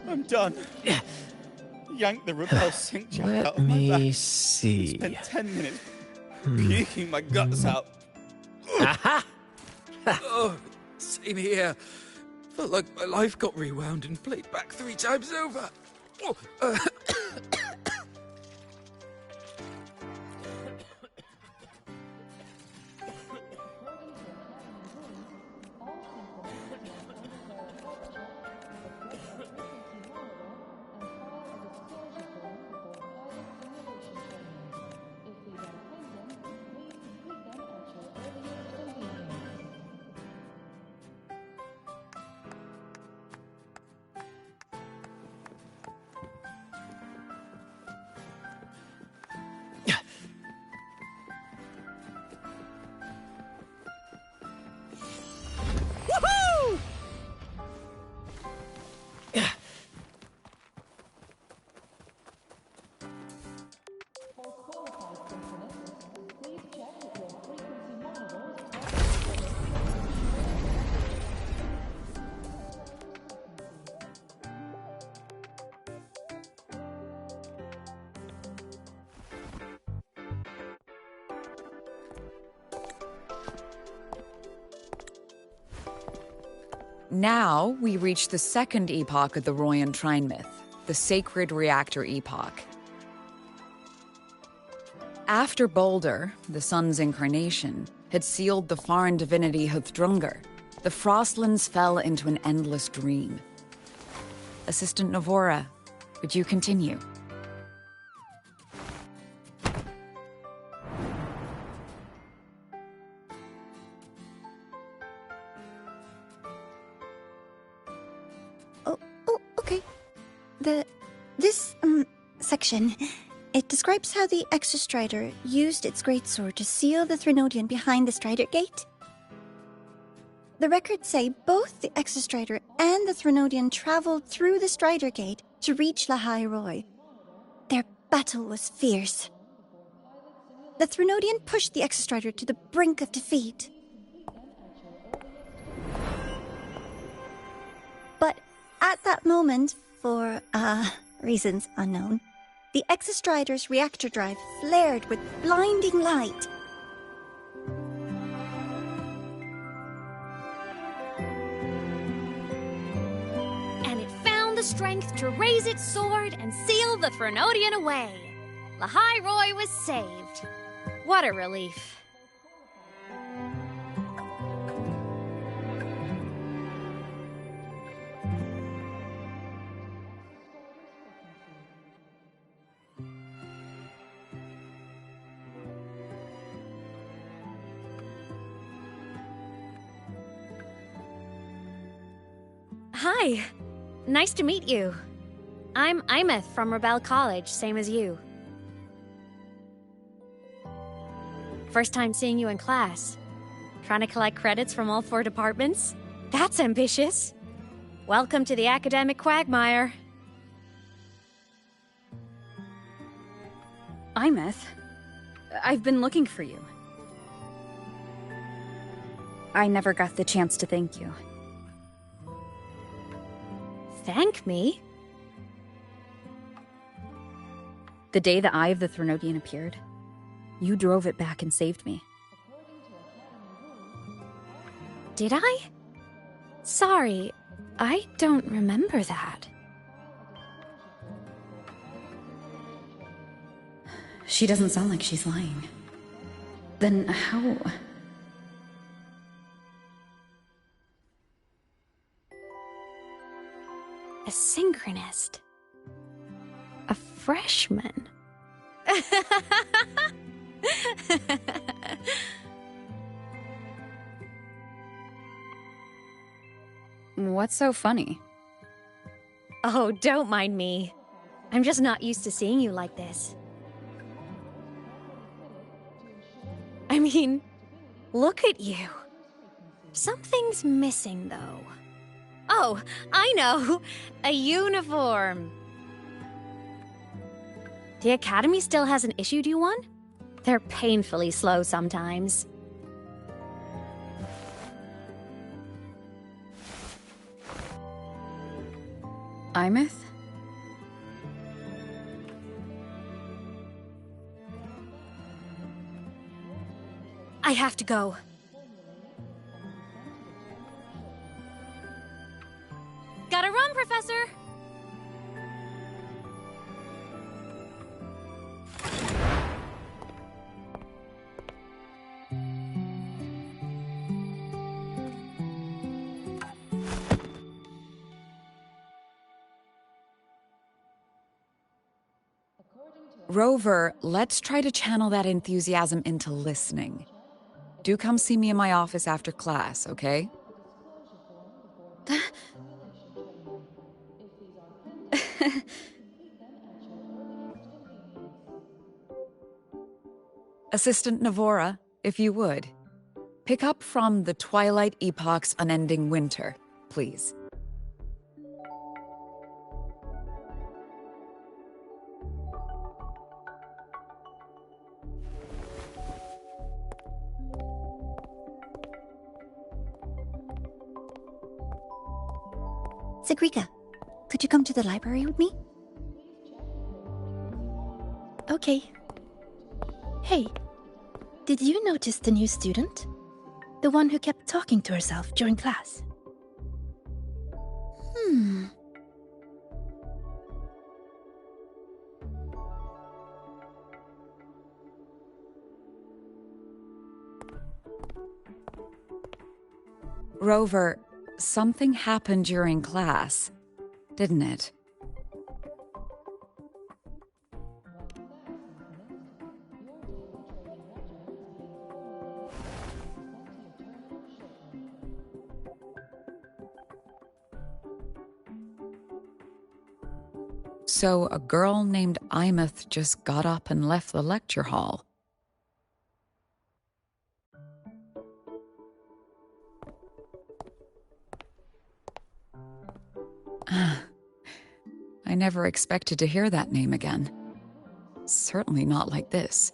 I'm done. Yank the repel sink jack out of my back. Let me see. Spent 10 minutes puking my guts out. Aha! Oh, same here. Felt like my life got rewound and played back 3 times over. Oh, Now we reach the second epoch of the Royan Trine myth, the Sacred Reactor Epoch. After Baldur, the sun's incarnation, had sealed the foreign divinity Huthdrungr, the Frostlands fell into an endless dream. Assistant Navora, would you continue? Okay. This section, it describes how the xCyrene used its greatsword to seal the Threnodian behind the Strider Gate. The records say both the xCyrene and the Threnodian traveled through the Strider Gate to reach Lahai Roy. Their battle was fierce. The Threnodian pushed the xCyrene to the brink of defeat. But at that moment, for, reasons unknown, the xCyrene's reactor drive flared with blinding light. And it found the strength to raise its sword and seal the Threnodian away. Lahai Roy was saved. What a relief. Hi. Nice to meet you. I'm Aemeath from Rebel College, same as you. First time seeing you in class. Trying to collect credits from all 4 departments? That's ambitious. Welcome to the academic quagmire. Aemeath, I've been looking for you. I never got the chance to thank you. Thank me? The day the Eye of the Threnodian appeared, you drove it back and saved me. Did I? Sorry, I don't remember that. She doesn't sound like she's lying. Then how... A synchronist. A freshman. What's so funny? Oh, don't mind me. I'm just not used to seeing you like this. I mean, look at you. Something's missing, though. Oh, I know! A uniform! The Academy still hasn't issued you one? They're painfully slow sometimes. Aemeath? I have to go. Gotta run, Professor! Rover, let's try to channel that enthusiasm into listening. Do come see me in my office after class, okay? Assistant Navora, if you would. Pick up from The Twilight Epoch's Unending Winter, please. Sigrika, could you come to the library with me? Okay. Hey, did you notice the new student? The one who kept talking to herself during class? Rover, something happened during class, didn't it? So a girl named Aemeath just got up and left the lecture hall. I never expected to hear that name again. Certainly not like this.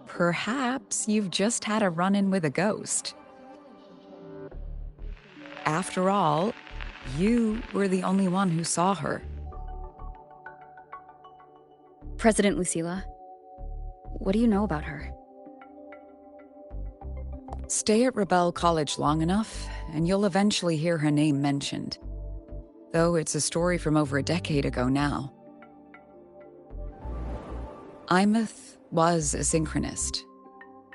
Perhaps you've just had a run-in with a ghost. After all, you were the only one who saw her. President Lucilla, what do you know about her? Stay at Rebel College long enough, and you'll eventually hear her name mentioned. Though it's a story from over a decade ago now. Aemeath was a synchronist.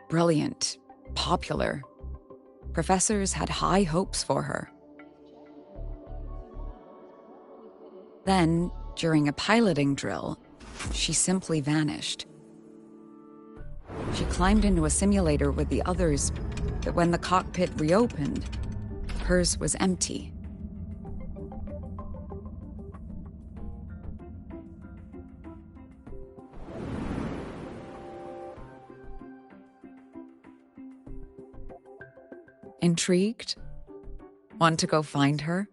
Brilliant, popular. Professors had high hopes for her. Then, during a piloting drill, she simply vanished. She climbed into a simulator with the others, but when the cockpit reopened, hers was empty. Intrigued? Want to go find her?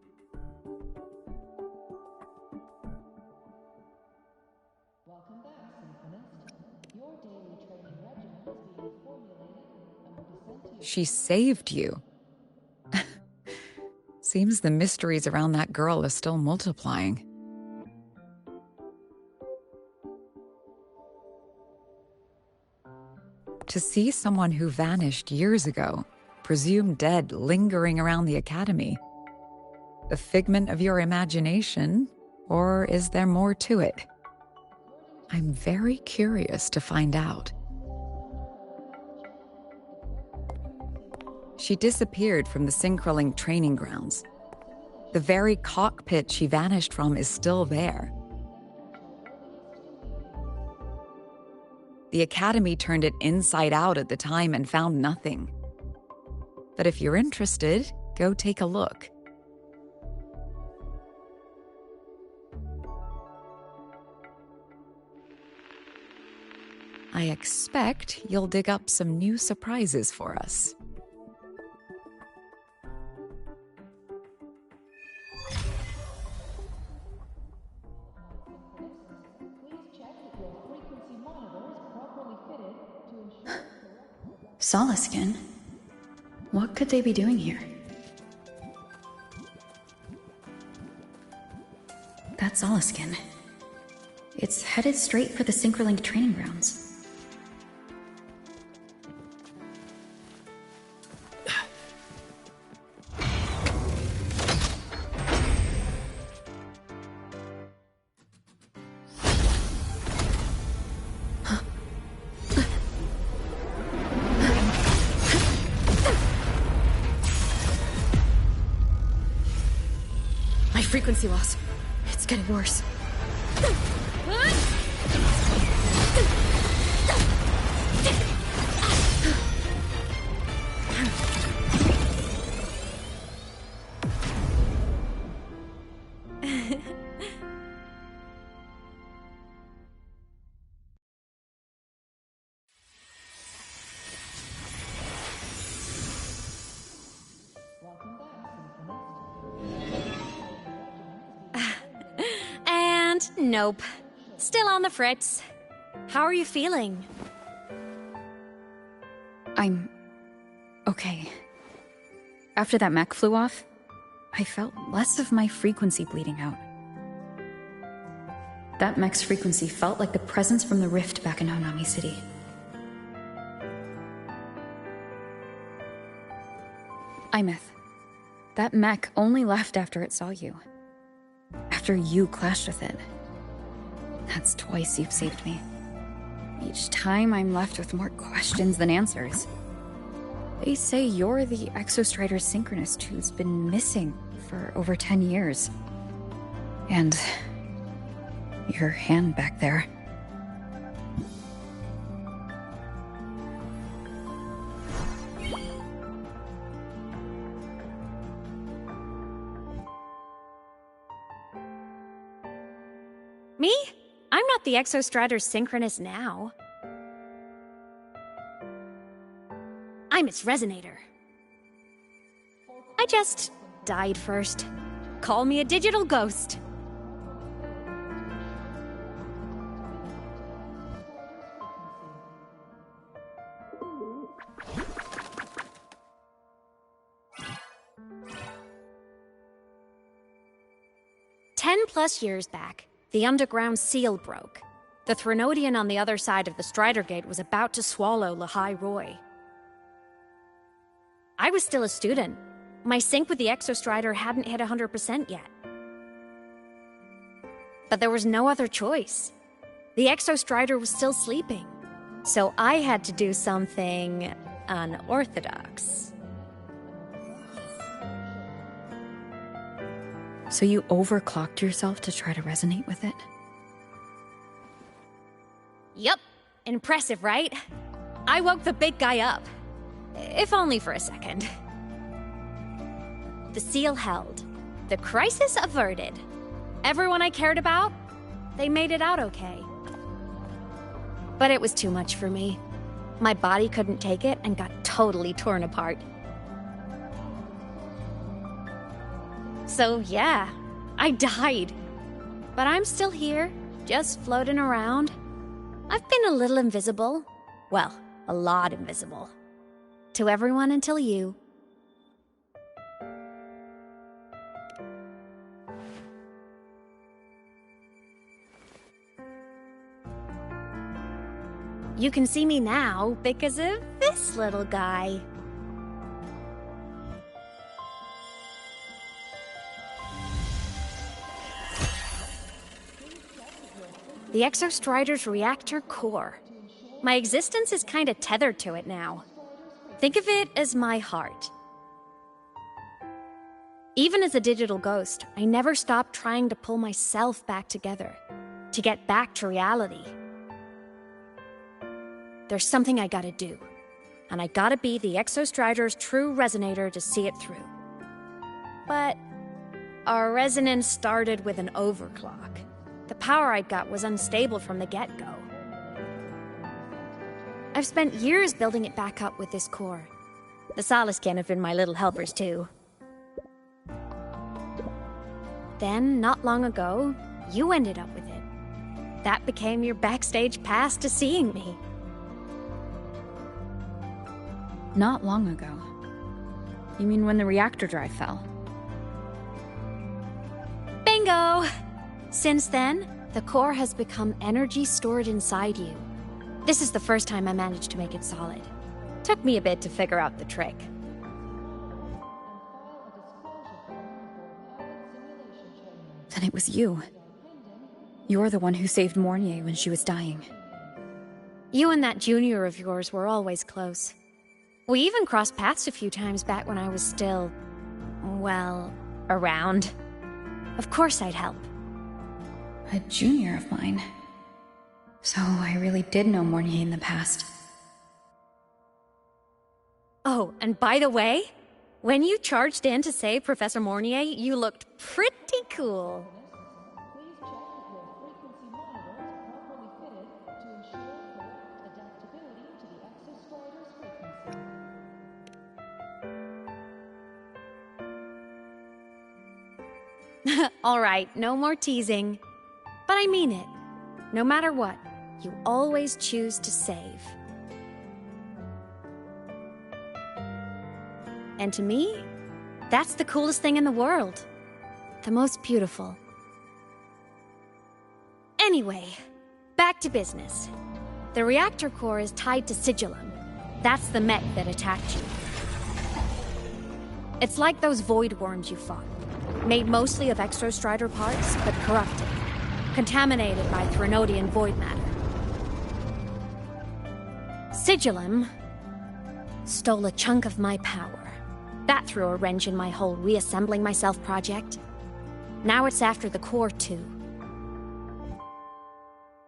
She saved you. Seems the mysteries around that girl are still multiplying. To see someone who vanished years ago, presumed dead, lingering around the academy. The figment of your imagination, or is there more to it? I'm very curious to find out. She disappeared from the Synchroling training grounds. The very cockpit she vanished from is still there. The Academy turned it inside out at the time and found nothing. But if you're interested, go take a look. I expect you'll dig up some new surprises for us. Solaskin? What could they be doing here? Solaskin. It's headed straight for the Synchronlink training grounds. Frequency loss. It's getting worse. Nope. Still on the fritz. How are you feeling? I'm... okay. After that mech flew off, I felt less of my frequency bleeding out. That mech's frequency felt like the presence from the rift back in Honami City. Aemeath, that mech only left after it saw you. After you clashed with it. That's twice you've saved me. Each time I'm left with more questions than answers. They say you're the xCyrene synchronist who's been missing for over 10 years. And your hand back there. Me? I'm not the xCyrene synchronist now. I'm its resonator. I just died first. Call me a digital ghost. +10 years back, the underground seal broke. The Threnodian on the other side of the Strider Gate was about to swallow Lahai Roy. I was still a student. My sync with the xCyrene hadn't hit 100% yet. But there was no other choice. The xCyrene was still sleeping. So I had to do something unorthodox. So you overclocked yourself to try to resonate with it? Yup. Impressive, right? I woke the big guy up. If only for a second. The seal held. The crisis averted. Everyone I cared about, they made it out okay. But it was too much for me. My body couldn't take it and got totally torn apart. So yeah, I died. But I'm still here, just floating around. I've been a little invisible. Well, a lot invisible. To everyone until you. You can see me now because of this little guy. The xCyrene's reactor core. My existence is kinda tethered to it now. Think of it as my heart. Even as a digital ghost, I never stopped trying to pull myself back together, to get back to reality. There's something I gotta do, and I gotta be the xCyrene's true resonator to see it through. But our resonance started with an overclock. The power I got was unstable from the get-go. I've spent years building it back up with this core. The Solaskin have been my little helpers too. Then, not long ago, you ended up with it. That became your backstage pass to seeing me. Not long ago. You mean when the reactor drive fell? Bingo! Since then, the core has become energy stored inside you. This is the first time I managed to make it solid. Took me a bit to figure out the trick. Then it was you. You're the one who saved Mornier when she was dying. You and that junior of yours were always close. We even crossed paths a few times back when I was still, well, around. Of course I'd help. A junior of mine. So I really did know Mornier in the past. Oh, and by the way, when you charged in to save Professor Mornier, you looked pretty cool. All right, no more teasing. But I mean it. No matter what, you always choose to save. And to me, that's the coolest thing in the world. The most beautiful. Anyway, back to business. The reactor core is tied to Sigillum. That's the mech that attacked you. It's like those void worms you fought. Made mostly of exostrider parts, but corrupted. Contaminated by Threnodian void matter. Sigillum stole a chunk of my power. That threw a wrench in my whole reassembling myself project. Now it's after the core too.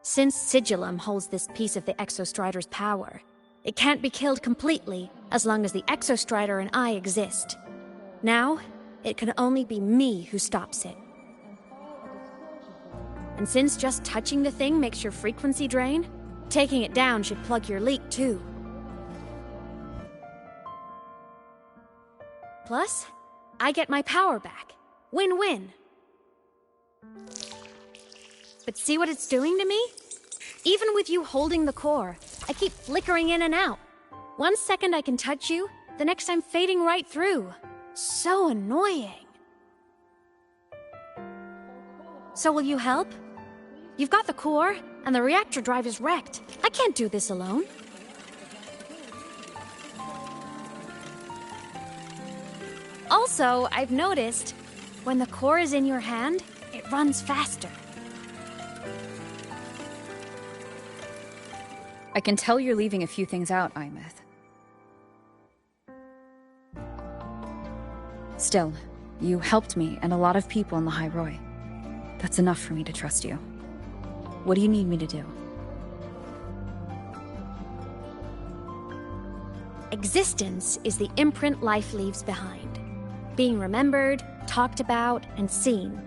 Since Sigillum holds this piece of the Exostrider's power, it can't be killed completely as long as the Exostrider and I exist. Now, it can only be me who stops it. And since just touching the thing makes your frequency drain, taking it down should plug your leak too. Plus, I get my power back. Win-win. But see what it's doing to me? Even with you holding the core, I keep flickering in and out. 1 second I can touch you, the next I'm fading right through. So annoying. So will you help? You've got the core, and the reactor drive is wrecked. I can't do this alone. Also, I've noticed, when the core is in your hand, it runs faster. I can tell you're leaving a few things out, Aemeath. Still, you helped me and a lot of people in the High Roy. That's enough for me to trust you. What do you need me to do? Existence is the imprint life leaves behind. Being remembered, talked about, and seen.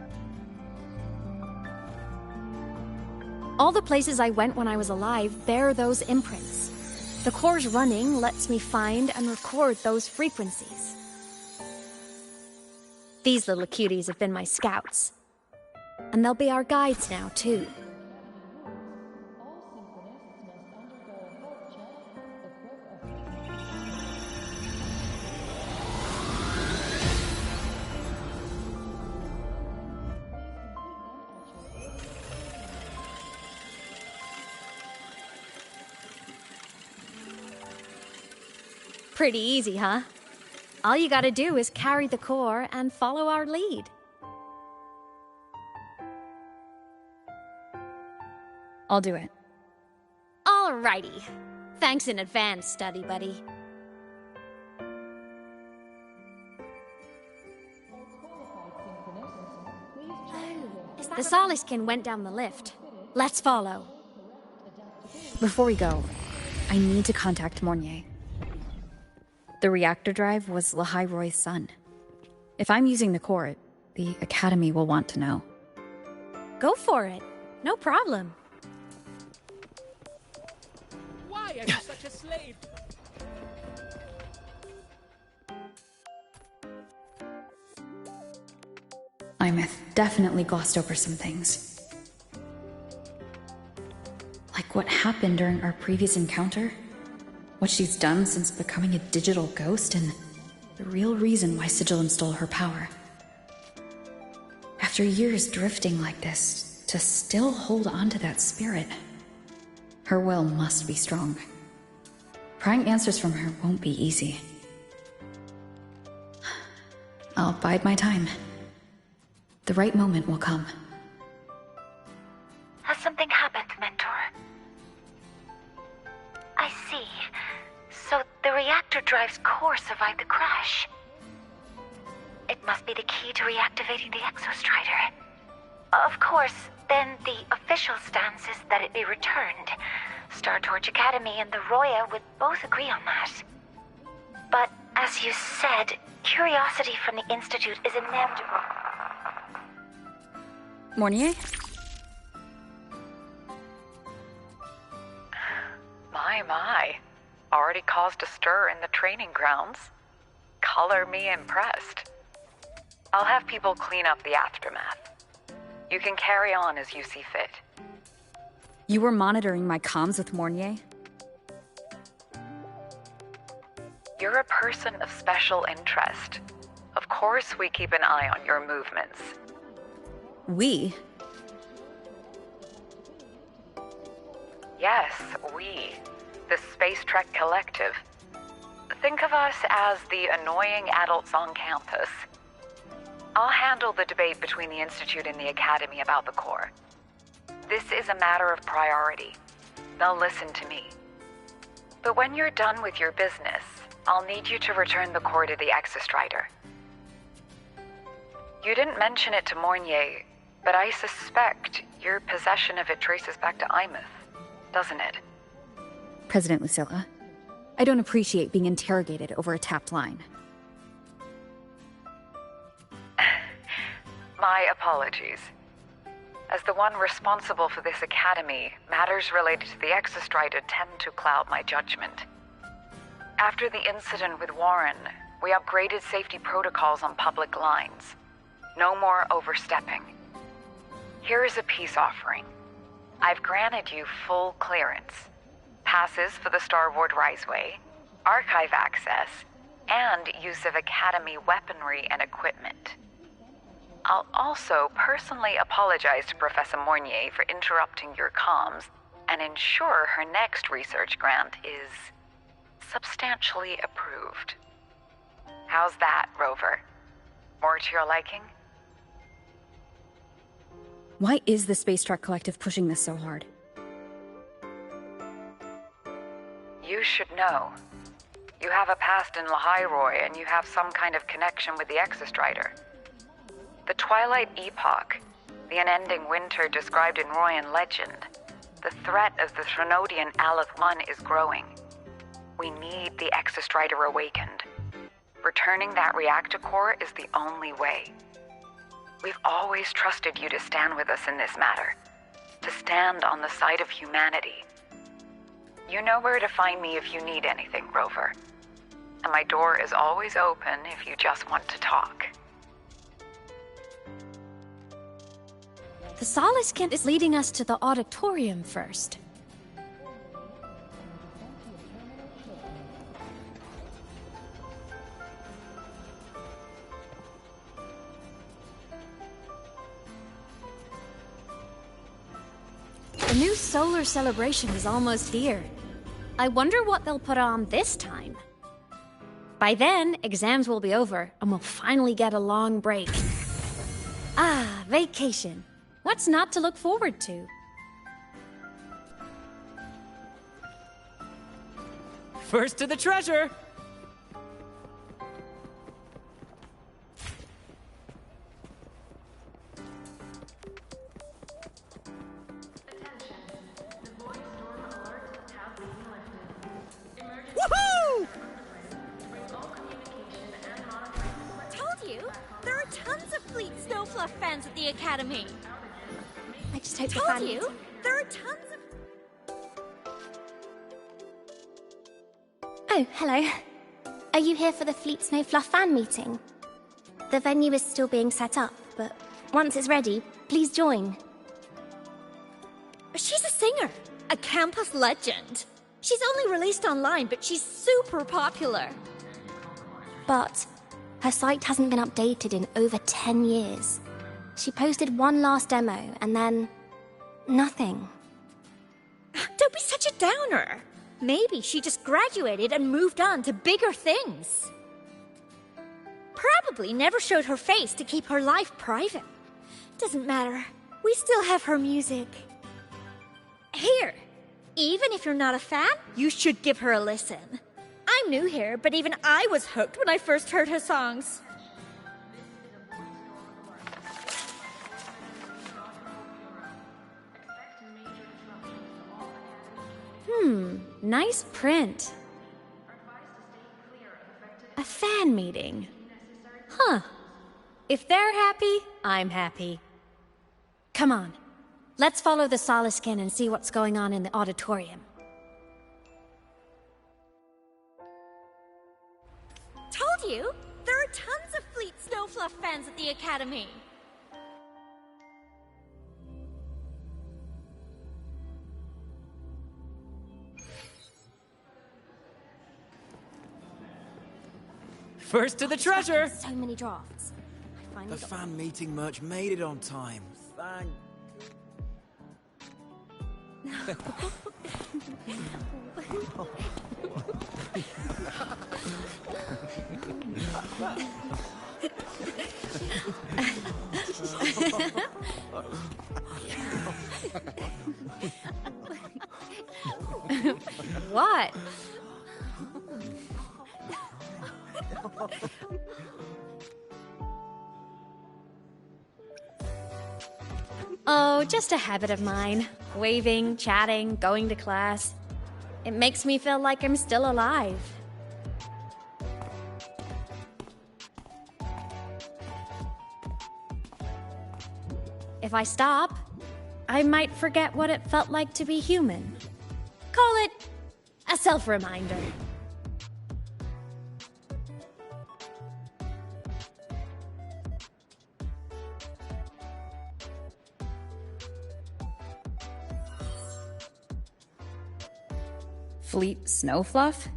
All the places I went when I was alive bear those imprints. The core's running lets me find and record those frequencies. These little cuties have been my scouts. And they'll be our guides now, too. Pretty easy, huh? All you gotta do is carry the core and follow our lead. I'll do it. Alrighty. Thanks in advance, study buddy. The Soliskin went down the lift. Let's follow. Before we go, I need to contact Mornier. The reactor drive was Lahai Roy's son. If I'm using the core, the Academy will want to know. Go for it. No problem. Why are you such a slave? Aemeath definitely glossed over some things. Like what happened during our previous encounter, what she's done since becoming a digital ghost, and the real reason why Sigillum stole her power. After years drifting like this, to still hold on to that spirit. Her will must be strong. Prying answers from her won't be easy. I'll bide my time. The right moment will come. Has something happened, Mentor? I see. So the reactor drive's core survived the crash. It must be the key to reactivating the exostrider. Of course, then the official stance is that it be returned. Star Torch Academy and the Roya would both agree on that. But as you said, curiosity from the Institute is inevitable. Mornier? My. Already caused a stir in the training grounds. Color me impressed. I'll have people clean up the aftermath. You can carry on as you see fit. You were monitoring my comms with Mornier? You're a person of special interest. Of course we keep an eye on your movements. We? Yes, we. The Space Trek Collective. Think of us as the annoying adults on campus. I'll handle the debate between the Institute and the Academy about the core. This is a matter of priority. They'll listen to me. But when you're done with your business, I'll need you to return the core to the xCyrene-Twitch. You didn't mention it to Mornier, but I suspect your possession of it traces back to Aemeath, doesn't it? President Lucilla, I don't appreciate being interrogated over a tapped line. My apologies. As the one responsible for this academy, matters related to the xCyrene-Twitch tend to cloud my judgment. After the incident with Warren, we upgraded safety protocols on public lines. No more overstepping. Here is a peace offering. I've granted you full clearance. Passes for the Starboard Riseway, archive access, and use of Academy weaponry and equipment. I'll also personally apologize to Professor Mornier for interrupting your comms and ensure her next research grant is substantially approved. How's that, Rover? More to your liking? Why is the Space Trek Collective pushing this so hard? You should know. You have a past in Lahairoi, and you have some kind of connection with the xCyrene-Twitch. The Twilight Epoch, the unending winter described in Royan legend, the threat of the Threnodian Aleph 1 is growing. We need the xCyrene-Twitch awakened. Returning that reactor core is the only way. We've always trusted you to stand with us in this matter, to stand on the side of humanity. You know where to find me if you need anything, Rover. And my door is always open if you just want to talk. The Solace Kent is leading us to the auditorium first. The new solar celebration is almost here. I wonder what they'll put on this time. By then, exams will be over, and we'll finally get a long break. Ah, vacation. What's not to look forward to? First to the treasure! Woohoo! Told you! There are tons of Fleet Snowfluff fans at the Academy! I just hope Told you! There are tons of... Oh, hello. Are you here for the Fleet Snowfluff fan meeting? The venue is still being set up, but once it's ready, please join. She's a singer! A campus legend! She's only released online, but she's super popular. But her site hasn't been updated in over 10 years. She posted one last demo, and then... nothing. Don't be such a downer. Maybe she just graduated and moved on to bigger things. Probably never showed her face to keep her life private. Doesn't matter. We still have her music. Here, even if you're not a fan, you should give her a listen. I'm new here, but even I was hooked when I first heard her songs. Nice print. A fan meeting. Huh. If they're happy, I'm happy. Come on. Let's follow the Soliskin and see what's going on in the auditorium. Told you! There are tons of Fleet Snowfluff fans at the Academy! First to the treasure! So many drafts. I finally The got fan meeting merch made it on time. Thank... What? Oh, just a habit of mine. Waving, chatting, going to class. It makes me feel like I'm still alive. If I stop, I might forget what it felt like to be human. Call it a self-reminder. Fleet Snowfluff?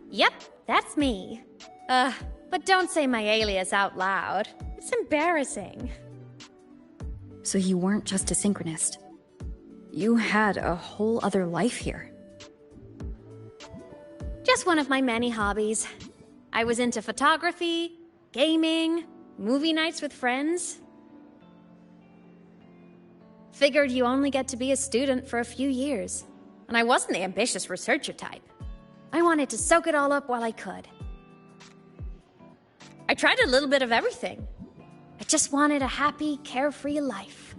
Yep, that's me. But don't say my alias out loud. It's embarrassing. So you weren't just a synchronist. You had a whole other life here. Just one of my many hobbies. I was into photography, gaming, movie nights with friends. Figured you only get to be a student for a few years. And I wasn't the ambitious researcher type. I wanted to soak it all up while I could. I tried a little bit of everything. I just wanted a happy, carefree life.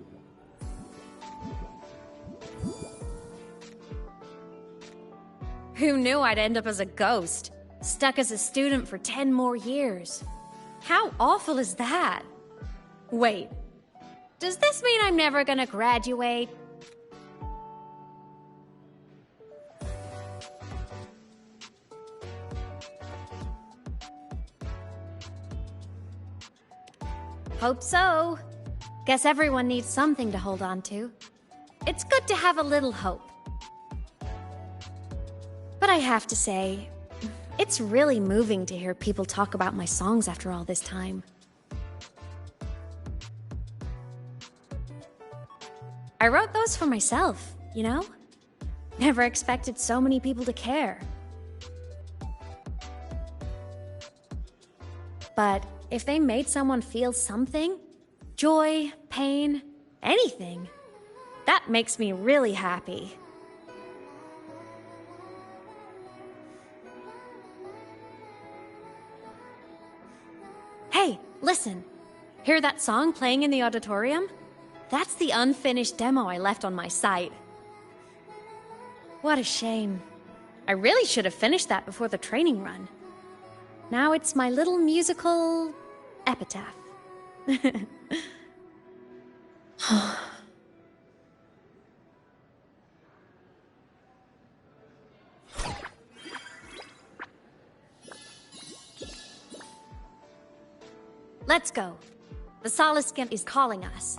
Who knew I'd end up as a ghost, stuck as a student for 10 more years? How awful is that? Wait, does this mean I'm never gonna graduate? Hope so. Guess everyone needs something to hold on to. It's good to have a little hope. But I have to say, it's really moving to hear people talk about my songs after all this time. I wrote those for myself, you know? Never expected so many people to care. But if they made someone feel something, joy, pain, anything, that makes me really happy. Hey, listen. Hear that song playing in the auditorium? That's the unfinished demo I left on my site. What a shame. I really should have finished that before the training run. Now it's my little musical epitaph. Let's go. The Soliskin is calling us.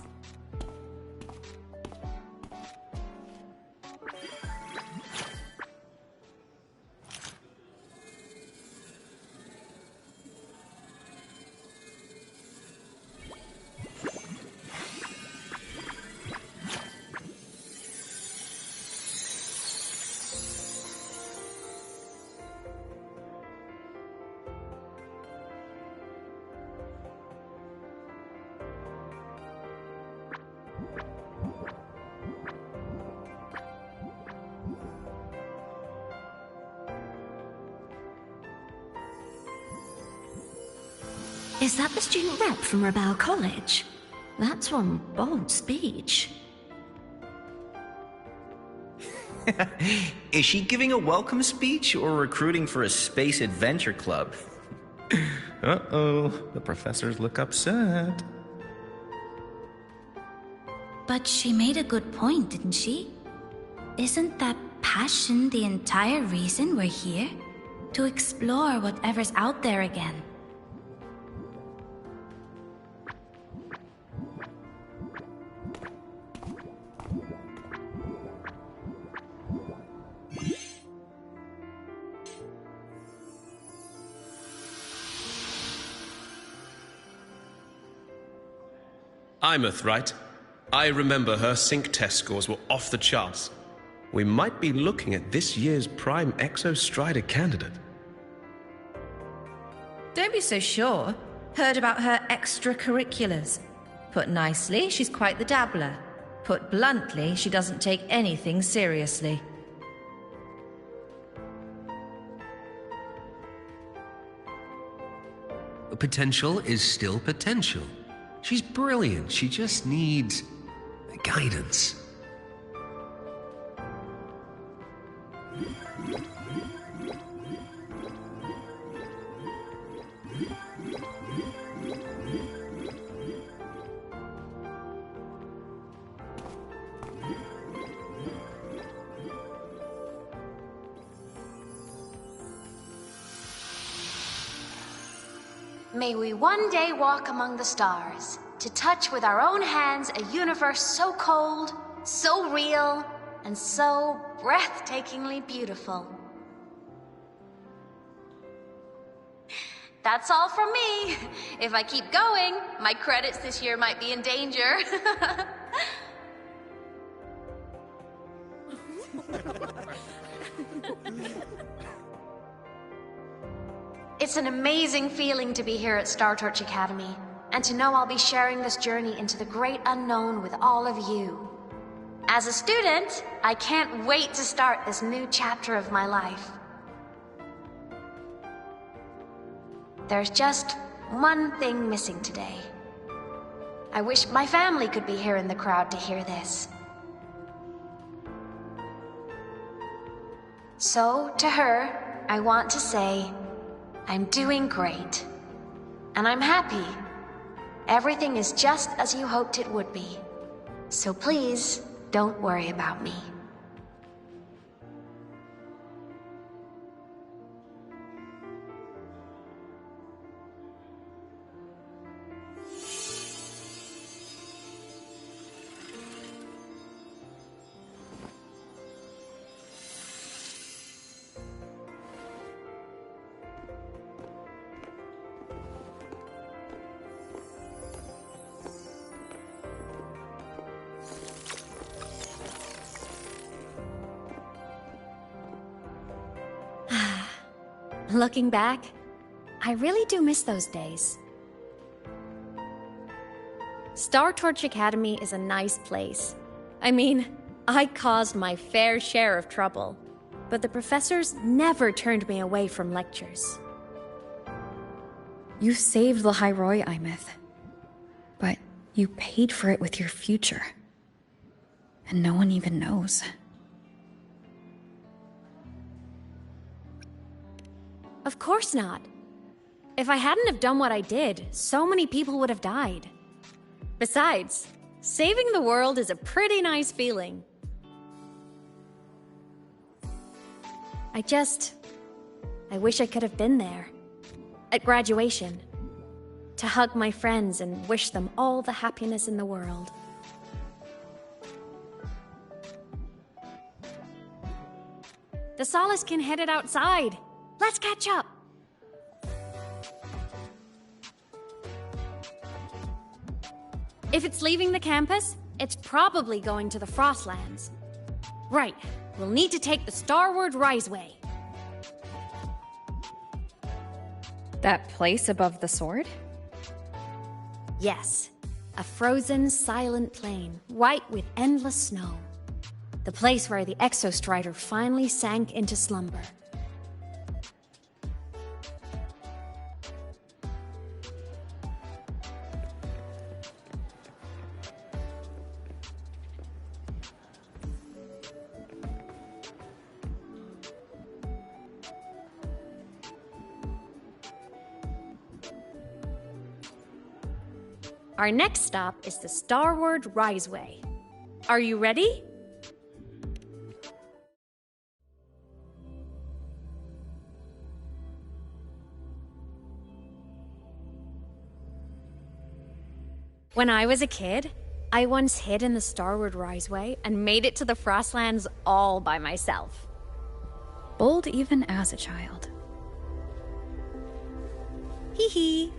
Is that the student rep from Rebel College? That's one bold speech. Is she giving a welcome speech or recruiting for a space adventure club? Uh-oh, the professors look upset. But she made a good point, didn't she? Isn't that passion the entire reason we're here? To explore whatever's out there again. Aemeath, right? I remember her sync test scores were off the charts. We might be looking at this year's prime xCyrene candidate. Don't be so sure. Heard about her extracurriculars. Put nicely, she's quite the dabbler. Put bluntly, she doesn't take anything seriously. Potential is still potential. She's brilliant, she just needs guidance. May we one day walk among the stars, to touch with our own hands a universe so cold, so real, and so breathtakingly beautiful. That's all from me. If I keep going, my credits this year might be in danger. It's an amazing feeling to be here at StarTorch Academy, and to know I'll be sharing this journey into the great unknown with all of you. As a student, I can't wait to start this new chapter of my life. There's just one thing missing today. I wish my family could be here in the crowd to hear this. So, to her, I want to say, I'm doing great. And I'm happy. Everything is just as you hoped it would be. So please, don't worry about me. Looking back, I really do miss those days. StarTorch Academy is a nice place. I mean, I caused my fair share of trouble, but the professors never turned me away from lectures. You saved the Hyroi, Aemeath. But you paid for it with your future. And no one even knows. Of course not. If I hadn't have done what I did, so many people would have died. Besides, saving the world is a pretty nice feeling. I wish I could have been there. At graduation. To hug my friends and wish them all the happiness in the world. The Solace can head it outside. Let's catch up. If it's leaving the campus, it's probably going to the Frostlands. Right, we'll need to take the Starward Riseway. That place above the sword? Yes, a frozen, silent plain, white with endless snow. The place where the xCyrene finally sank into slumber. Our next stop is the Starward Riseway. Are you ready? When I was a kid, I once hid in the Starward Riseway and made it to the Frostlands all by myself. Bold even as a child. Hee hee.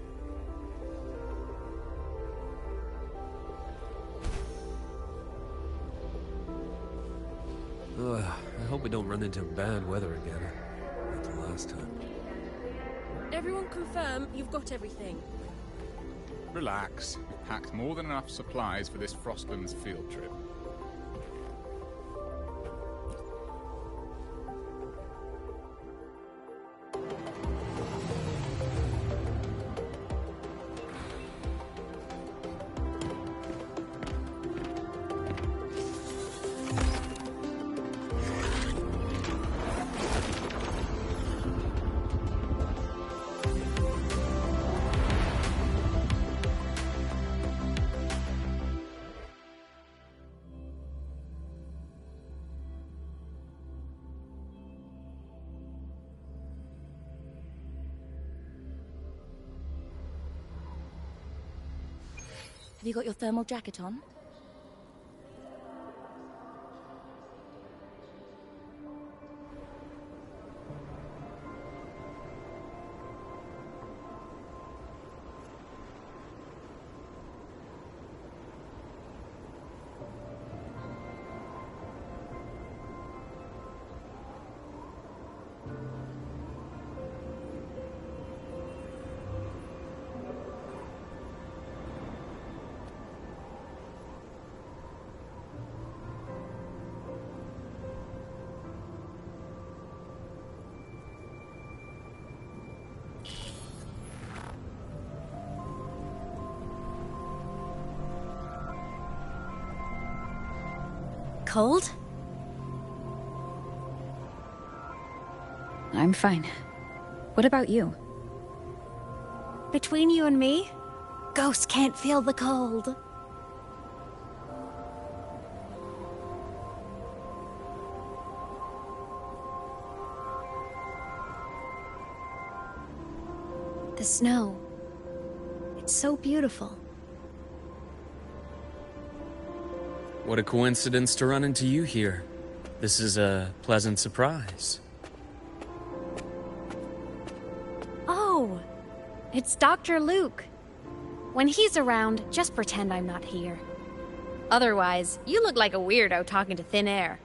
Ugh, I hope we don't run into bad weather again, like the last time. Everyone confirm you've got everything. Relax. We've packed more than enough supplies for this Frostlands field trip. Have you got your thermal jacket on? Cold? I'm fine. What about you? Between you and me, ghosts can't feel the cold. The snow. It's so beautiful. What a coincidence to run into you here. This is a pleasant surprise. Oh, it's Dr. Luke. When he's around, just pretend I'm not here. Otherwise, you look like a weirdo talking to thin air.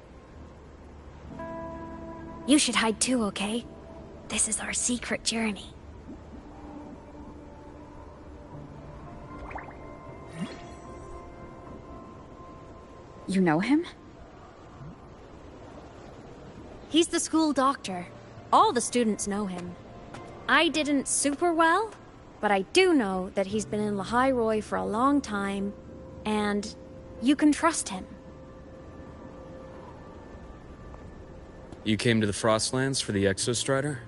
You should hide too, okay? This is our secret journey. You know him? He's the school doctor. All the students know him. I didn't super well, but I do know that he's been in Lehigh Roy for a long time, and you can trust him. You came to the Frostlands for the xCyrene?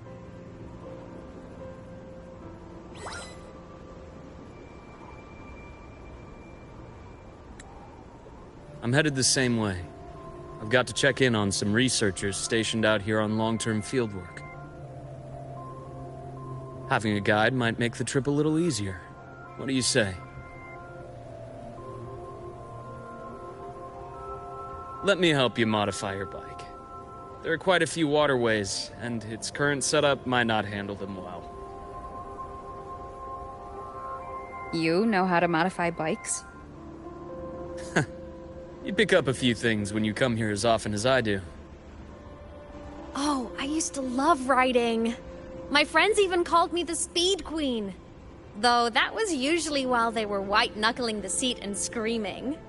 I'm headed the same way. I've got to check in on some researchers stationed out here on long-term fieldwork. Having a guide might make the trip a little easier. What do you say? Let me help you modify your bike. There are quite a few waterways, and its current setup might not handle them well. You know how to modify bikes? You pick up a few things when you come here as often as I do. Oh, I used to love riding. My friends even called me the Speed Queen. Though that was usually while they were white-knuckling the seat and screaming.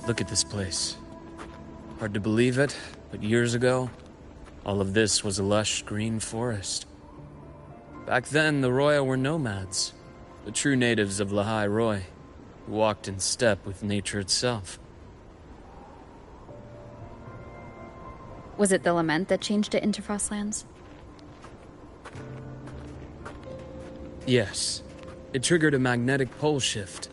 Look at this place. Hard to believe it, but years ago, all of this was a lush green forest. Back then, the Roya were nomads, the true natives of Lehigh Roy, who walked in step with nature itself. Was it the lament that changed it into Frostlands? Yes. It triggered a magnetic pole shift.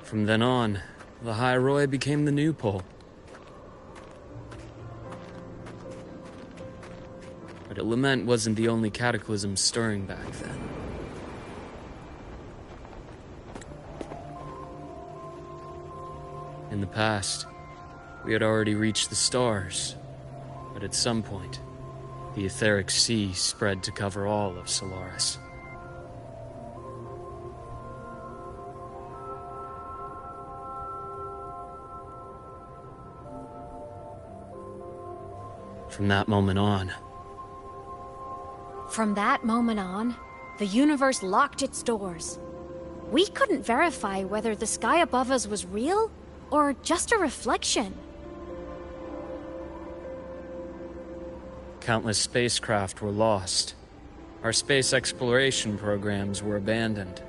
From then on, the High Roy became the new pole. But a lament wasn't the only cataclysm stirring back then. In the past, we had already reached the stars, but at some point, the etheric sea spread to cover all of Solaris. From that moment on, the universe locked its doors. We couldn't verify whether the sky above us was real or just a reflection. countless spacecraft were lost. Our space exploration programs were abandoned,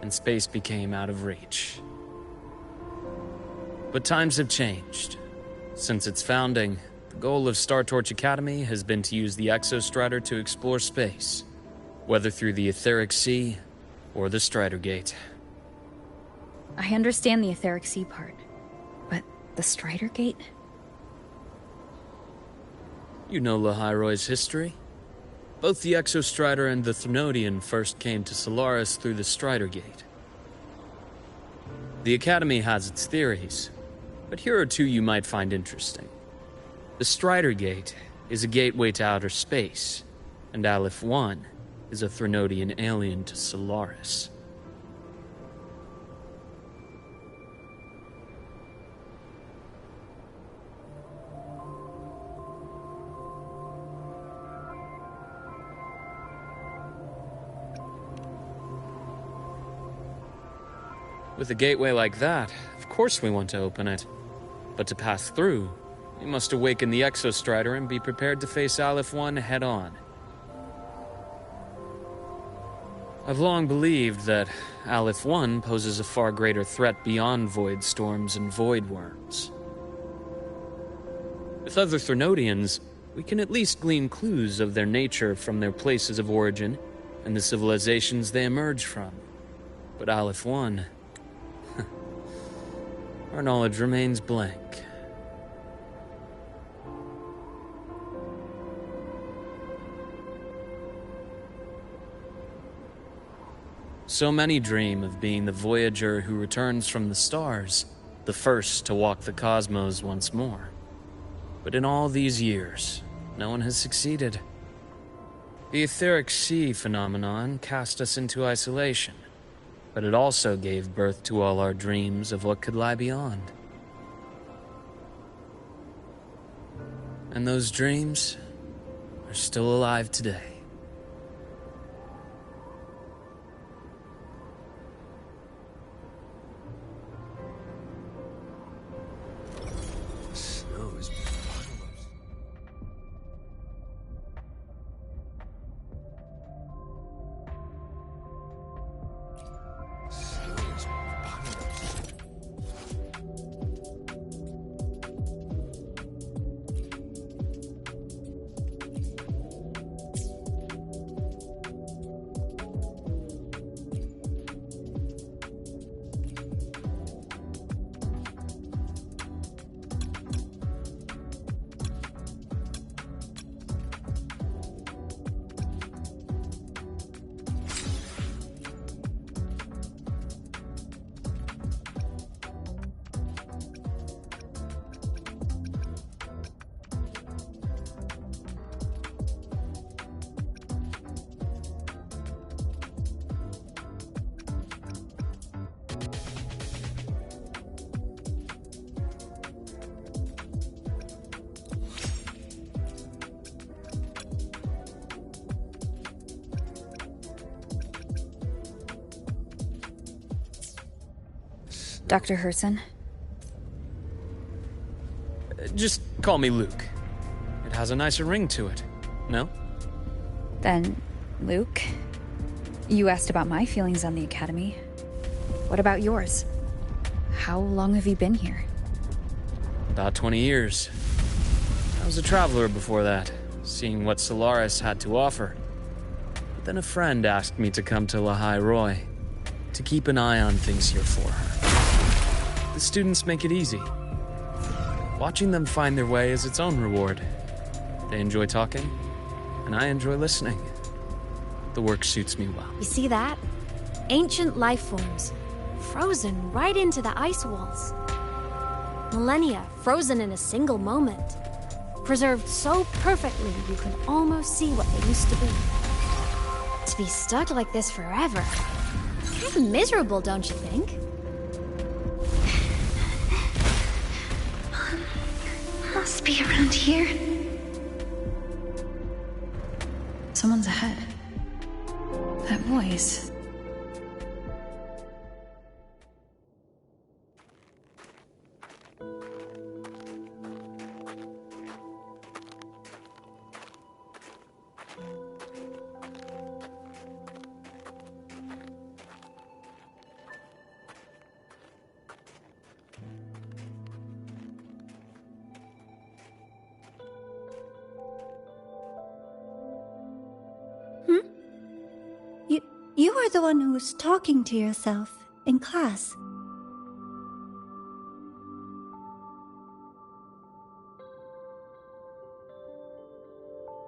and space became out of reach. But times have changed. Since its founding, the goal of Star Torch Academy has been to use the XCyrene to explore space, whether through the Etheric Sea or the Strider Gate. I understand the Etheric Sea part, but the Strider Gate? You know Lahiroy's history. Both the XCyrene and the Thrunodian first came to Solaris through the Strider Gate. The Academy has its theories, but here are two you might find interesting. The Strider Gate is a gateway to outer space, and Aleph 1 is a Thrunodian alien to Solaris. With a gateway like that, of course we want to open it. But to pass through, we must awaken the XCyrene and be prepared to face Aleph 1 head-on. I've long believed that Aleph 1 poses a far greater threat beyond void storms and void worms. With other Thrunodians, we can at least glean clues of their nature from their places of origin and the civilizations they emerge from. But Aleph 1... our knowledge remains blank. So many dream of being the Voyager who returns from the stars, the first to walk the cosmos once more. But in all these years, no one has succeeded. The Etheric Sea phenomenon cast us into isolation, but it also gave birth to all our dreams of what could lie beyond. And those dreams are still alive today. Dr. Herson? Just call me Luke. It has a nicer ring to it, no? Then, Luke, you asked about my feelings on the Academy. What about yours? How long have you been here? About 20 years. I was a traveler before that, seeing what Solaris had to offer. But then a friend asked me to come to Lahai Roy, to keep an eye on things here for her. The students make it easy. Watching them find their way is its own reward. They enjoy talking, and I enjoy listening. The work suits me well. You see that? Ancient life forms, frozen right into the ice walls. Millennia frozen in a single moment. Preserved so perfectly you can almost see what they used to be. To be stuck like this forever. Kind of miserable, don't you think? Must be around here. Someone's ahead. That voice. You are the one who was talking to yourself in class.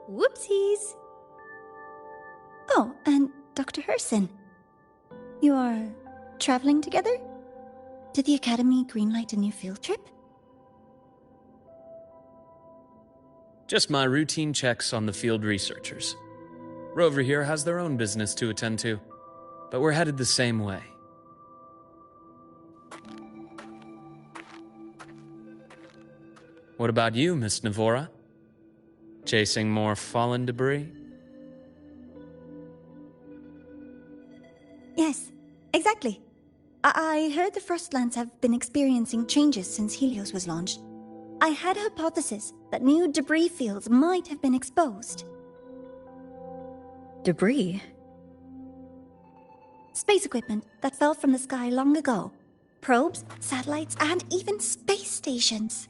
Whoopsies! Oh, and Dr. Herson. You are traveling together? Did the Academy greenlight a new field trip? Just my routine checks on the field researchers. Rover here has their own business to attend to, but we're headed the same way. What about you, Miss Navora? Chasing more fallen debris? Yes, exactly. I heard the Frostlands have been experiencing changes since Helios was launched. I had a hypothesis that new debris fields might have been exposed. Debris? Space equipment that fell from the sky long ago. Probes, satellites, and even space stations.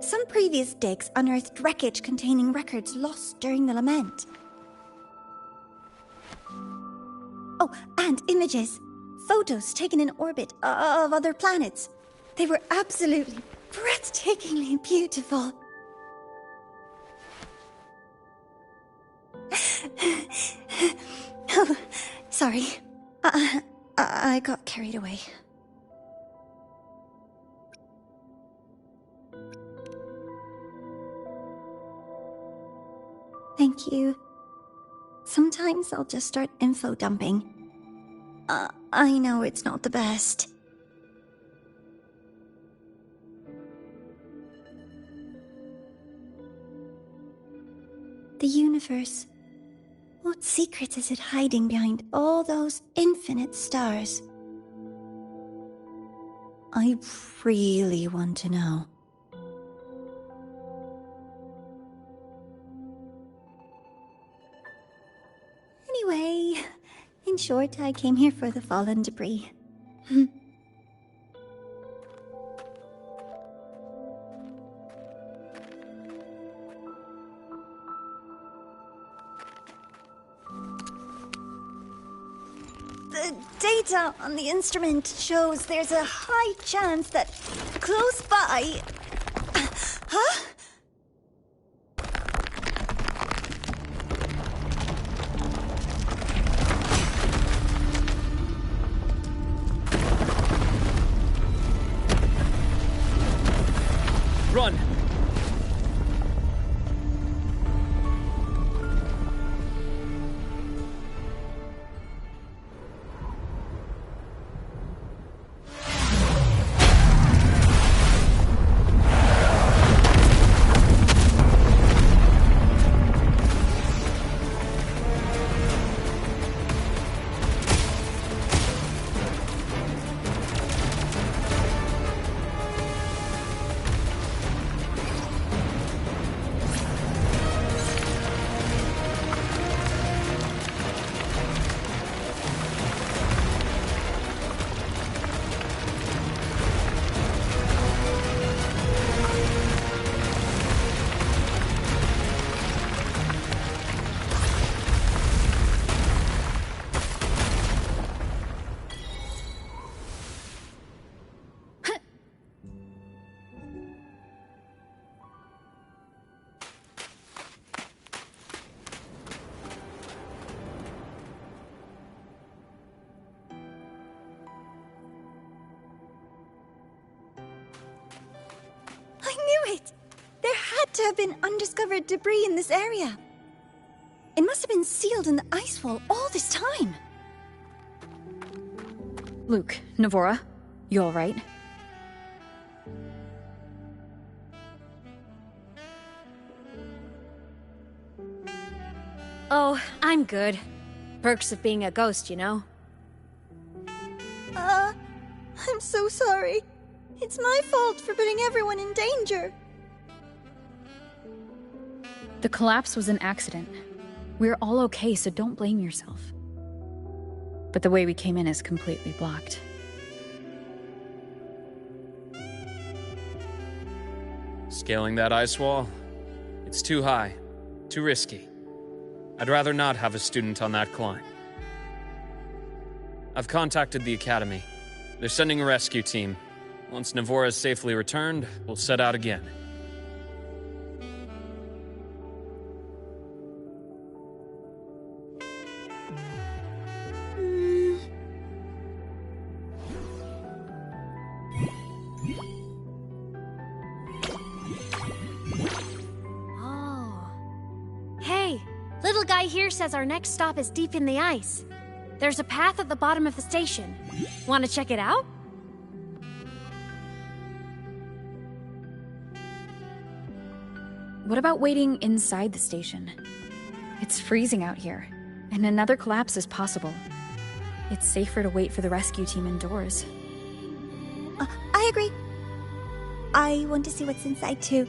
Some previous digs unearthed wreckage containing records lost during the lament. Oh, and images. Photos taken in orbit of other planets. They were absolutely breathtakingly beautiful. Oh, sorry. I got carried away. Thank you. Sometimes I'll just start info dumping. I know it's not the best. The universe. What secret is it hiding behind all those infinite stars? I really want to know. Anyway, in short, I came here for the fallen debris. The data on the instrument shows there's a high chance that close by... Huh? Run! to have been undiscovered debris in this area. It must have been sealed in the ice wall all this time. Luke, Navora, you alright? Oh, I'm good. Perks of being a ghost, you know? I'm so sorry. It's my fault for putting everyone in danger. The collapse was an accident. We're all okay, so don't blame yourself. But the way we came in is completely blocked. Scaling that ice wall? It's too high, too risky. I'd rather not have a student on that climb. I've contacted the Academy. They're sending a rescue team. Once Navora is safely returned, we'll set out again. Oh. Hey, little guy here says our next stop is deep in the ice. There's a path at the bottom of the station. Want to check it out? What about waiting inside the station? It's freezing out here, and another collapse is possible. It's safer to wait for the rescue team indoors. I agree. I want to see what's inside too.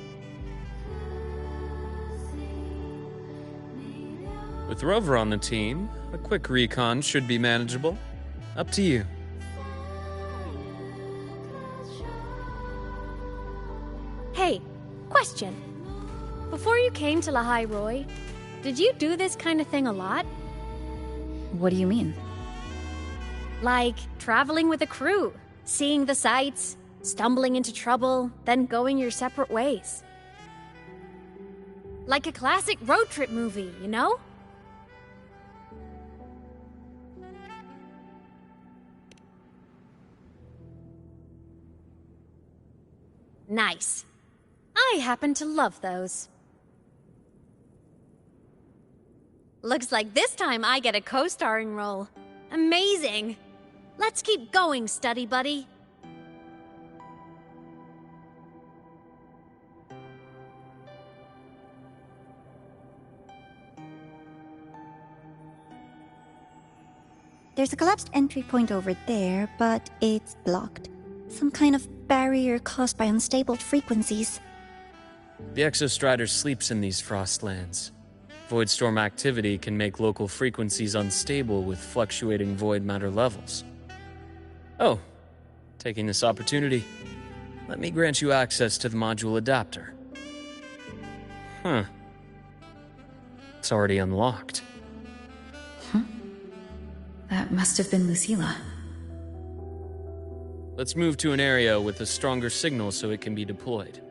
With Rover on the team, a quick recon should be manageable. Up to you. Hey, question. Before you came to Lahai Roy, did you do this kind of thing a lot? What do you mean? Like traveling with a crew, seeing the sights, stumbling into trouble, then going your separate ways. Like a classic road trip movie, you know? Nice. I happen to love those. Looks like this time I get a co-starring role. Amazing! Let's keep going, study buddy. There's a collapsed entry point over there, but it's blocked. Some kind of barrier caused by unstable frequencies. The Exostrider sleeps in these frostlands. Void storm activity can make local frequencies unstable with fluctuating void matter levels. Oh, taking this opportunity, let me grant you access to the module adapter. Huh. It's already unlocked. That must have been Lucilla. Let's move to an area with a stronger signal so it can be deployed.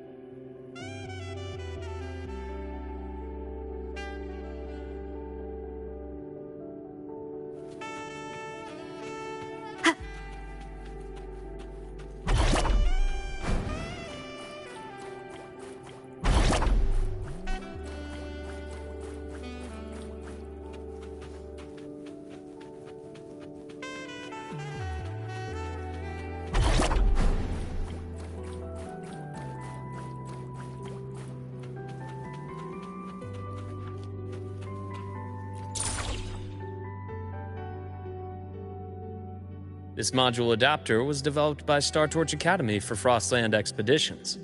This module adapter was developed by StarTorch Academy for Frostland expeditions.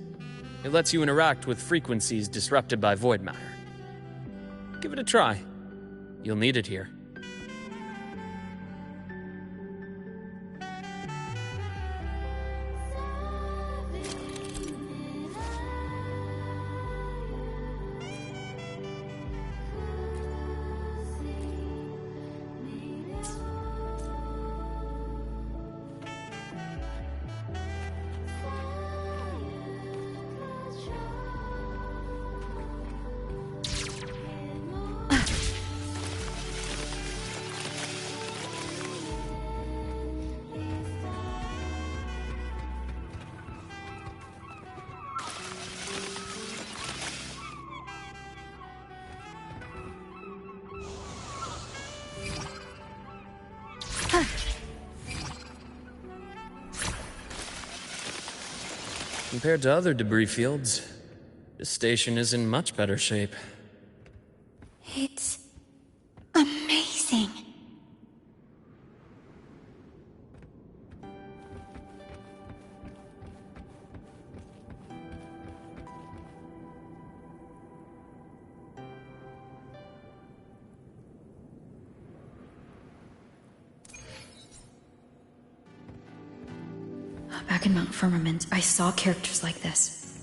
It lets you interact with frequencies disrupted by void matter. Give it a try. You'll need it here. Compared to other debris fields, this station is in much better shape. It's amazing. Back in Mount Firmament, I saw characters like this.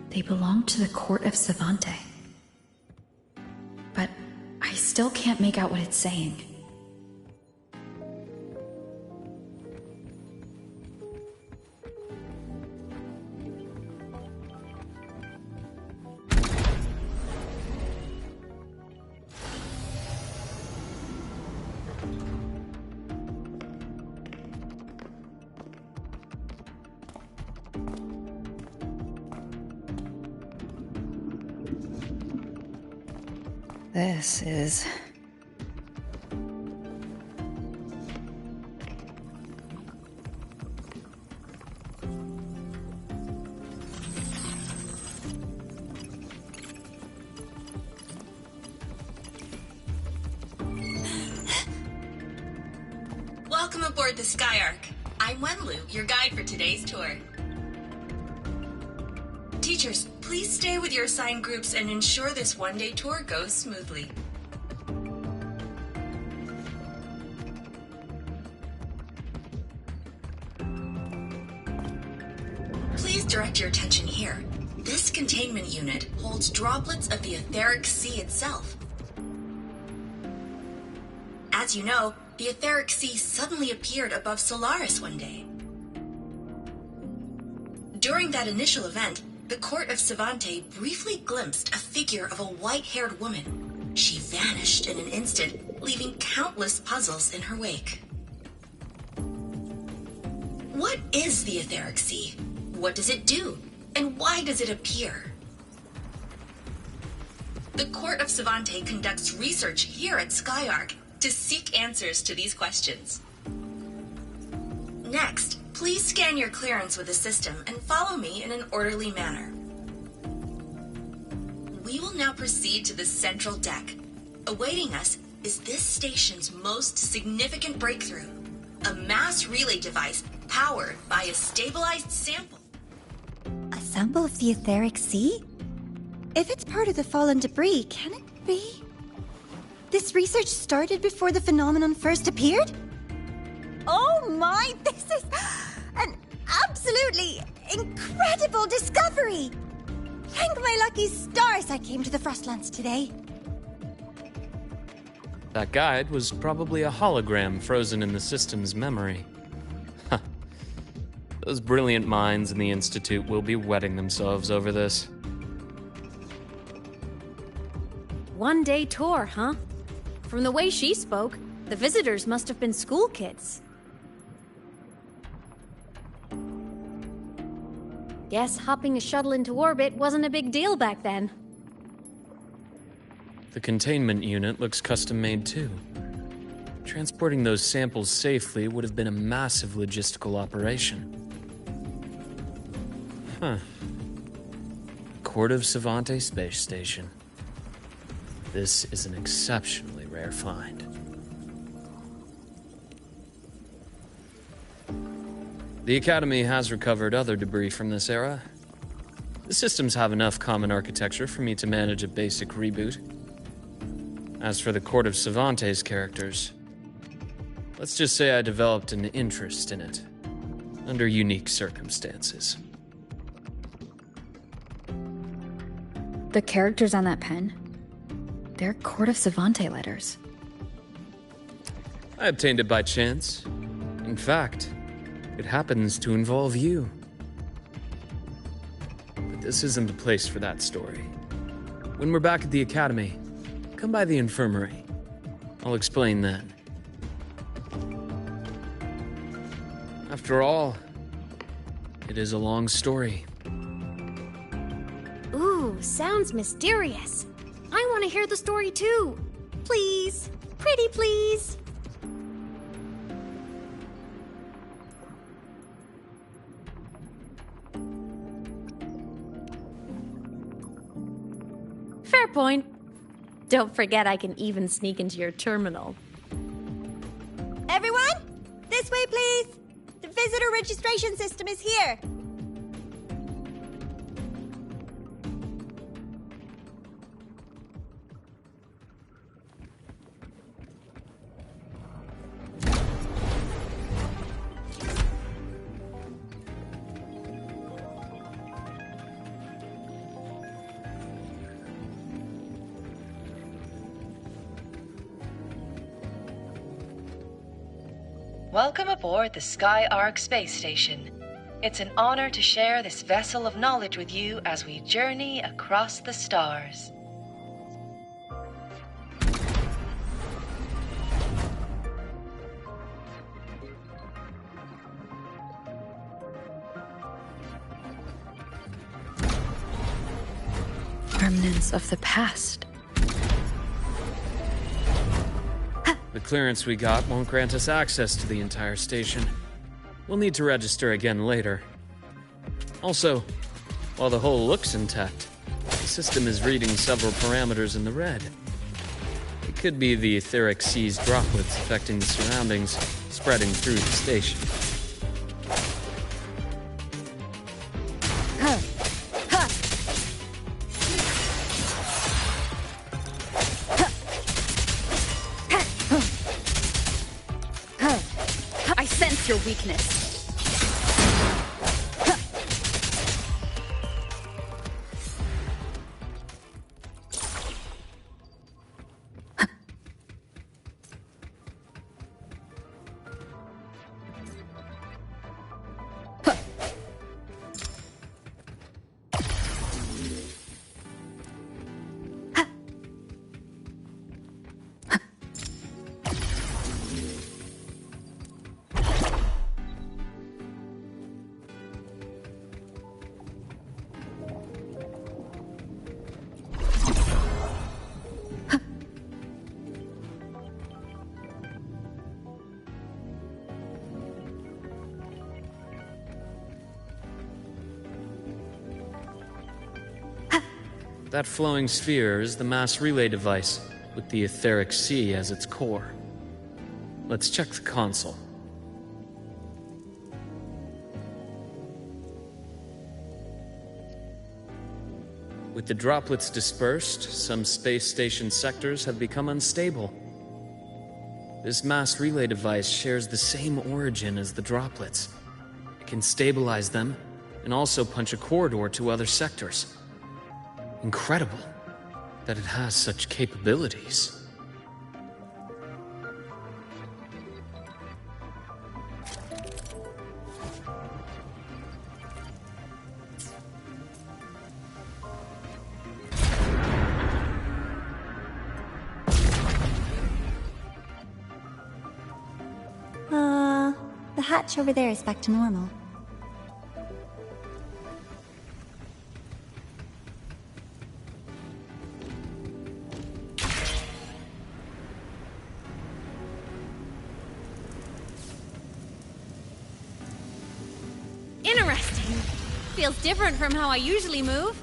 They belonged to the Court of Savante. But I still can't make out what it's saying. This is... Welcome aboard the Skyark. I'm Wenlu, your guide for today's tour. Teachers, please stay with your assigned groups and ensure this one-day tour goes smoothly. Please direct your attention here. This containment unit holds droplets of the etheric sea itself. As you know, the etheric sea suddenly appeared above Solaris one day. During that initial event, the Court of Savante briefly glimpsed a figure of a white-haired woman. She vanished in an instant, leaving countless puzzles in her wake. What is the etheric sea? What does it do? And why does it appear? The Court of Savante conducts research here at Skyark to seek answers to these questions. Next, please scan your clearance with the system and follow me in an orderly manner. We will now proceed to the central deck. Awaiting us is this station's most significant breakthrough, a mass relay device powered by a stabilized sample. A sample of the etheric sea? If it's part of the fallen debris, can it be? This research started before the phenomenon first appeared? Oh my, this is an absolutely incredible discovery! Thank my lucky stars I came to the Frostlands today. That guide was probably a hologram frozen in the system's memory. Huh. Those brilliant minds in the Institute will be wetting themselves over this. One-day tour, huh? From the way she spoke, the visitors must have been school kids. Guess hopping a shuttle into orbit wasn't a big deal back then. The containment unit looks custom-made too. Transporting those samples safely would have been a massive logistical operation. Huh. Court of Savante Space Station. This is an exceptionally rare find. The Academy has recovered other debris from this era. The systems have enough common architecture for me to manage a basic reboot. As for the Court of Savante's characters, let's just say I developed an interest in it, under unique circumstances. The characters on that pen? They're Court of Savante letters. I obtained it by chance. In fact, it happens to involve you. But this isn't the place for that story. When we're back at the Academy, come by the infirmary. I'll explain then. After all, it is a long story. Ooh, sounds mysterious. I want to hear the story too. Please. Pretty please. point? Don't forget I can even sneak into your terminal. Everyone, this way, please. The visitor registration system is here. Welcome aboard the Sky Ark space station. It's an honor to share this vessel of knowledge with you as we journey across the stars. Remnants of the past. The clearance we got won't grant us access to the entire station. We'll need to register again later. Also, while the hull looks intact, the system is reading several parameters in the red. It could be the etheric sea's droplets affecting the surroundings, spreading through the station. Your weakness. That flowing sphere is the mass relay device, with the etheric sea as its core. Let's check the console. With the droplets dispersed, some space station sectors have become unstable. This mass relay device shares the same origin as the droplets. It can stabilize them, and also punch a corridor to other sectors. Incredible that it has such capabilities. The hatch over there is back to normal. Interesting. Feels different from how I usually move.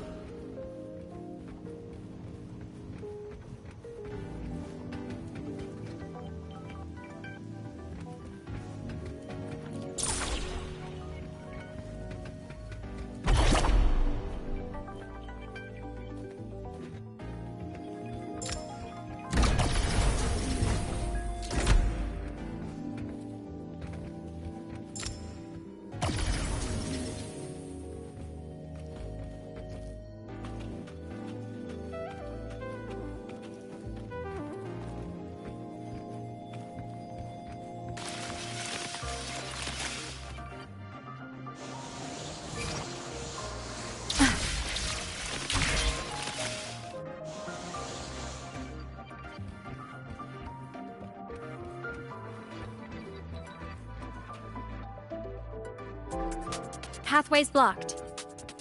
Pathway's blocked.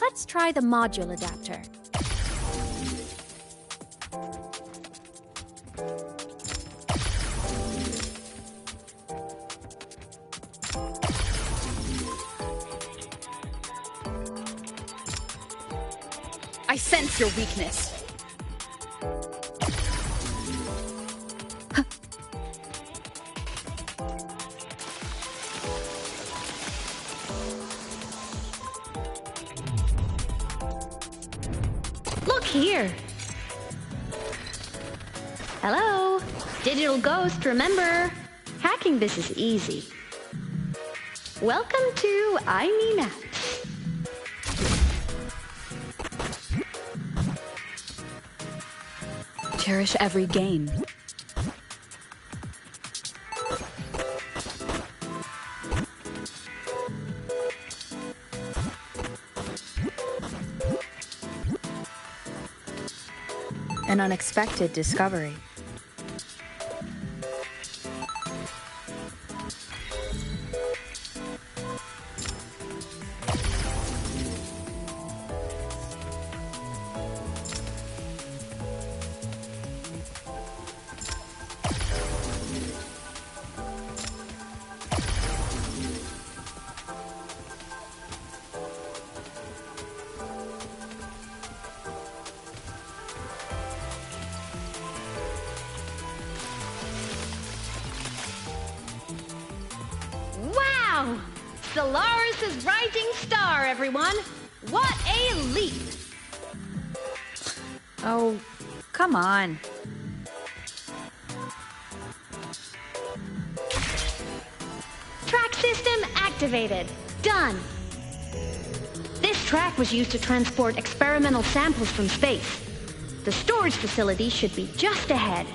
Let's try the module adapter. I sense your weakness. here. Hello? Digital Ghost, remember? Hacking this is easy. Welcome to Aemeath. Cherish every gain. An unexpected discovery. Wow! Solaris' rising star, everyone! What a leap! Oh, come on. Track system activated. Done. This track was used to transport experimental samples from space. The storage facility should be just ahead.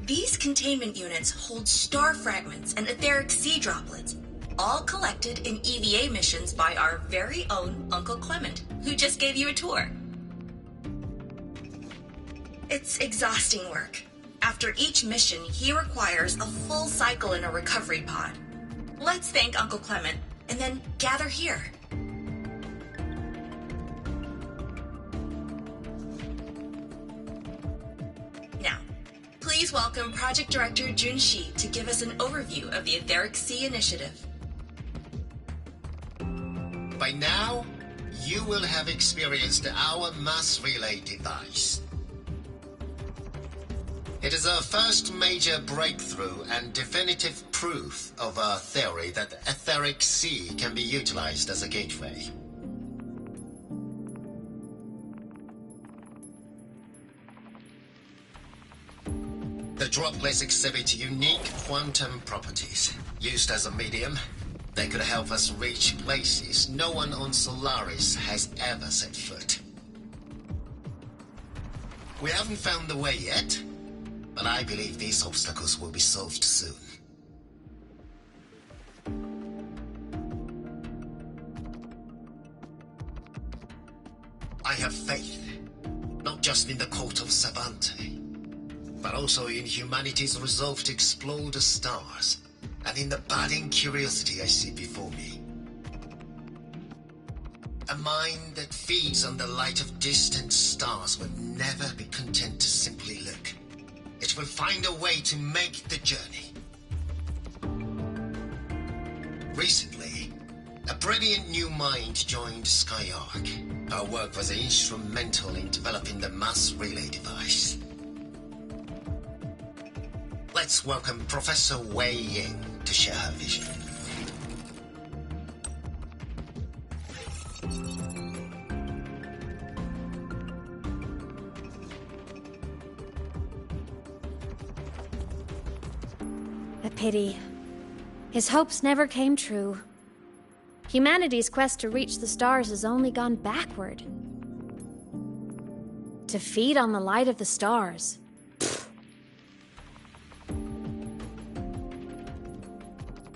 These containment units hold star fragments and etheric sea droplets, all collected in EVA missions by our very own Uncle Clement, who just gave you a tour. It's exhausting work. After each mission, he requires a full cycle in a recovery pod. Let's thank Uncle Clement, and then gather here. Now, please welcome Project Director Junshi to give us an overview of the Etheric Sea Initiative. By now, you will have experienced our mass relay device. It is our first major breakthrough and definitive proof of our theory that the Etheric Sea can be utilized as a gateway. The droplets exhibit unique quantum properties. Used as a medium, they could help us reach places no one on Solaris has ever set foot. We haven't found the way yet, but I believe these obstacles will be solved soon. I have faith, not just in the court of Savante, but also in humanity's resolve to explore the stars, and in the budding curiosity I see before me. A mind that feeds on the light of distant stars will never be content to simply look. It will find a way to make the journey. Recently, a brilliant new mind joined Skyark. Our work was instrumental in developing the mass relay device. Let's welcome Professor Wei Ying to share her vision. A pity. His hopes never came true. Humanity's quest to reach the stars has only gone backward. To feed on the light of the stars. Pfft.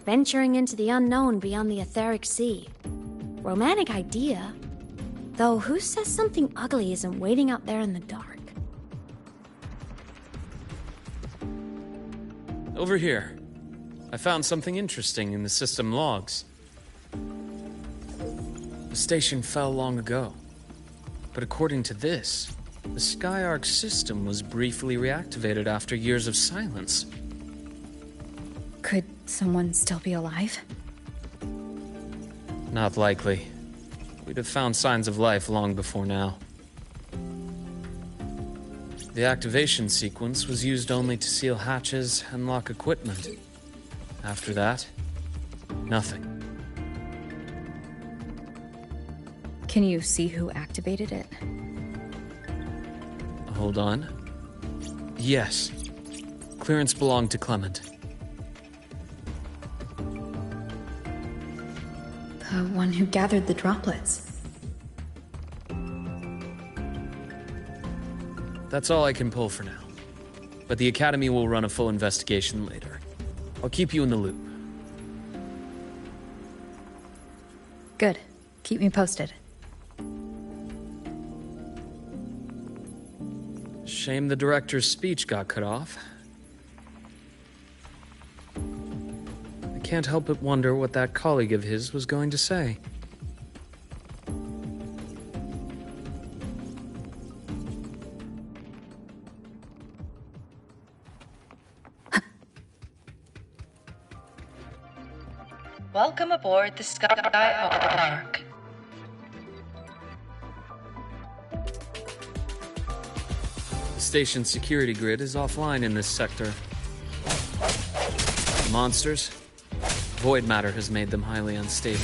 venturing into the unknown beyond the etheric sea. Romantic idea. Though who says something ugly isn't waiting out there in the dark? Over here. I found something interesting in the system logs. The station fell long ago. But according to this, the Skyark system was briefly reactivated after years of silence. Could someone still be alive? Not likely. We'd have found signs of life long before now. The activation sequence was used only to seal hatches and lock equipment. After that, nothing. Can you see who activated it? Hold on. Yes. Clearance belonged to Clement. The one who gathered the droplets. That's all I can pull for now. But the Academy will run a full investigation later. I'll keep you in the loop. Good. Keep me posted. Shame the director's speech got cut off. I can't help but wonder what that colleague of his was going to say. Welcome aboard the Skyark. The station's security grid is offline in this sector. Monsters? Void matter has made them highly unstable.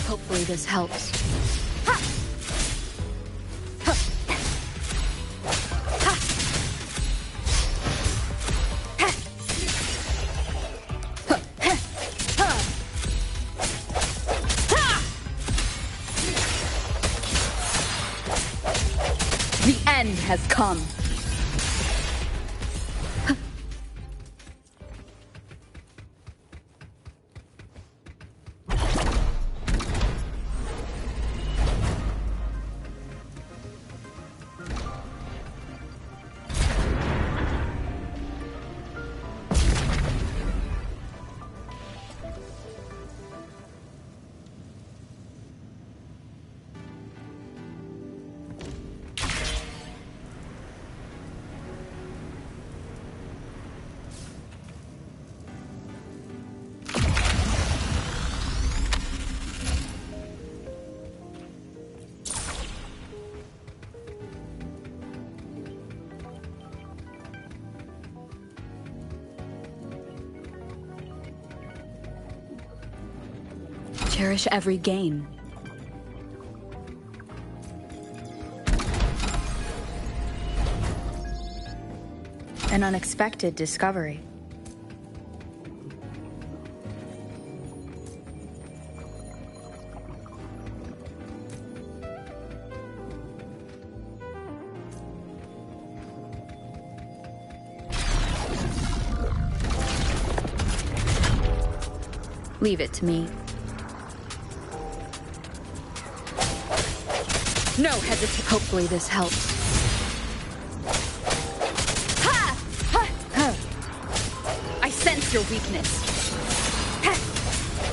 Hopefully this helps. The end has come. Cherish every gain. An unexpected discovery. Leave it to me. No hesitation. Hopefully this helps. Ha! Ha! Ha! I sense your weakness. Ha!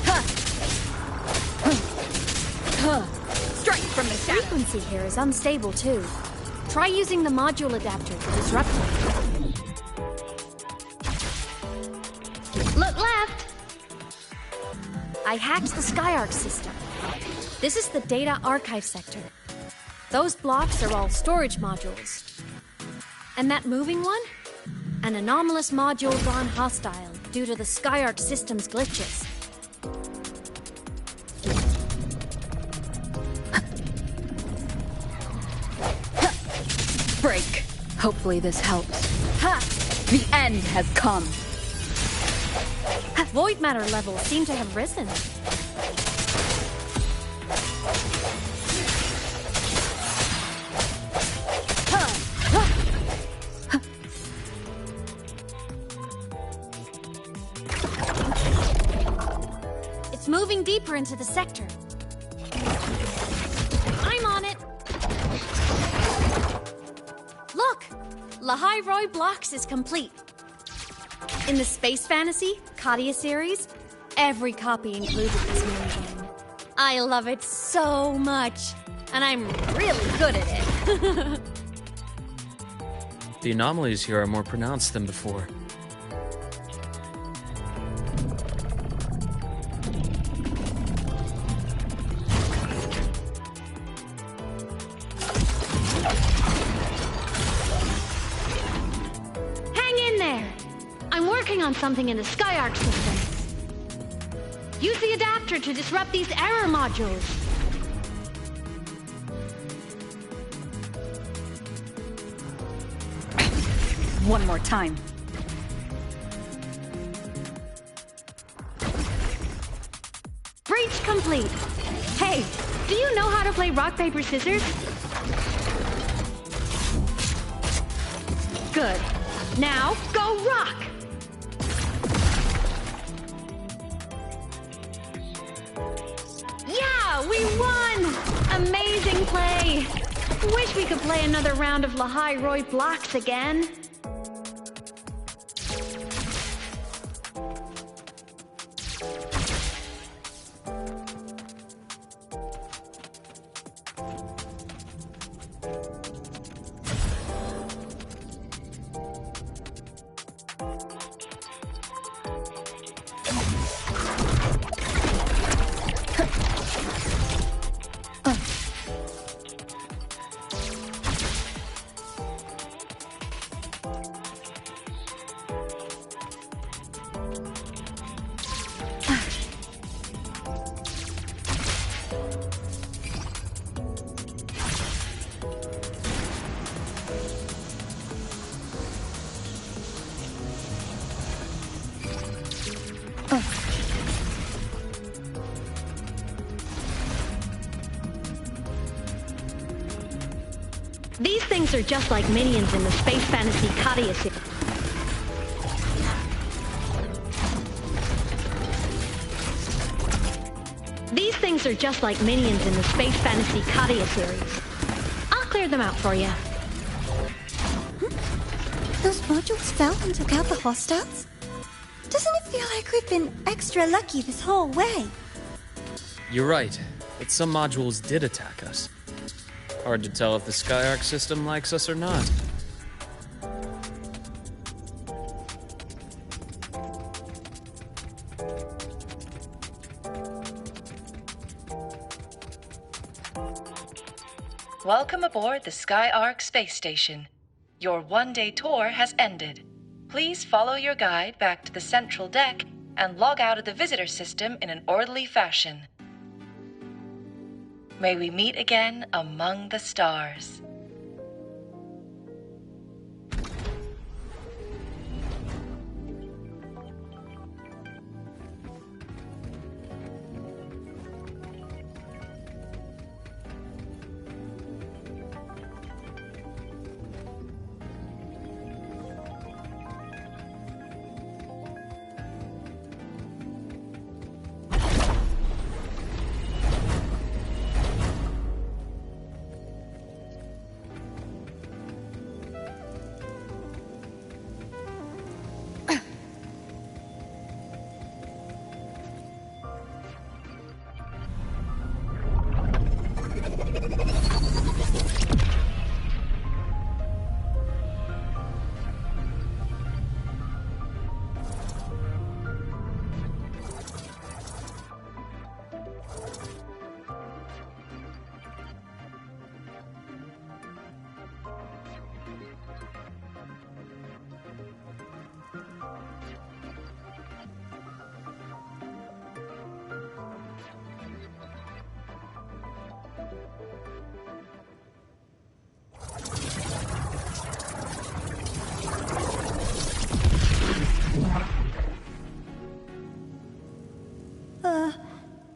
Ha! Ha! Strike from the shadows. Frequency here is unstable too. Try using the module adapter to disrupt it. Look left! I hacked the Skyark system. This is the data archive sector. Those blocks are all storage modules. And that moving one? An anomalous module gone hostile due to the Skyark system's glitches. Break. Hopefully this helps. Ha! The end has come. Void matter levels seem to have risen. moving deeper into the sector. I'm on it. Look! Lahai Blocks is complete. In the Space Fantasy Katia series, every copy included this mini-game. I love it so much, and I'm really good at it. The anomalies here are more pronounced than before. On something in the SkyArc system. Use the adapter to disrupt these error modules. One more time. Breach complete. Hey, do you know how to play rock, paper, scissors? Good. Now, go rock! We won! Amazing play! Wish we could play another round of Lahai Blocks again. These things are just like minions in the Space Fantasy Katia series. These things are just like minions in the Space Fantasy Katia series. I'll clear them out for you. Those modules fell and took out the hostiles? Doesn't it feel like we've been extra lucky this whole way? You're right, but some modules did attack us. Hard to tell if the SkyArc system likes us or not. Welcome aboard the SkyArc space station. Your one-day tour has ended. Please follow your guide back to the central deck and log out of the visitor system in an orderly fashion. May we meet again among the stars.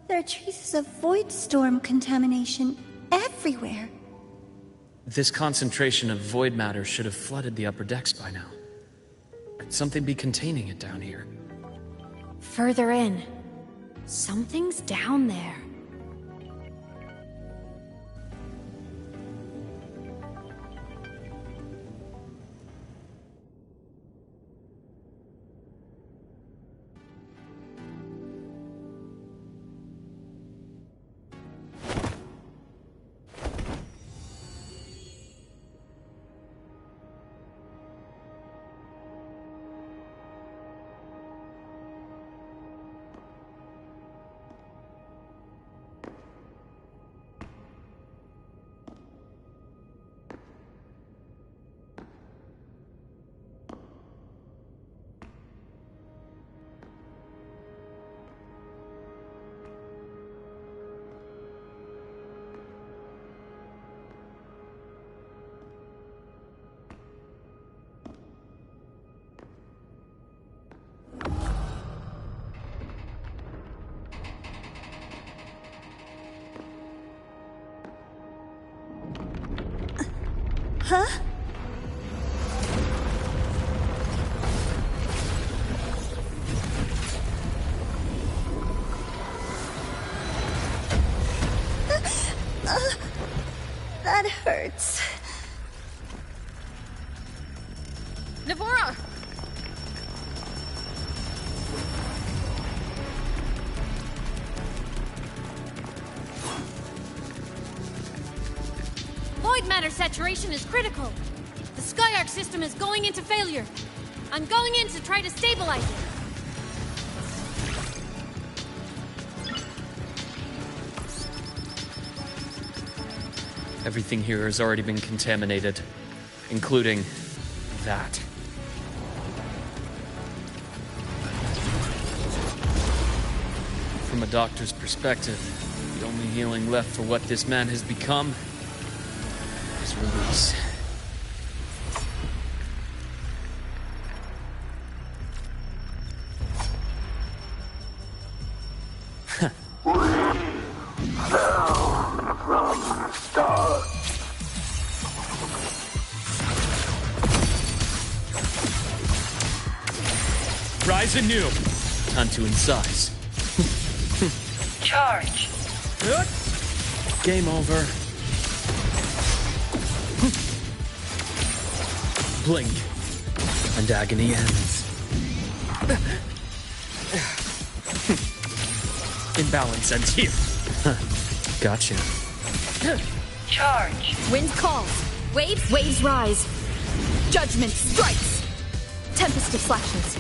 There are traces of void storm contamination everywhere. This concentration of void matter should have flooded the upper decks by now. Could something be containing it down here? Further in. Something's down there. Huh? That hurts. Navora! Void matter saturation is critical. The SkyArc system is going into failure. I'm going in to try to stabilize it. Everything here has already been contaminated, including that. From a doctor's perspective, the only healing left for what this man has become is release. Rise anew. Time to incise. Charge. Game over. Blink. And agony ends. Imbalance ends here. Gotcha. Charge. Wind calls. Waves rise. Judgment strikes. Tempest of slashes.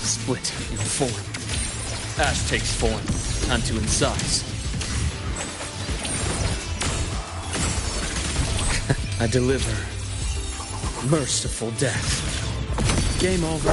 Split in form. Ash takes form. Time to incise. I deliver. Merciful death. Game over.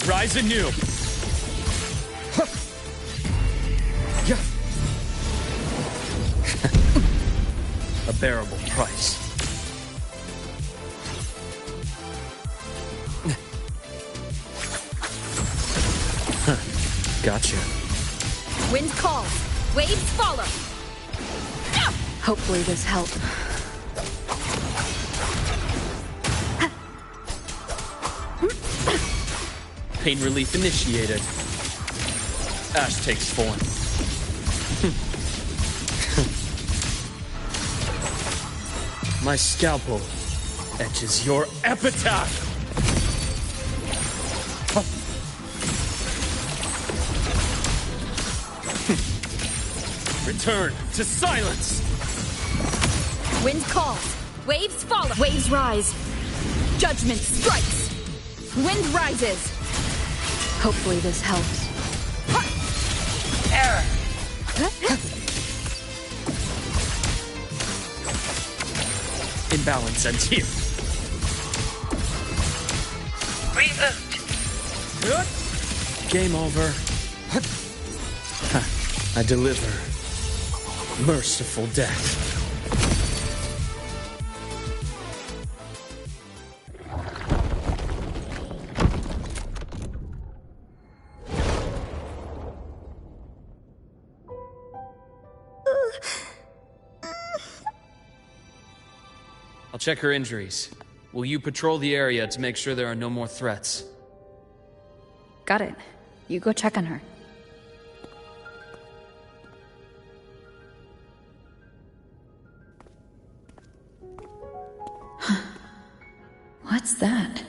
Rise anew. A bearable price. Gotcha. Wind calls. Waves follow. Hopefully this helps. Pain relief initiated. Ash takes form. My scalpel etches your epitaph. Return to silence! Wind calls. Waves follow. Waves rise. Judgment strikes. Wind rises. Hopefully this helps. Error. Imbalance ends here. Reboot. Game over. I deliver merciful death. I'll check her injuries. Will you patrol the area to make sure there are no more threats? Got it. You go check on her. What's that?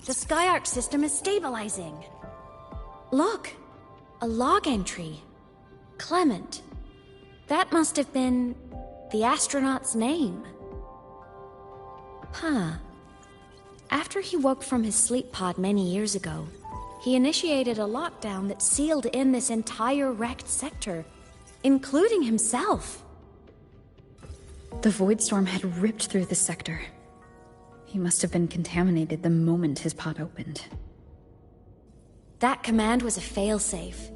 The SkyArc system is stabilizing. Look, a log entry. Clement. That must have been the astronaut's name. Huh. After he woke from his sleep pod many years ago, he initiated a lockdown that sealed in this entire wrecked sector, including himself. The void storm had ripped through the sector. He must have been contaminated the moment his pod opened. That command was a failsafe.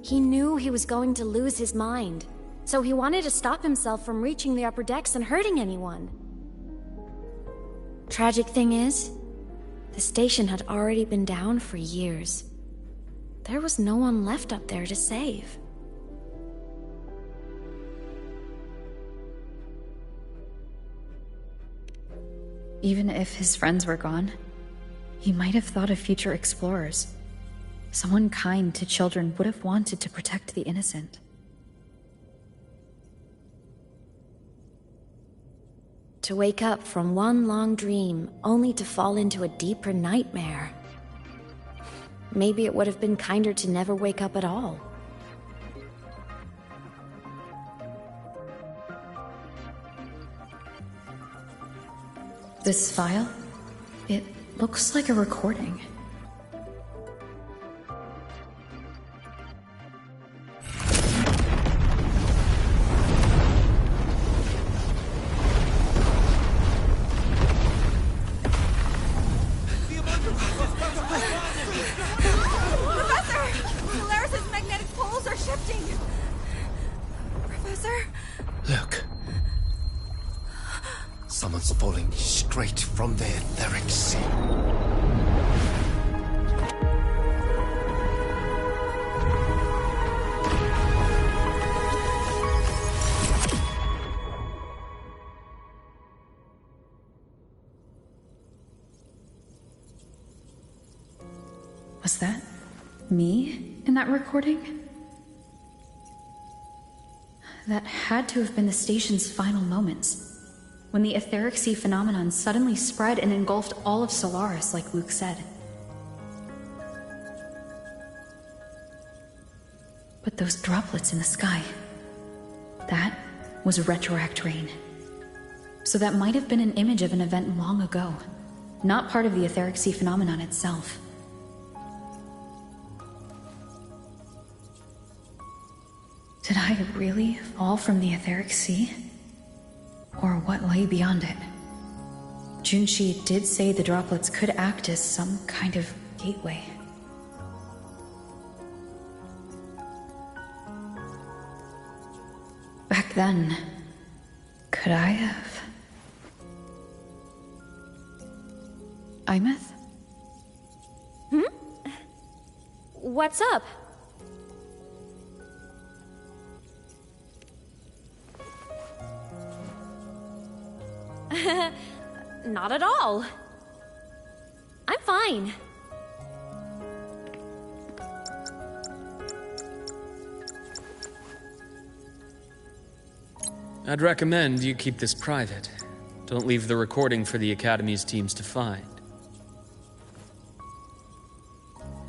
He knew he was going to lose his mind, so he wanted to stop himself from reaching the upper decks and hurting anyone. Tragic thing is, the station had already been down for years. There was no one left up there to save. Even if his friends were gone, he might have thought of future explorers. Someone kind to children would have wanted to protect the innocent. To wake up from one long dream, only to fall into a deeper nightmare. Maybe it would have been kinder to never wake up at all. This file? It looks like a recording. Someone's falling straight from the etheric sea. Was that me in that recording? That had to have been the station's final moments, when the etheric sea phenomenon suddenly spread and engulfed all of Solaris, like Luke said. But those droplets in the sky, that was retroact rain. So that might have been an image of an event long ago, not part of the etheric sea phenomenon itself. Did I really fall from the etheric sea? Or what lay beyond it? Junshi did say the droplets could act as some kind of gateway. Back then, could I have? Aemeath? What's up? Not at all. I'm fine. I'd recommend you keep this private. Don't leave the recording for the Academy's teams to find.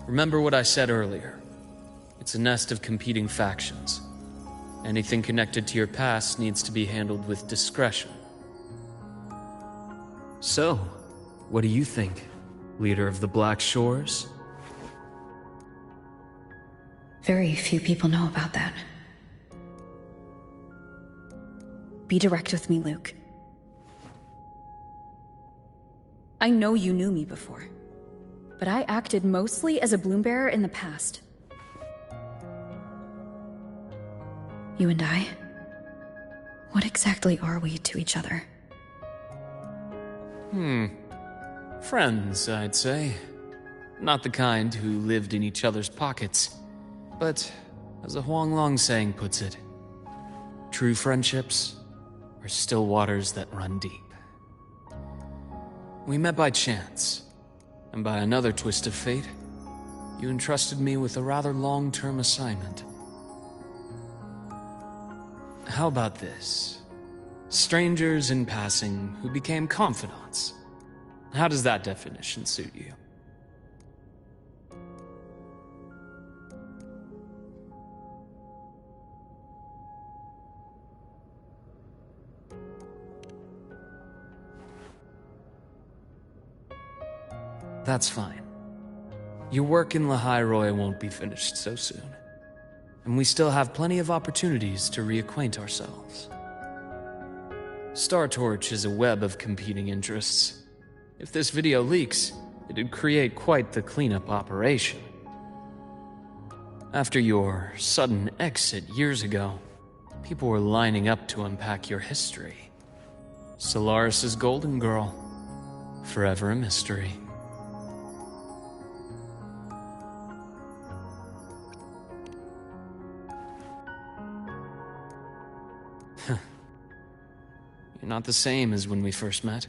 Remember what I said earlier. It's a nest of competing factions. Anything connected to your past needs to be handled with discretion. So, what do you think, leader of the Black Shores? Very few people know about that. Be direct with me, Luke. I know you knew me before, but I acted mostly as a bloombearer in the past. You and I, what exactly are we to each other? Friends, I'd say. Not the kind who lived in each other's pockets, but, as the Huanglong saying puts it, true friendships are still waters that run deep. We met by chance, and by another twist of fate, you entrusted me with a rather long-term assignment. How about this? Strangers in passing who became confidants. How does that definition suit you? That's fine. Your work in Lahai won't be finished so soon. And we still have plenty of opportunities to reacquaint ourselves. StarTorch is a web of competing interests. If this video leaks, it'd create quite the cleanup operation. After your sudden exit years ago, people were lining up to unpack your history. Solaris' Golden Girl, forever a mystery. You're not the same as when we first met.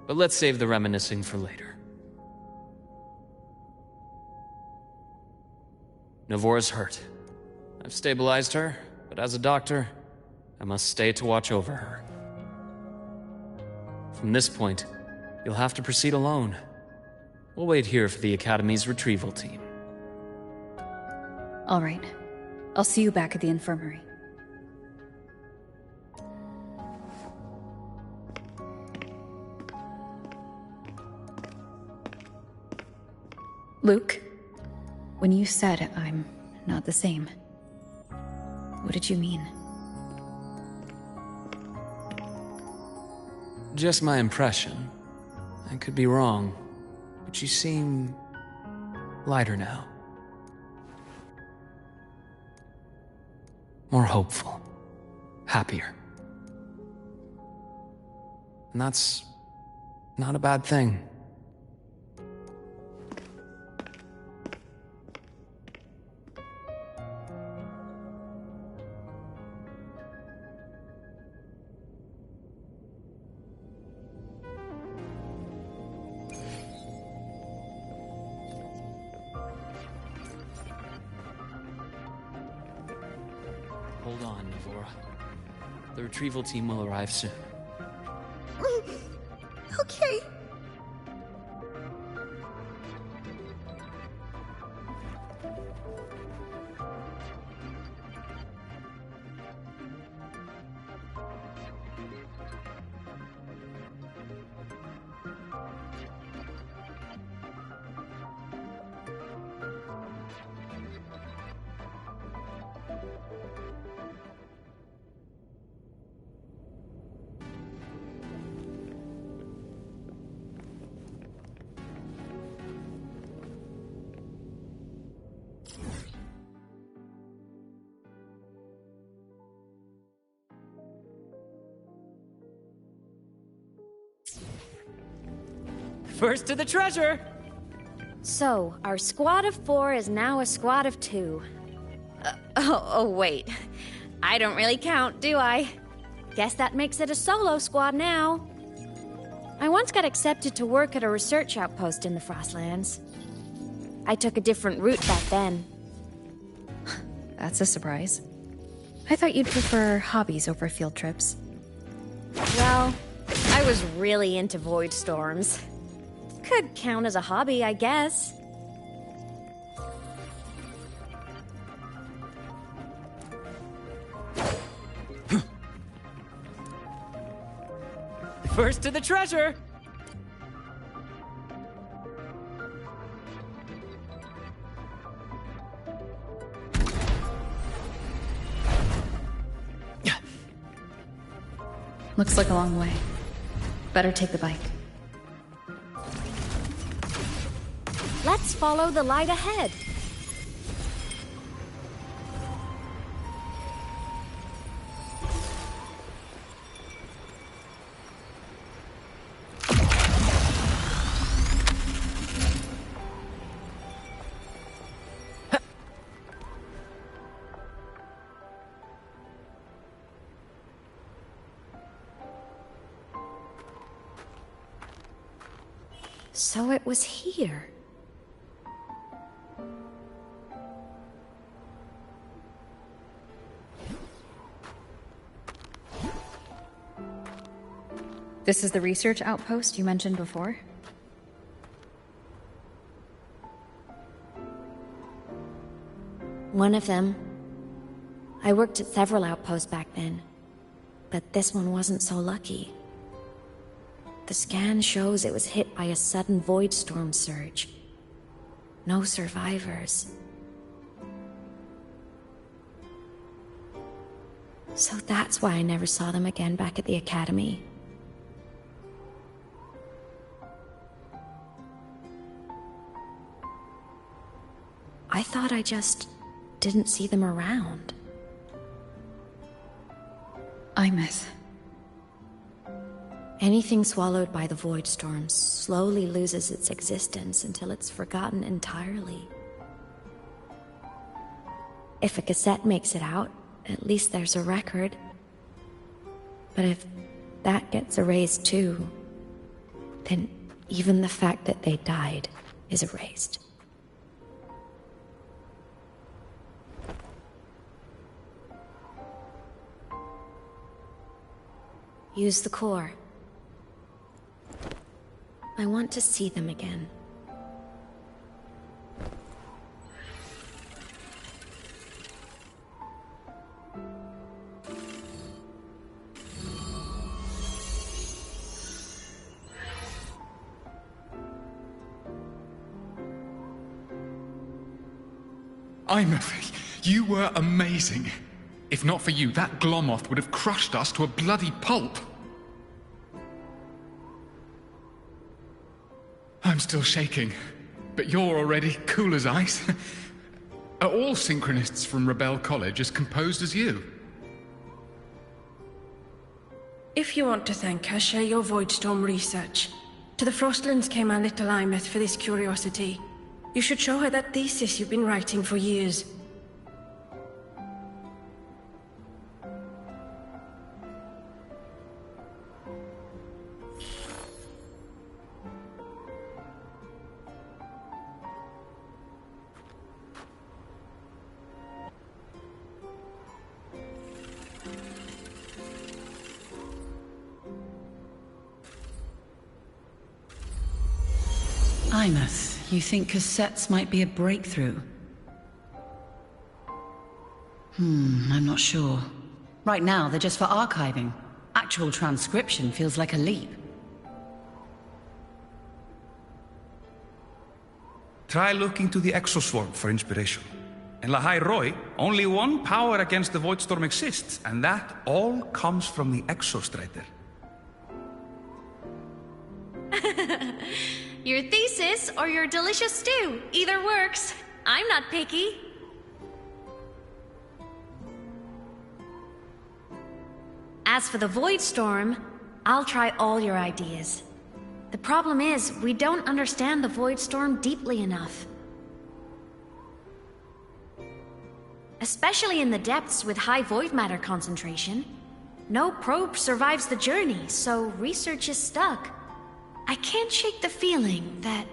But let's save the reminiscing for later. Navora's hurt. I've stabilized her, but as a doctor, I must stay to watch over her. From this point, you'll have to proceed alone. We'll wait here for the Academy's retrieval team. All right. I'll see you back at the infirmary. Luke, when you said I'm not the same, what did you mean? Just my impression. I could be wrong, but you seem lighter now. More hopeful. Happier. And that's not a bad thing. Hold on, Navora. The retrieval team will arrive soon. Okay. First to the treasure! So, our squad of 4 is now a squad of 2. Wait. I don't really count, do I? Guess that makes it a solo squad now. I once got accepted to work at a research outpost in the Frostlands. I took a different route back then. That's a surprise. I thought you'd prefer hobbies over field trips. Well, I was really into void storms. Could count as a hobby, I guess. First to the treasure! Looks like a long way. Better take the bike. Let's follow the light ahead. So it was here. This is the research outpost you mentioned before? One of them. I worked at several outposts back then, but this one wasn't so lucky. The scan shows it was hit by a sudden void storm surge. No survivors. So that's why I never saw them again back at the academy. I thought I just didn't see them around. Aemeath. Anything swallowed by the void storms slowly loses its existence until it's forgotten entirely. If a cassette makes it out, at least there's a record. But if that gets erased too, then even the fact that they died is erased. Use the core. I want to see them again. Aemeath, you were amazing. If not for you, that Glomoth would have crushed us to a bloody pulp. I'm still shaking, but you're already cool as ice. Are all synchronists from Rebel College as composed as you? If you want to thank her, share your Voidstorm research. To the Frostlands came our little Aemeath for this curiosity. You should show her that thesis you've been writing for years. Aemeath, you think cassettes might be a breakthrough? I'm not sure. Right now, they're just for archiving. Actual transcription feels like a leap. Try looking to the exoswarm for inspiration. In Lahai Roi, only one power against the Voidstorm exists, and that all comes from the Exostrider. Your thesis or your delicious stew, either works. I'm not picky. As for the Voidstorm, I'll try all your ideas. The problem is, we don't understand the Voidstorm deeply enough. Especially in the depths with high void matter concentration. No probe survives the journey, so research is stuck. I can't shake the feeling that...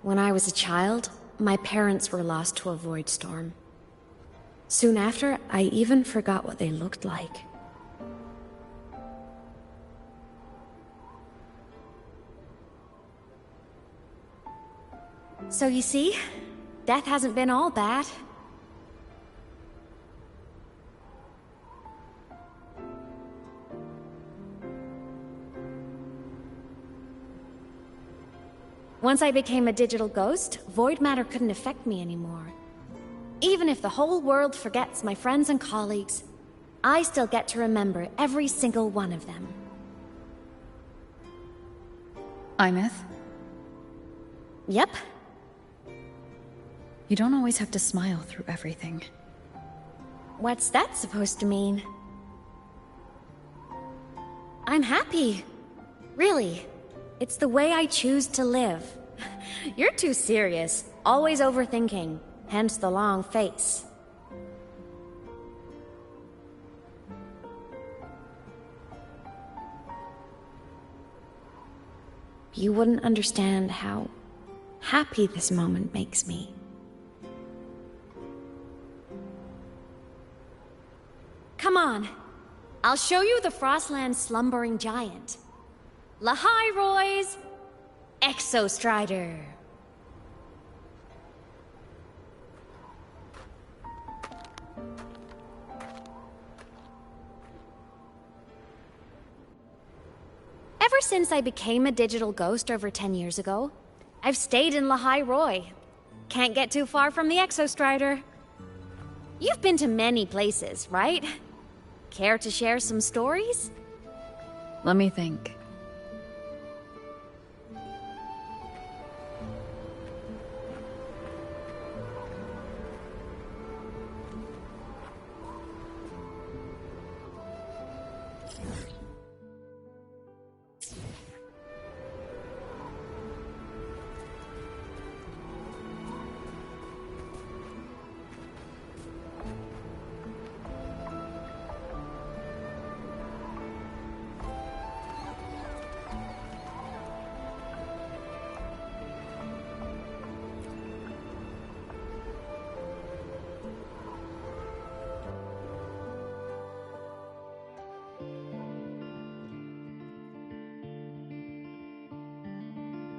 When I was a child, my parents were lost to a void storm. Soon after, I even forgot what they looked like. So you see, death hasn't been all bad. Once I became a digital ghost, void matter couldn't affect me anymore. Even if the whole world forgets my friends and colleagues, I still get to remember every single one of them. Aemeath? Yep. You don't always have to smile through everything. What's that supposed to mean? I'm happy. Really. It's the way I choose to live. You're too serious. Always overthinking. Hence the long face. You wouldn't understand how happy this moment makes me. Come on. I'll show you the Frostland's slumbering giant. Lahai Roy's Exostrider. Ever since I became a digital ghost over 10 years ago, I've stayed in Lahai Roy. Can't get too far from the Exostrider. You've been to many places, right? Care to share some stories? Let me think.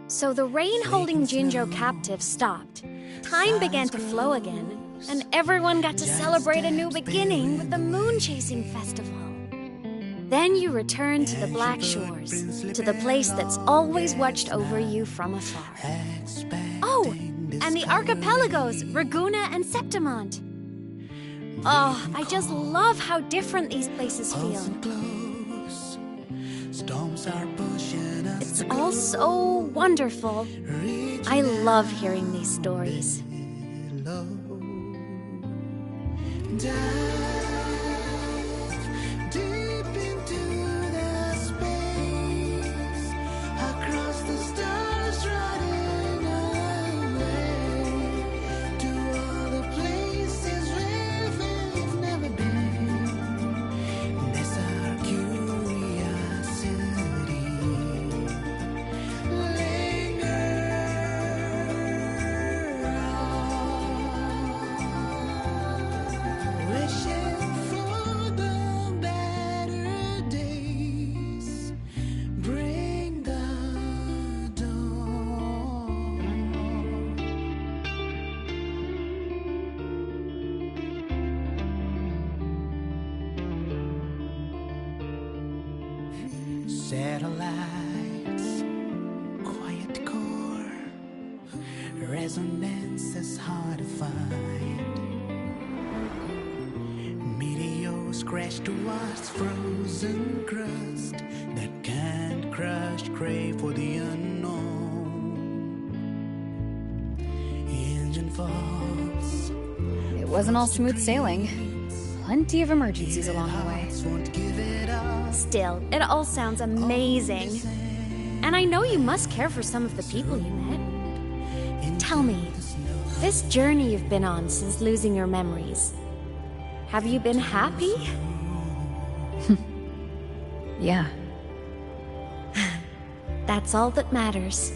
So the rain holding Jinzhou captive stopped. Time began to flow again, and everyone got to celebrate a new beginning with the Moon Chasing Festival. Then you returned to the Black Shores, to the place that's always watched over you from afar. Oh, and the archipelagos, Raguna and Septimont. Oh, I just love how different these places feel. It's all so wonderful. I love hearing these stories. Satellites, quiet core, resonance is hard to find. Meteors crash towards frozen crust that can't crush, crave for the unknown. Engine falls. It wasn't all smooth sailing. Plenty of emergencies along the way. Still, it all sounds amazing. And I know you must care for some of the people you met. Tell me, this journey you've been on since losing your memories, have you been happy? Yeah. That's all that matters.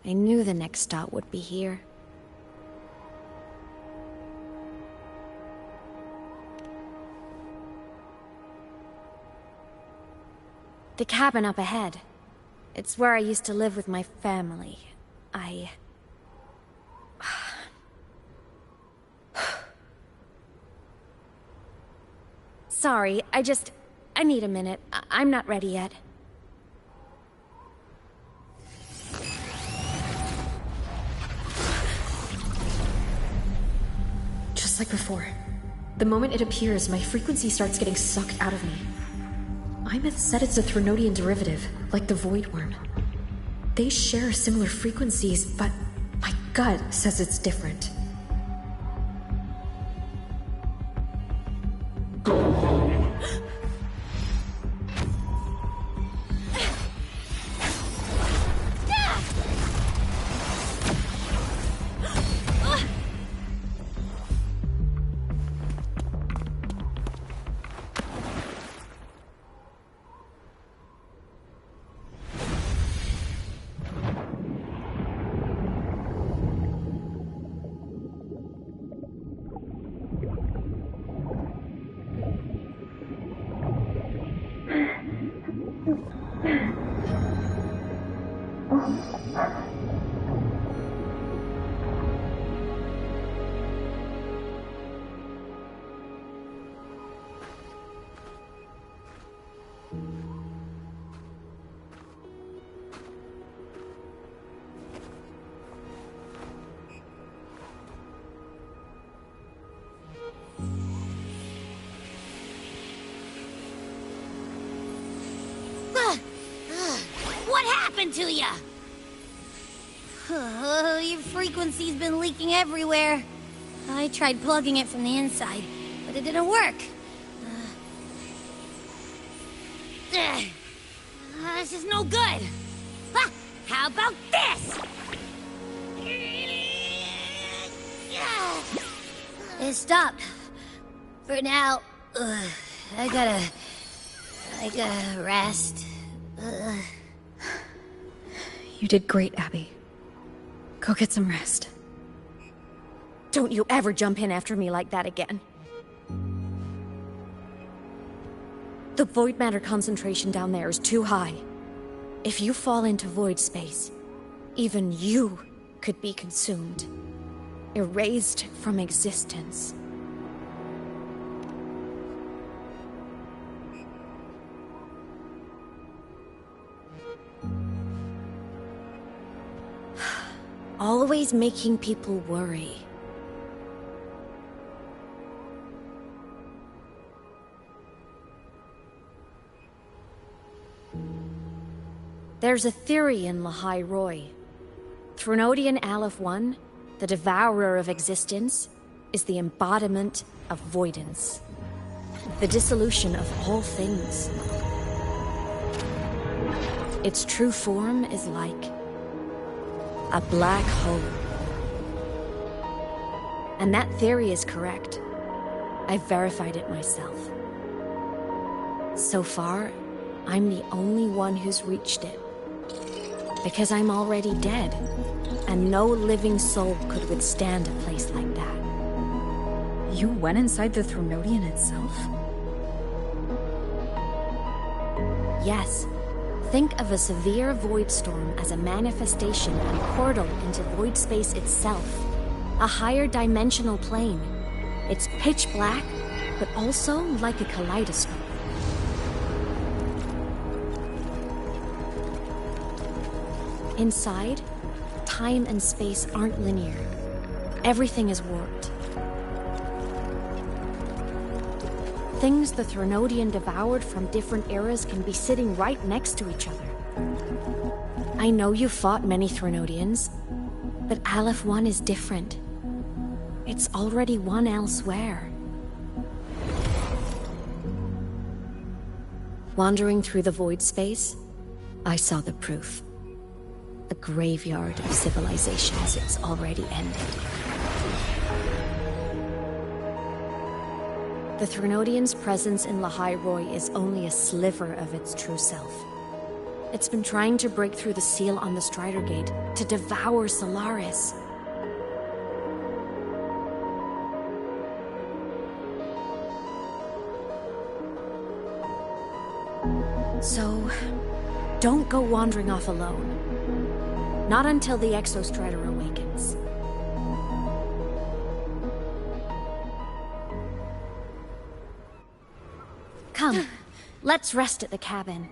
I knew the next stop would be here. The cabin up ahead. It's where I used to live with my family. Sorry, I need a minute. I'm not ready yet. Just like before. The moment it appears, my frequency starts getting sucked out of me. Aemeath said it's a Threnodian derivative, like the Void Worm. They share similar frequencies, but my gut says it's different. What happened to ya? Your frequency's been leaking everywhere. I tried plugging it from the inside, but it didn't work. This is no good. How about this? It stopped. For now, I gotta rest. You did great, Abby. Go get some rest. Don't you ever jump in after me like that again. The void matter concentration down there is too high. If you fall into void space, even you could be consumed. Erased from existence. Always making people worry. There's a theory in Lahai Roy. Threnodian Aleph 1, the devourer of existence, is the embodiment of voidance. The dissolution of all things. Its true form is like a black hole. And that theory is correct. I've verified it myself. So far, I'm the only one who's reached it. Because I'm already dead, and no living soul could withstand a place like that. You went inside the Threnodian itself? Yes. Think of a severe void storm as a manifestation and portal into void space itself. A higher dimensional plane. It's pitch black, but also like a kaleidoscope. Inside, time and space aren't linear. Everything is warped. Things the Threnodian devoured from different eras can be sitting right next to each other. I know you've fought many Threnodians, but Aleph 1 is different. It's already won elsewhere. Wandering through the void space, I saw the proof. A graveyard of civilizations it's already ended. The Threnodians' presence in Lahai Roi is only a sliver of its true self. It's been trying to break through the seal on the Strider Gate to devour Solaris. So, don't go wandering off alone. Not until the Exostrider awakens. Come, let's rest at the cabin.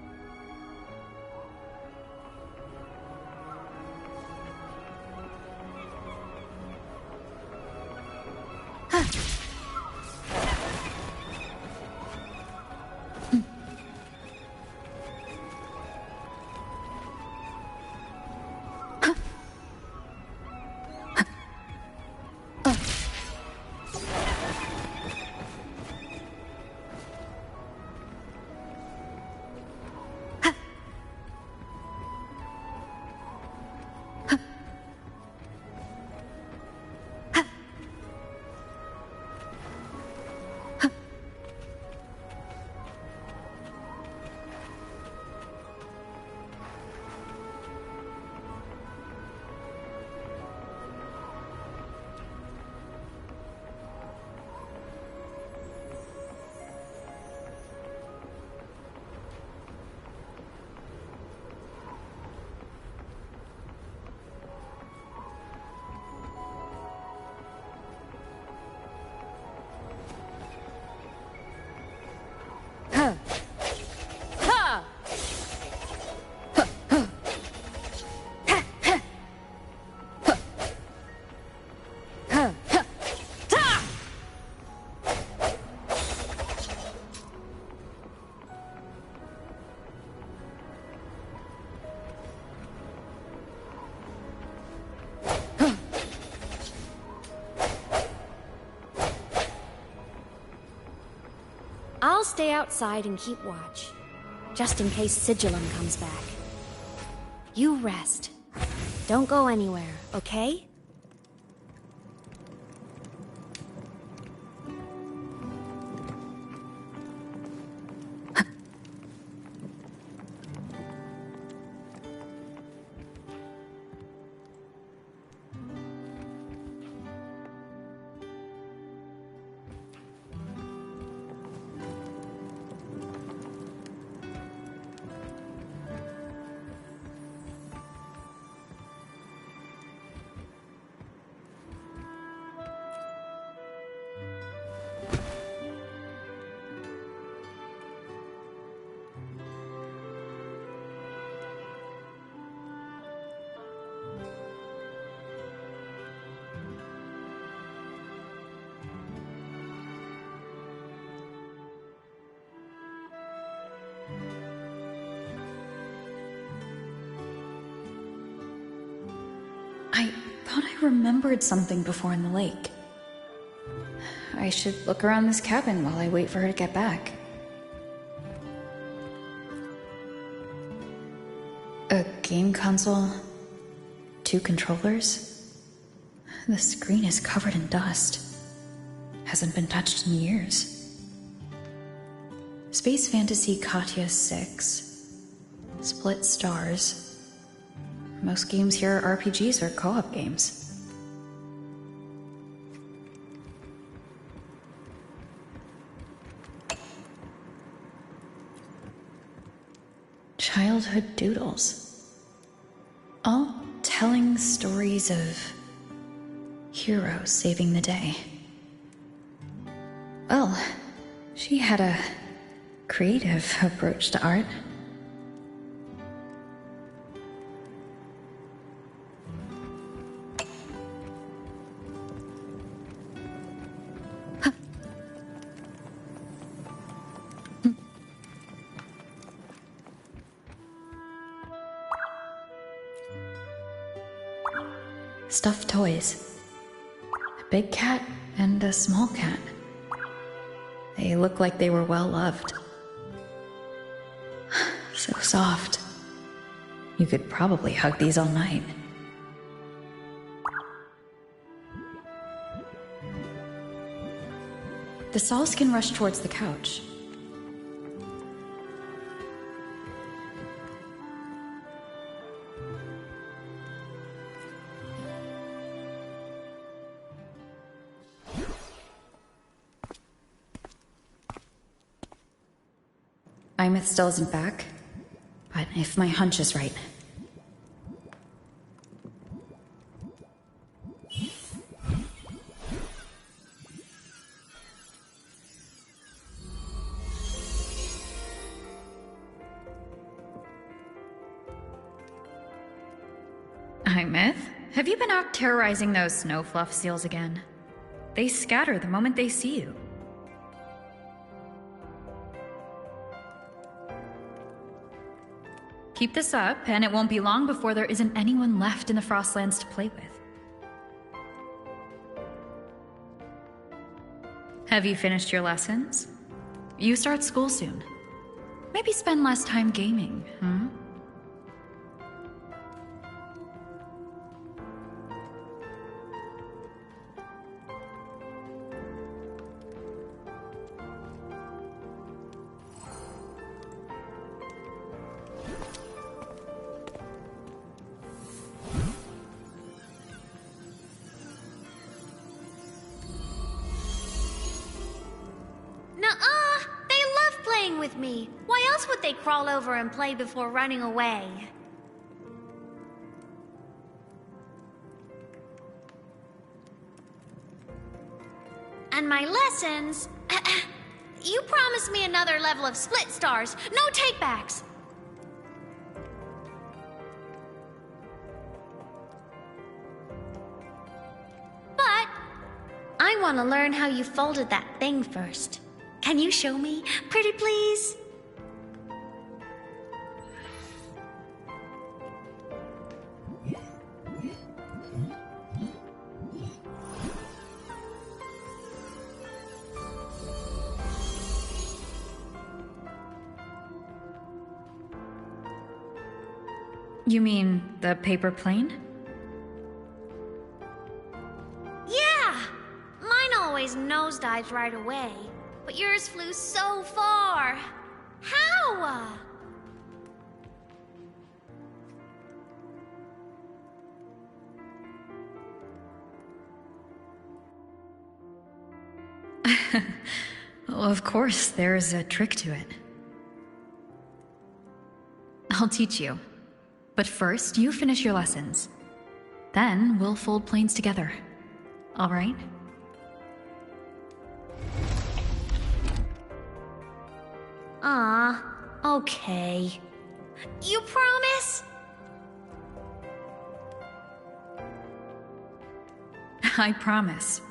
I'll stay outside and keep watch, just in case Sigillum comes back. You rest. Don't go anywhere, okay? I thought I remembered something before in the lake. I should look around this cabin while I wait for her to get back. A game console, 2 controllers. The screen is covered in dust. Hasn't been touched in years. Space Fantasy Katya 6. Split stars. Most games here are RPGs or co-op games. Childhood doodles. All telling stories of heroes saving the day. Well, she had a creative approach to art. Stuffed toys. A big cat and a small cat. They look like they were well loved. So soft. You could probably hug these all night. The Sawskin rushed towards the couch. Aemeath still isn't back, but if my hunch is right... Aemeath, have you been out terrorizing those snow fluff seals again? They scatter the moment they see you. Keep this up, and it won't be long before there isn't anyone left in the Frostlands to play with. Have you finished your lessons? You start school soon. Maybe spend less time gaming, huh? With me. Why else would they crawl over and play before running away? And my lessons... You promised me another level of split stars. No takebacks. But I want to learn how you folded that thing first. Can you show me? Pretty please? You mean the paper plane? Yeah! Mine always nosedives right away. But yours flew so far. How? Well, of course, there's a trick to it. I'll teach you. But first, you finish your lessons. Then we'll fold planes together. All right? Okay. You promise? I promise.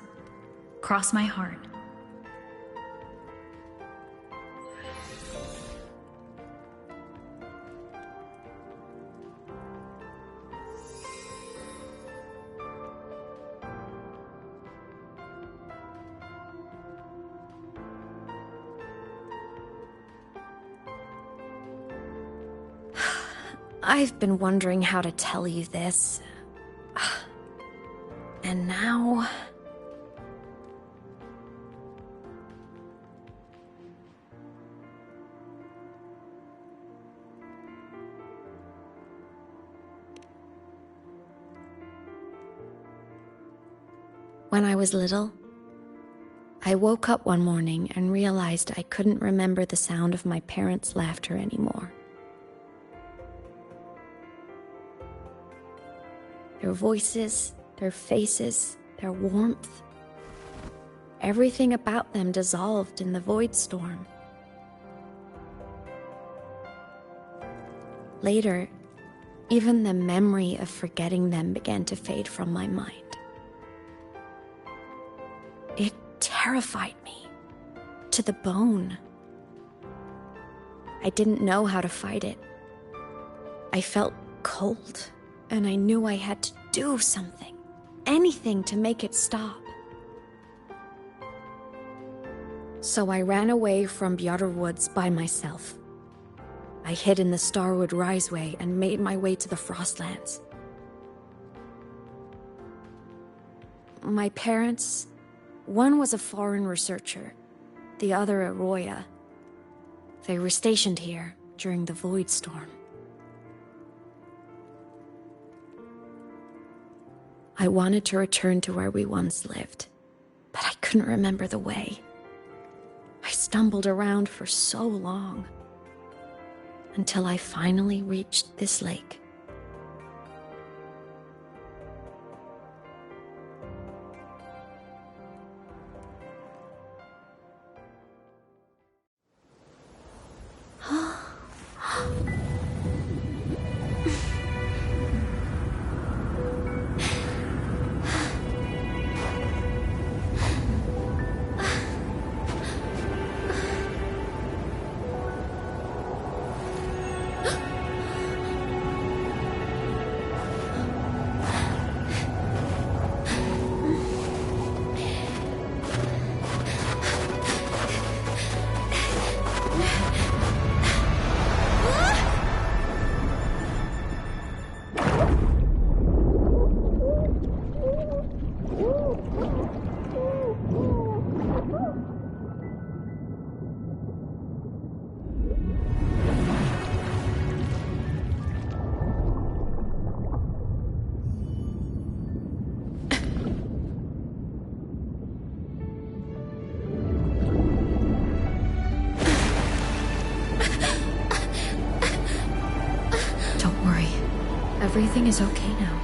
Cross my heart. I've been wondering how to tell you this. And now... When I was little, I woke up one morning and realized I couldn't remember the sound of my parents' laughter anymore. Their voices, their faces, their warmth. Everything about them dissolved in the void storm. Later, even the memory of forgetting them began to fade from my mind. It terrified me to the bone. I didn't know how to fight it. I felt cold, and I knew I had to do something. anything to make it stop. So I ran away from Bjotr Woods by myself. I hid in the Starwood Riseway and made my way to the Frostlands. My parents, one was a foreign researcher, the other a Roya. They were stationed here during the Void Storm. I wanted to return to where we once lived, but I couldn't remember the way. I stumbled around for so long, until I finally reached this lake. Everything is okay now.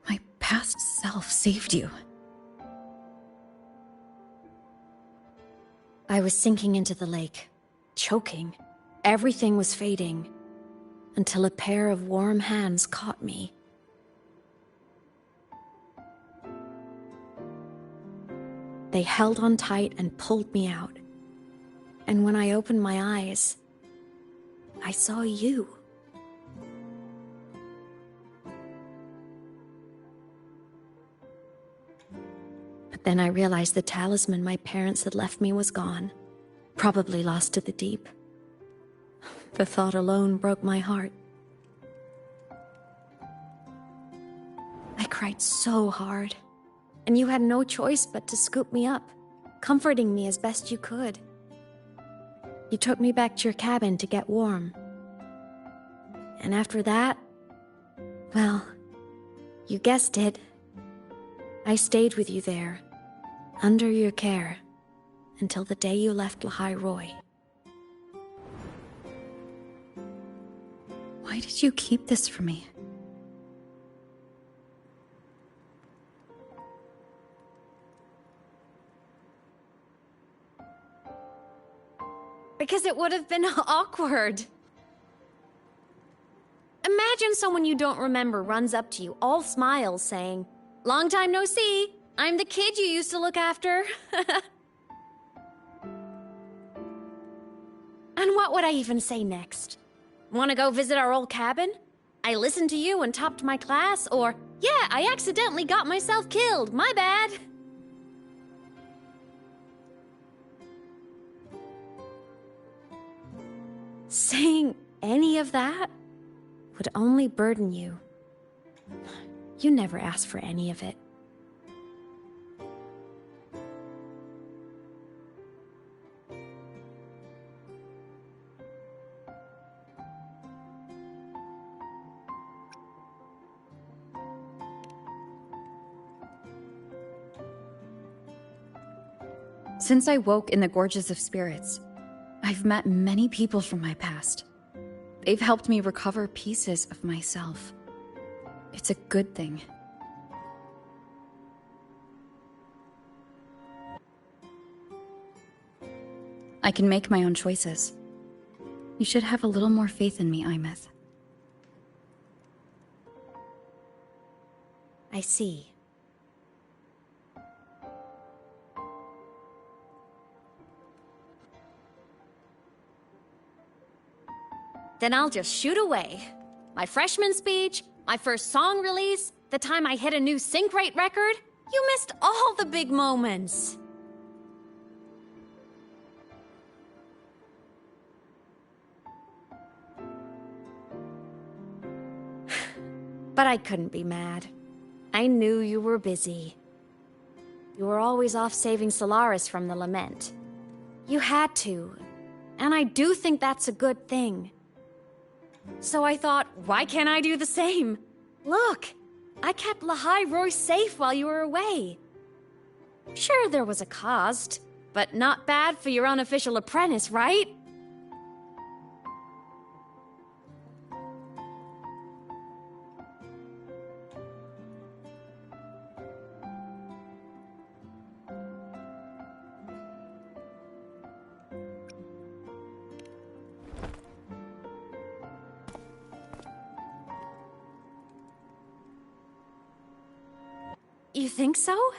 My past self saved you. I was sinking into the lake, choking. Everything was fading, until a pair of warm hands caught me. They held on tight and pulled me out. And when I opened my eyes, I saw you. But then I realized the talisman my parents had left me was gone, probably lost to the deep. The thought alone broke my heart. I cried so hard. And you had no choice but to scoop me up, comforting me as best you could. You took me back to your cabin to get warm. And after that, well, you guessed it. I stayed with you there, under your care, until the day you left Lahai Roy. Why did you keep this from me? Because it would have been awkward. Imagine someone you don't remember runs up to you, all smiles, saying, "Long time no see. I'm the kid you used to look after." And what would I even say next? Want to go visit our old cabin? I listened to you and topped my class? Or, yeah, I accidentally got myself killed. My bad. Saying any of that would only burden you. You never asked for any of it. Since I woke in the Gorges of Spirits, I've met many people from my past. They've helped me recover pieces of myself. It's a good thing. I can make my own choices. You should have a little more faith in me, Aemeath. I see. Then I'll just shoot away. My freshman speech, my first song release, the time I hit a new sync rate record. You missed all the big moments. But I couldn't be mad. I knew you were busy. You were always off saving Solaris from the lament. You had to, and I do think that's a good thing. So I thought, why can't I do the same? Look, I kept Lahai Roy safe while you were away. Sure, there was a cost, but not bad for your unofficial apprentice, right? You think so?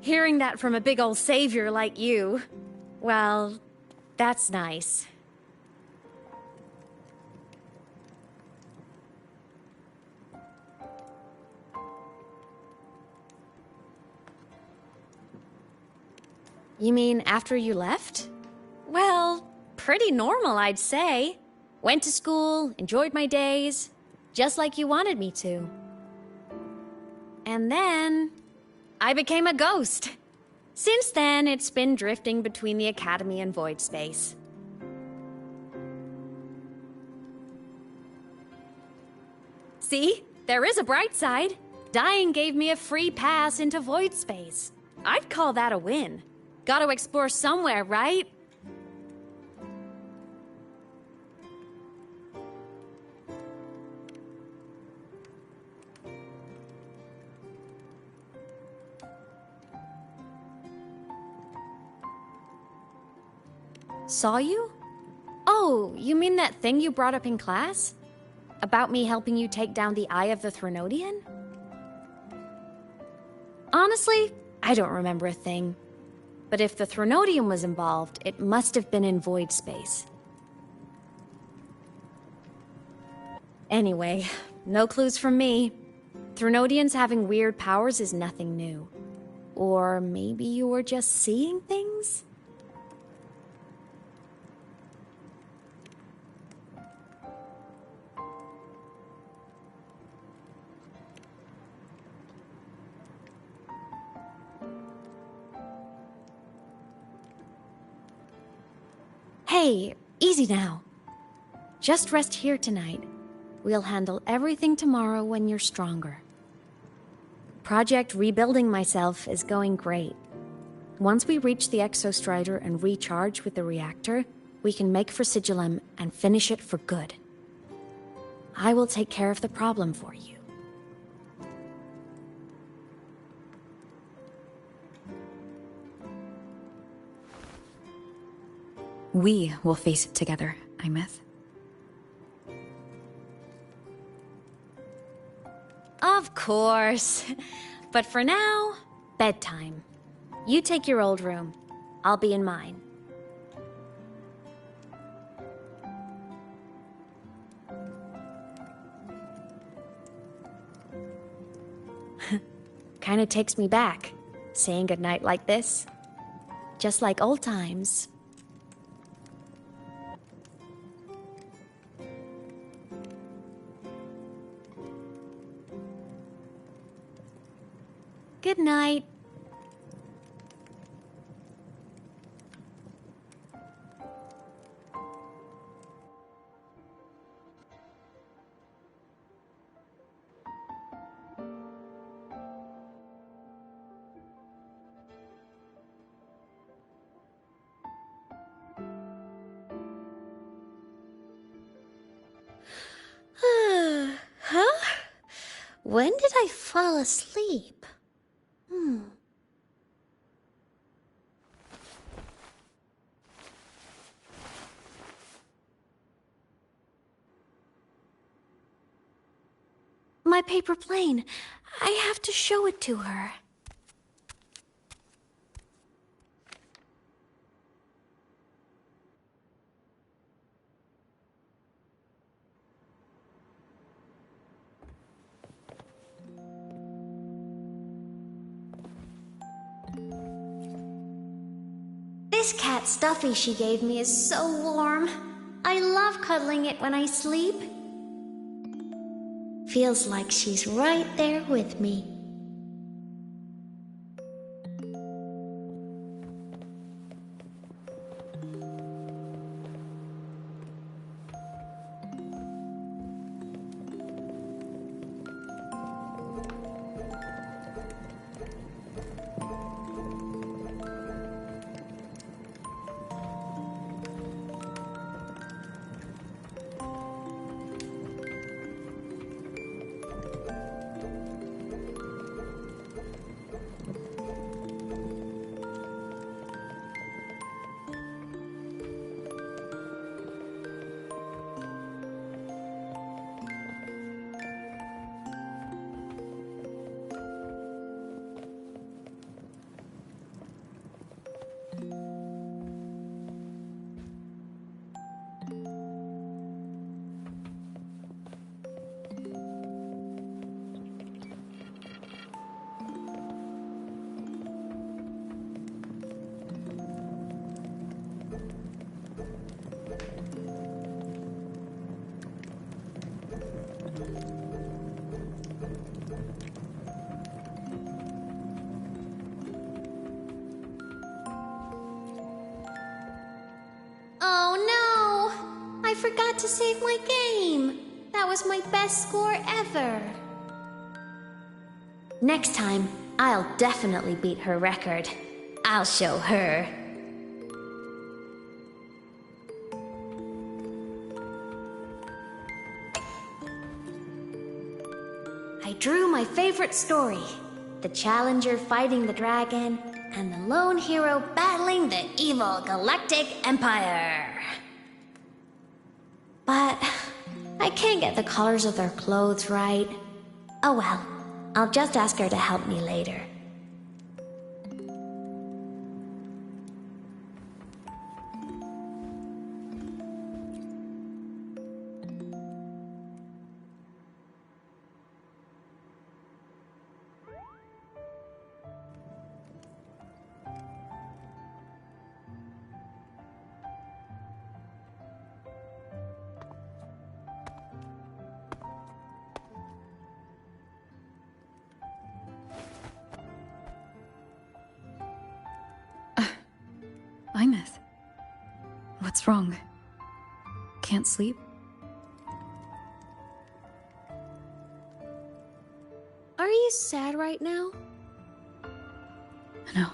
Hearing that from a big old savior like you, well, that's nice. You mean after you left? Well, pretty normal, I'd say. Went to school, enjoyed my days, just like you wanted me to. And then, I became a ghost. Since then, it's been drifting between the Academy and Void Space. See? There is a bright side. Dying gave me a free pass into Void Space. I'd call that a win. Gotta explore somewhere, right? Saw you? Oh, you mean that thing you brought up in class? About me helping you take down the Eye of the Threnodian? Honestly, I don't remember a thing. But if the Threnodian was involved, it must have been in Void Space. Anyway, no clues from me. Threnodians having weird powers is nothing new. Or maybe you were just seeing things? Hey, easy now. Just rest here tonight. We'll handle everything tomorrow when you're stronger. Project Rebuilding Myself is going great. Once we reach the Exostrider and recharge with the reactor, we can make for Sigillum and finish it for good. I will take care of the problem for you. We will face it together, Aemeath. Of course. But for now, bedtime. You take your old room. I'll be in mine. Kinda takes me back, saying goodnight like this. Just like old times. Good night. Huh? When did I fall asleep? My paper plane. I have to show it to her. This cat Stuffy she gave me is so warm. I love cuddling it when I sleep. Feels like she's right there with me. Forgot to save my game. That was my best score ever. Next time, I'll definitely beat her record. I'll show her. I drew my favorite story. The challenger fighting the dragon, and the lone hero battling the evil Galactic Empire. But I can't get the colors of their clothes right. Oh well, I'll just ask her to help me later. Aemeath. What's wrong? Can't sleep? Are you sad right now? No.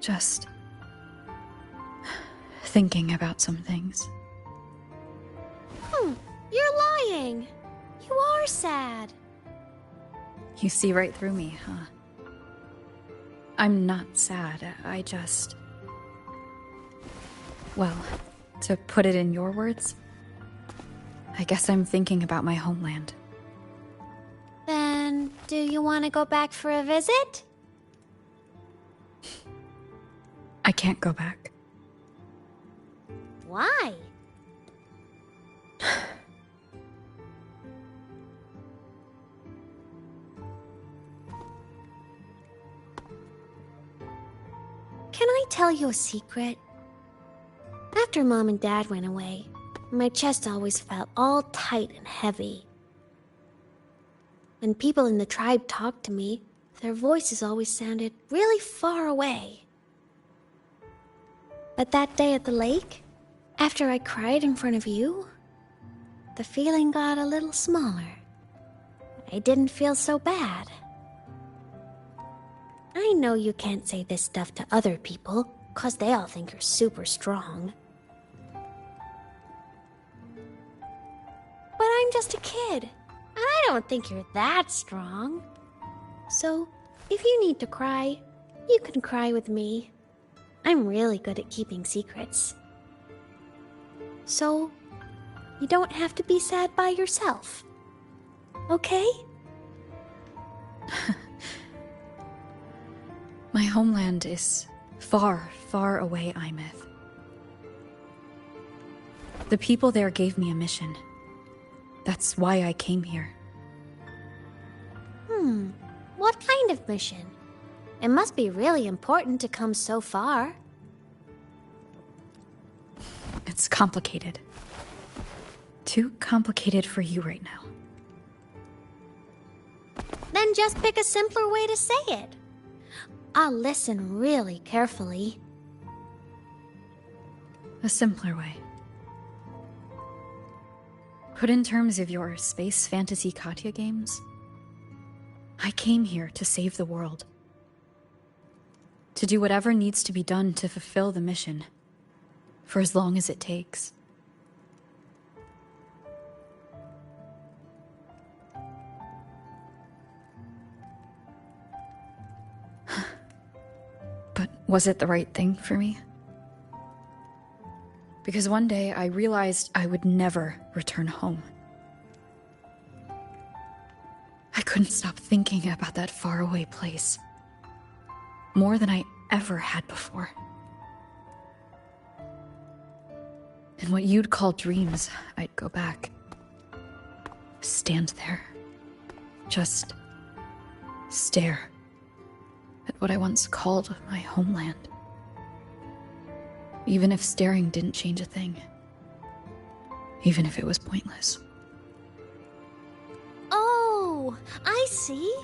Just thinking about some things. You're lying. You are sad. You see right through me, huh? I'm not sad. I just... Well, to put it in your words, I guess I'm thinking about my homeland. Then, do you want to go back for a visit? I can't go back. Why? Can I tell you a secret? After Mom and Dad went away, my chest always felt all tight and heavy. When people in the tribe talked to me, their voices always sounded really far away. But that day at the lake, after I cried in front of you, the feeling got a little smaller. I didn't feel so bad. I know you can't say this stuff to other people, 'cause they all think you're super strong. But I'm just a kid, and I don't think you're that strong. So, if you need to cry, you can cry with me. I'm really good at keeping secrets. So, you don't have to be sad by yourself. Okay? My homeland is far, far away, Aemeath. The people there gave me a mission. That's why I came here. What kind of mission? It must be really important to come so far. It's complicated. Too complicated for you right now. Then just pick a simpler way to say it. I'll listen really carefully. A simpler way. Put in terms of your space fantasy Katya games, I came here to save the world. To do whatever needs to be done to fulfill the mission, for as long as it takes. But was it the right thing for me? Because one day I realized I would never return home. I couldn't stop thinking about that faraway place. More than I ever had before. In what you'd call dreams, I'd go back. Stand there. Just stare at what I once called my homeland. Even if staring didn't change a thing. Even if it was pointless. Oh, I see.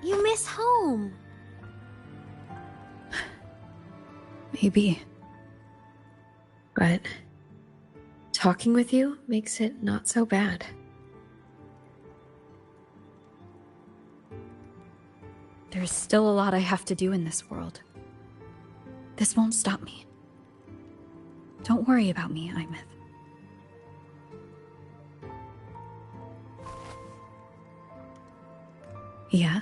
You miss home. Maybe. But talking with you makes it not so bad. There's still a lot I have to do in this world. This won't stop me. Don't worry about me, Aemeath. Yeah?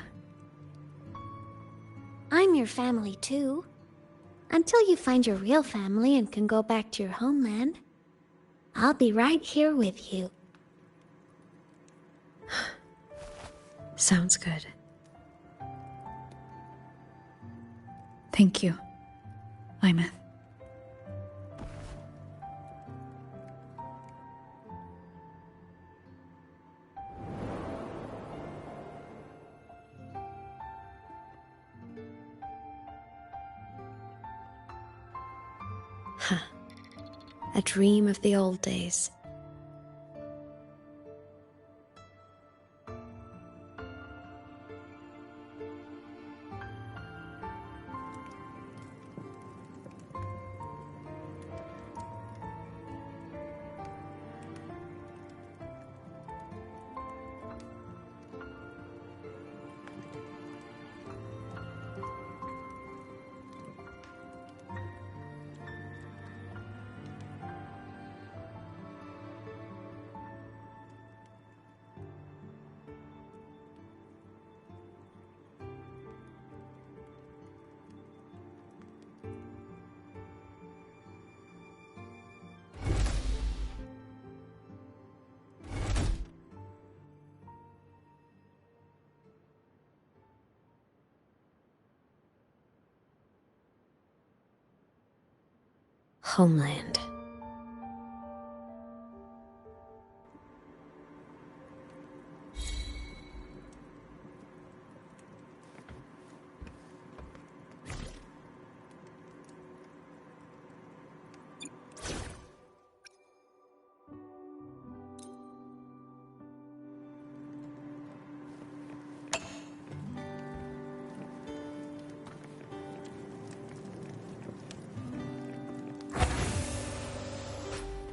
I'm your family too. Until you find your real family and can go back to your homeland, I'll be right here with you. Sounds good. Thank you, Aemeath. Huh. A dream of the old days. Homeland.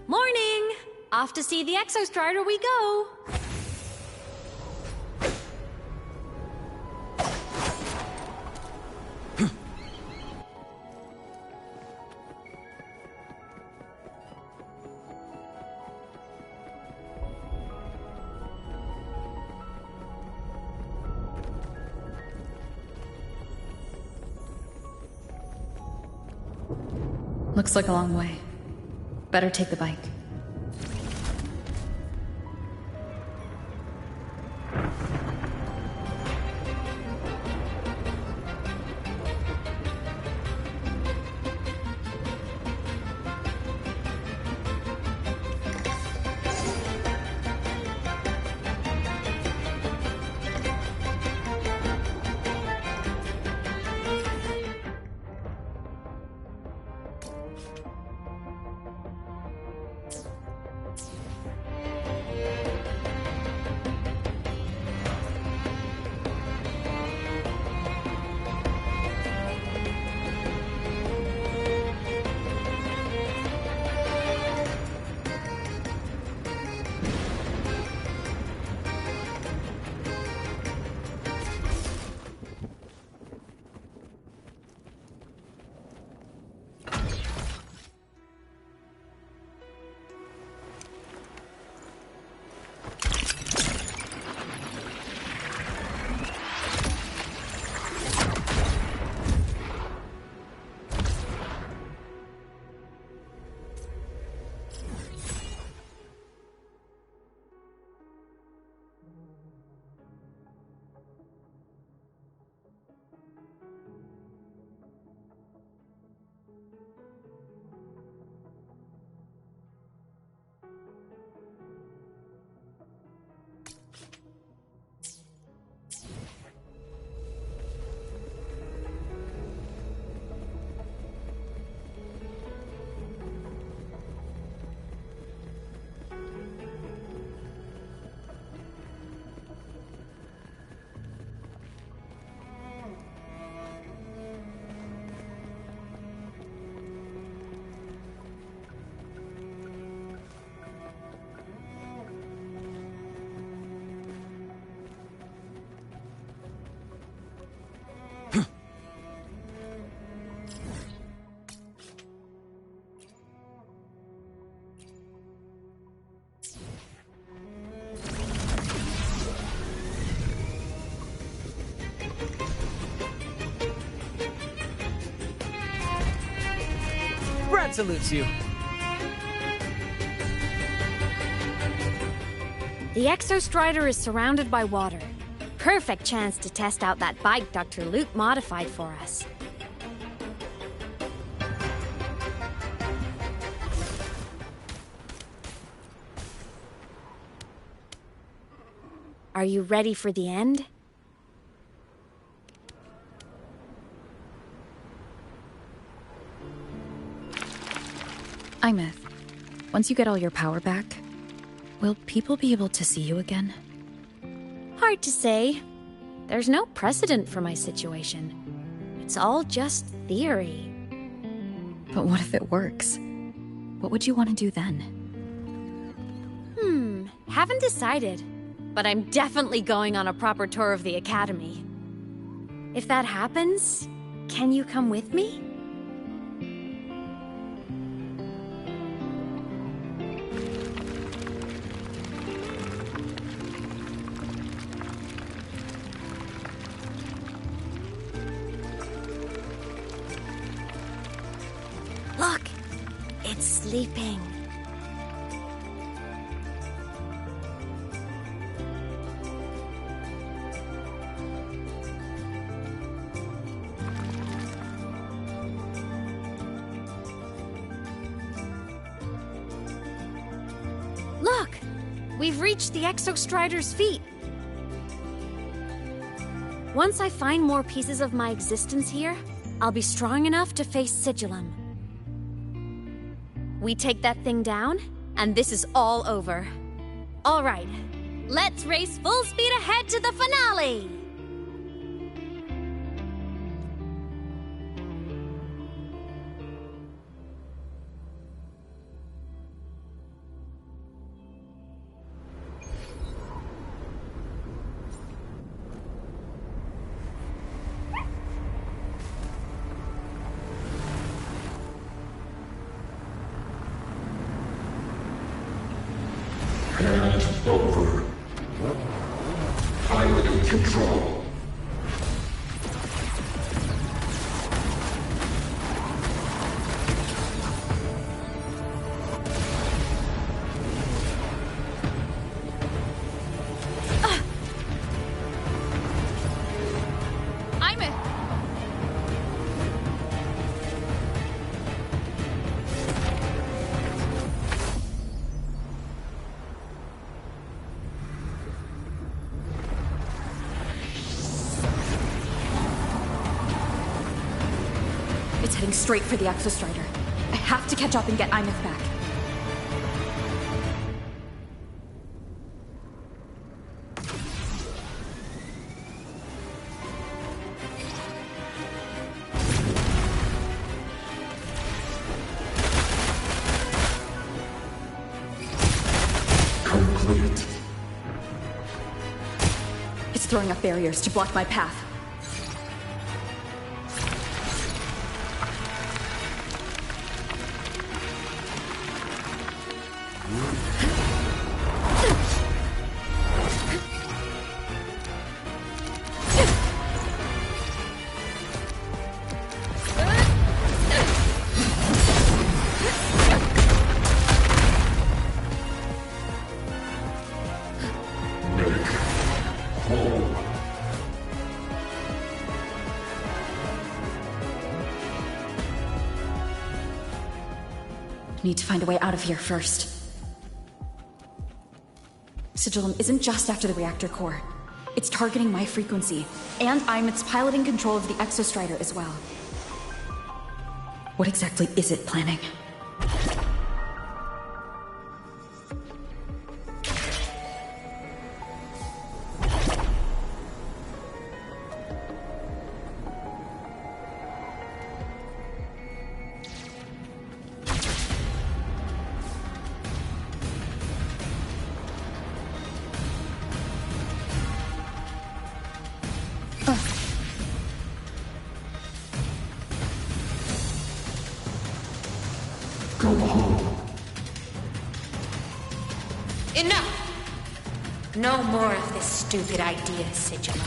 Morning! Off to see the Exostrider we go! Looks like a long way. Better take the bike. salutes you. The Exostrider is surrounded by water. Perfect chance to test out that bike Dr. Luke modified for us. Are you ready for the end? Aemeath, once you get all your power back, will people be able to see you again? Hard to say. There's no precedent for my situation. It's all just theory. But what if it works? What would you want to do then? Haven't decided. But I'm definitely going on a proper tour of the Academy. If that happens, can you come with me? Look! It's sleeping. Look! We've reached the Exostrider's feet. Once I find more pieces of my existence here, I'll be strong enough to face Sigillum. We take that thing down, and this is all over. All right, let's race full speed ahead to the finale! Hand over. Pilot control. It's heading straight for the Exostrider. I have to catch up and get Aemeath back. Complete. It's throwing up barriers to block my path. Need to find a way out of here first. Sigillum isn't just after the reactor core. It's targeting my frequency, and Aemeath's piloting control of the Exostrider as well. What exactly is it planning? Go home. Enough! No more of this stupid idea, Sigillum.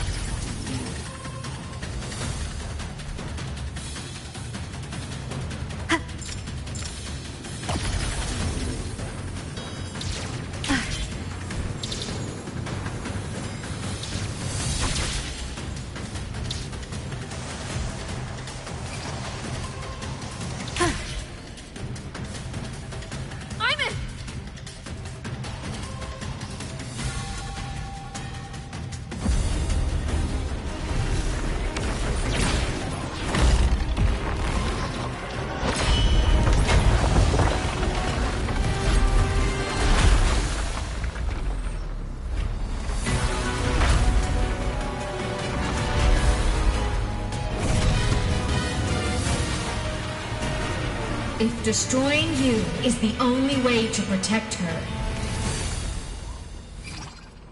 If destroying you is the only way to protect her,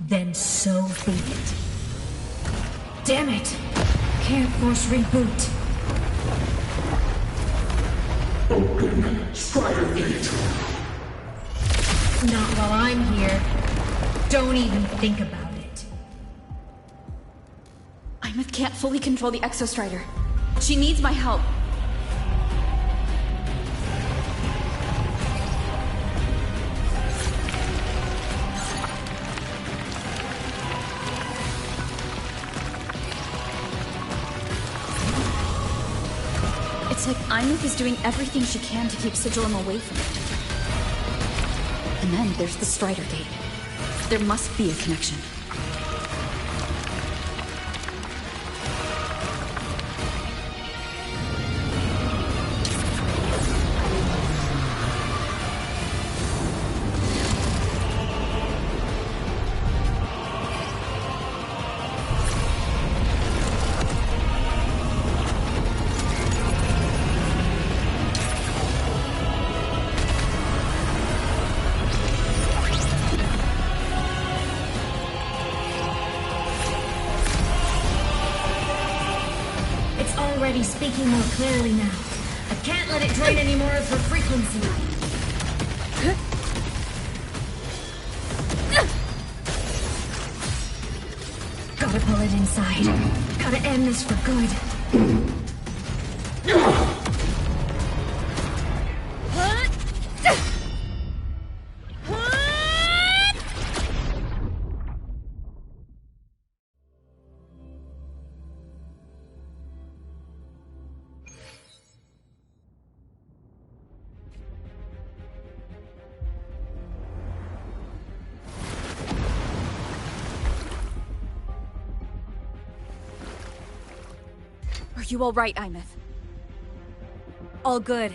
then so be it. Damn it! Can't force reboot. Open Strider Gate. Not while I'm here. Don't even think about it. Aemeath can't fully control the xCyrene. She needs my help. It's like Aemeath is doing everything she can to keep Sigilum away from it. And then there's the Strider Gate. There must be a connection. Speaking more clearly now. I can't let it drain any more of her frequency. Gotta pull it inside. Gotta end this for good. Are you all right, Aemeath? All good.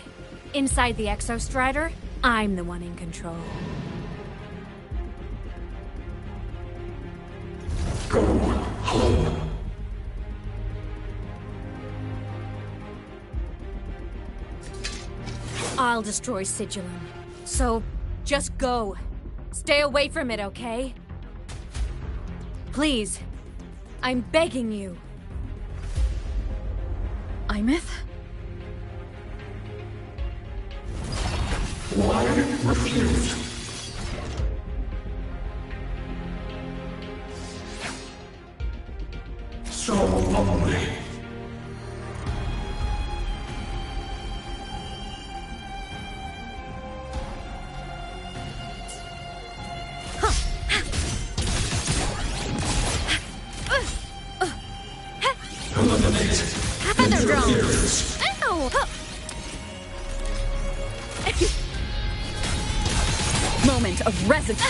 Inside the xCyrene, I'm the one in control. Go home. I'll destroy Sigilum. So, just go. Stay away from it, okay? Please. I'm begging you. Aemeath? Why refuse? So lonely. Eliminate. Feather drones! Ow! Moment of resonance.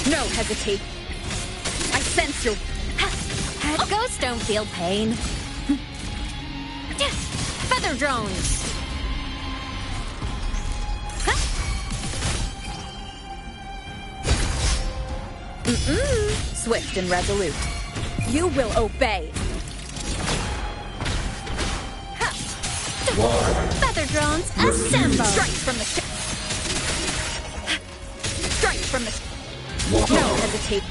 No hesitate. I sense your... Ghosts don't feel pain. Feather drones! Swift and resolute. You will obey. Feather drones, assemble! Strike from the... Strike from the... No hesitate.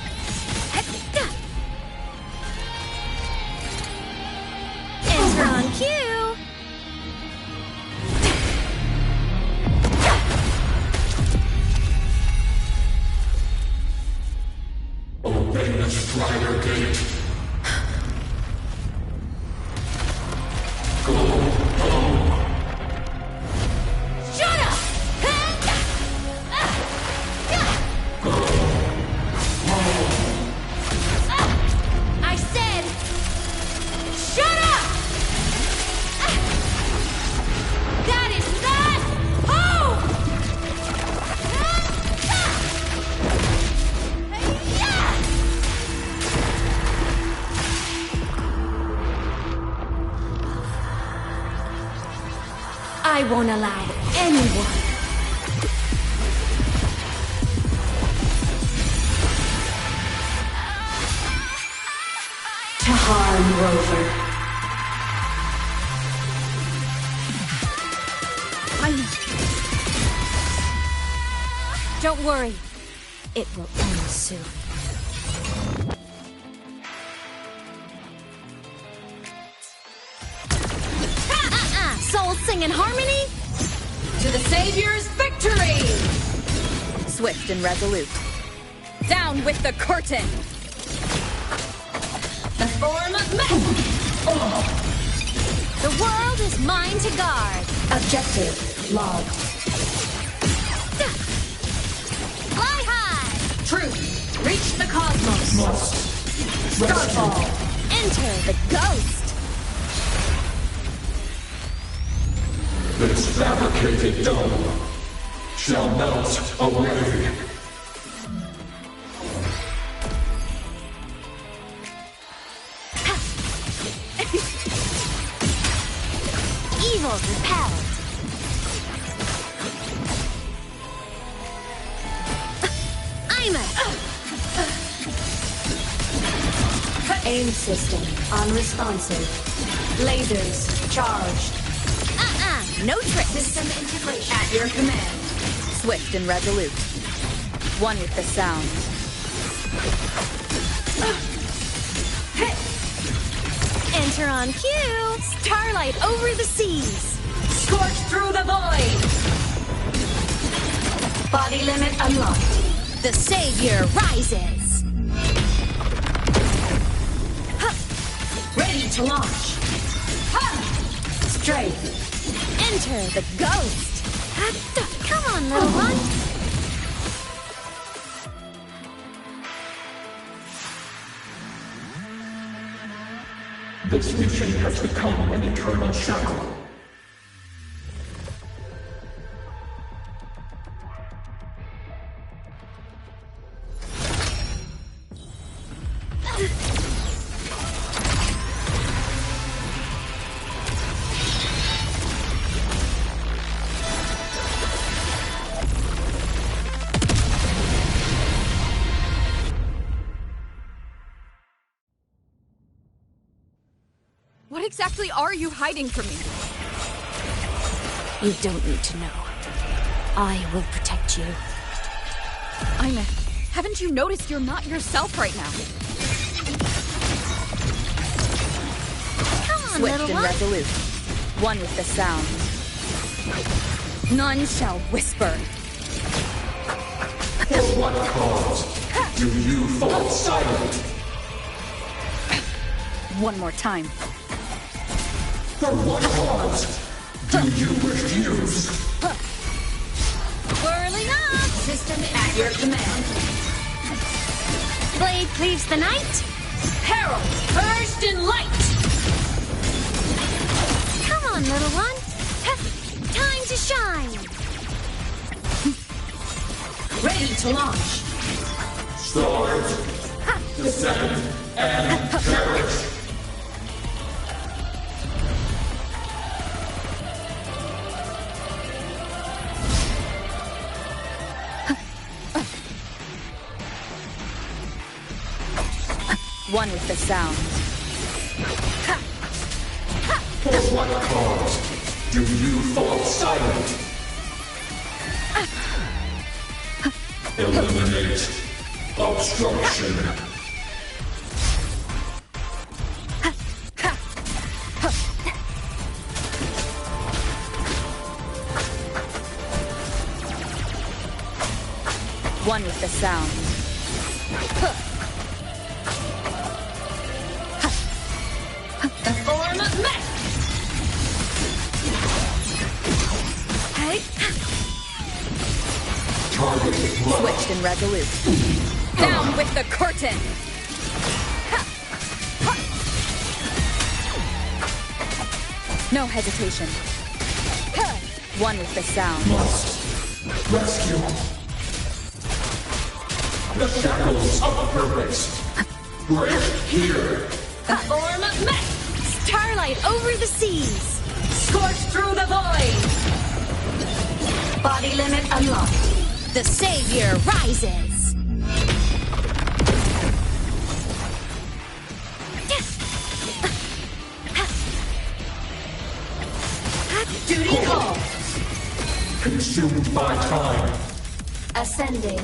Enter on cue! Obey the Strider Gate. Go home. Shut up! Go home. I said, shut up! That is not home! I won't allow anyone to harm rover. Don't worry. It will end soon. Soul sing in harmony? To the Savior's victory! Swift and resolute. Down with the curtain! The form of men! The world is mine to guard. Objective logged. Fly high! Truth, reach the cosmos. Must. Starfall. Enter the ghost! This fabricated dome shall melt away. Evil repelled. Aemeath! Aim system unresponsive. Lasers charged. No trick. System integration. At your command. Swift and resolute. One with the sound. Enter on cue. Starlight over the seas. Scorch through the void. Body limit unlocked. The Savior rises. Ready to launch. Straight. Enter the ghost. Come on, little one. This mission has become an eternal shackle. What exactly are you hiding from me? You don't need to know. I will protect you. Aemeath, haven't you noticed you're not yourself right now? Come on, Swift little and one. resolute. One with the sound. None shall whisper. For what cause do you fall silent? One more time. For what cause do you refuse? Whirling up. System at your command. Blade cleaves the night. Herald, burst in light. Come on, little one. Time to shine. Ready to launch. Start, descend, and perish. One with the sound. For what cause do you fall silent? Eliminate obstruction. One with the sound. The form of mech. Hey. Target Switched and resolute. Down with the curtain! No hesitation. One with the sound. Must rescue the shackles of her race. Break here. The form of mech. Starlight over the seas. Scorch through the void. Body limit unlocked. The Savior rises. Duty call. Consumed by time. Ascending.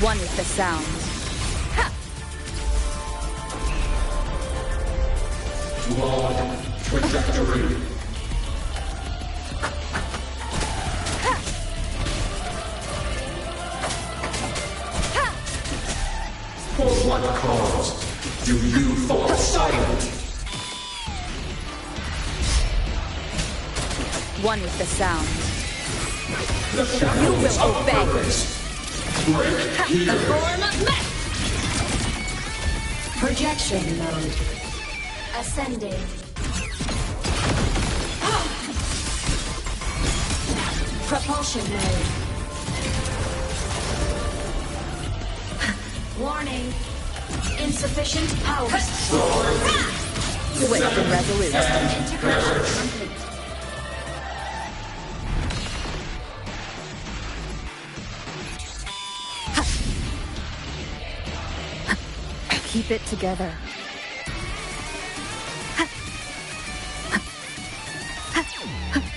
One with the sound. Flawed trajectory. For what cause do you fall silent? One with the sound. The shadows of purpose. Break here. The form of mech. Projection mode. Ascending. Propulsion mode. Warning. Insufficient power. Quick and resolute. System integration complete. Keep it together.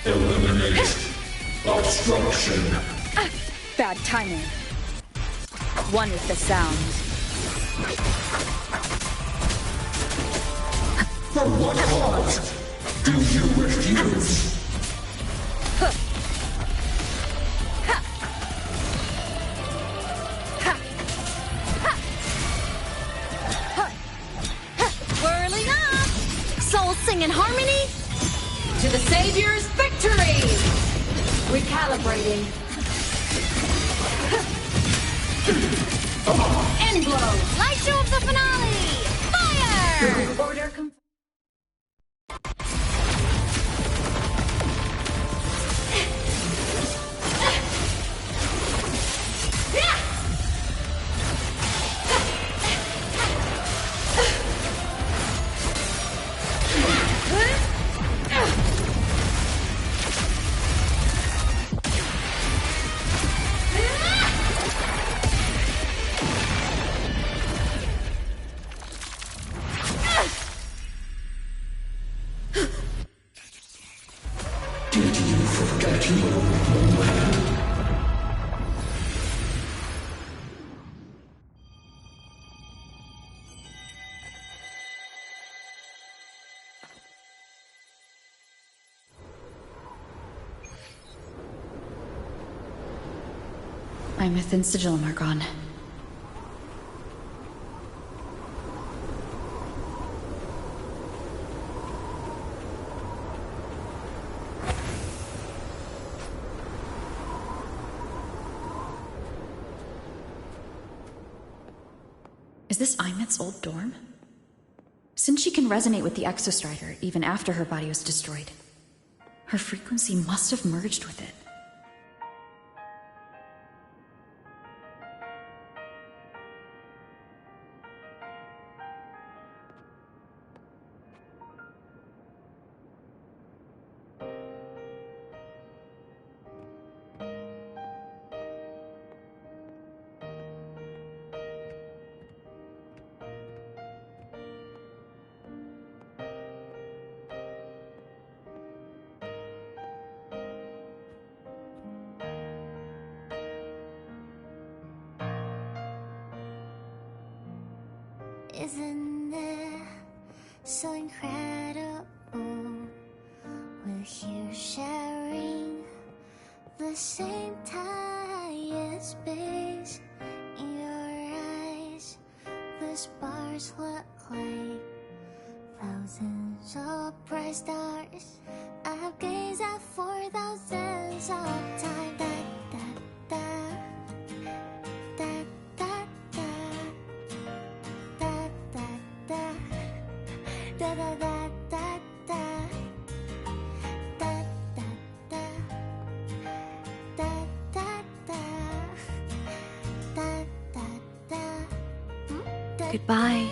Eliminate obstruction. Bad timing. One with the sound. For what cause do you refuse? Whirling up! Souls sing in harmony to the Savior's victory! Recalibrating. End blow! Light show of the finale! Fire! Order Did you forget your homeland? Aemeath and Sigillum are gone. Is this Aemeath's old dorm? Since she can resonate with the xCyrene even after her body was destroyed, her frequency must have merged with it. Isn't it so incredible? We're here sharing the same time and space. In your eyes, the sparks look like thousands of bright stars. I've gazed at for thousands of times. Goodbye.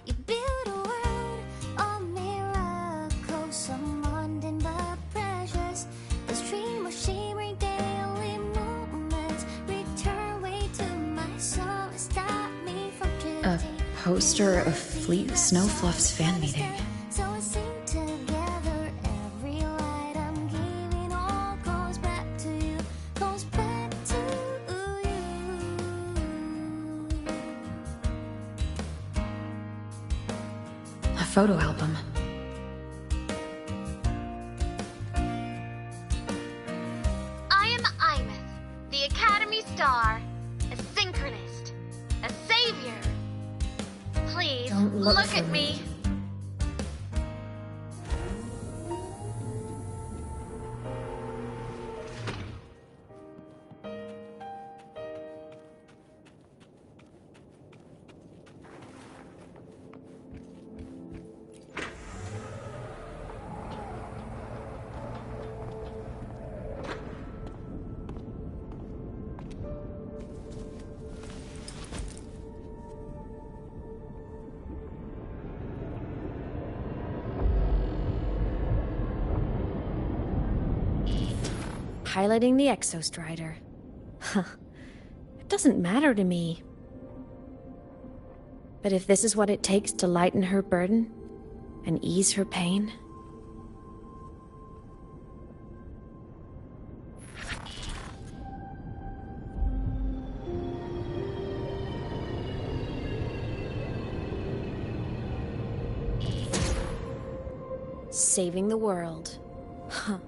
You build a world of miracles, some mundane but precious. The stream of shimmering daily moments return way to my soul. A poster of Fleet Snowfluff's fan meeting. So we sing together. Every light I'm giving all goes back to you. Goes back to you. A photo album. I am Aemeath, the Academy Star, a synchronist, a savior. Please, Don't look look for at me. Piloting the Exostrider. Huh. It doesn't matter to me. But if this is what it takes to lighten her burden and ease her pain... Saving the world. Huh.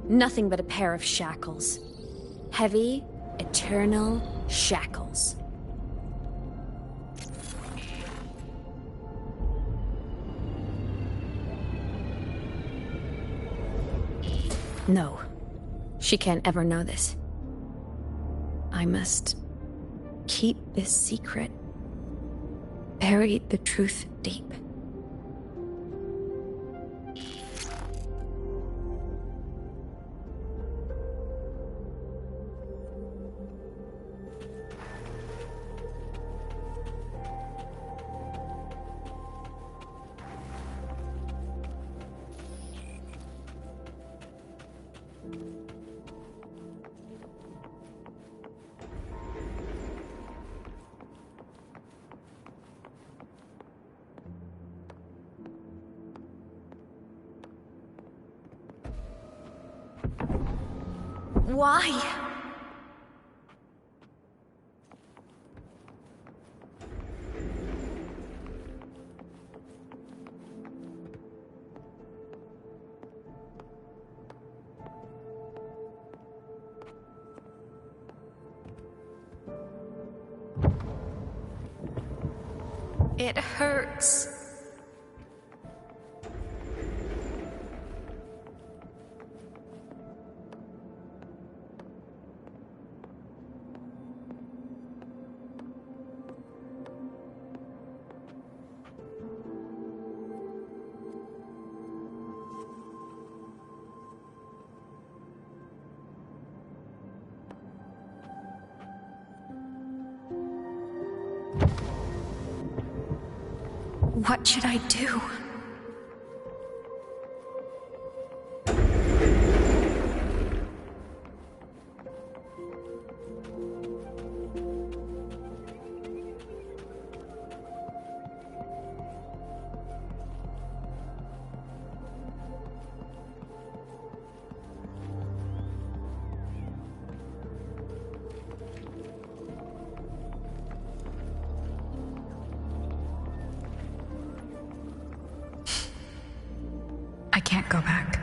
Nothing but a pair of shackles. Heavy, eternal shackles. No, she can't ever know this. I must keep this secret. Bury the truth deep. Why? It hurts. What should I do? I can't go back.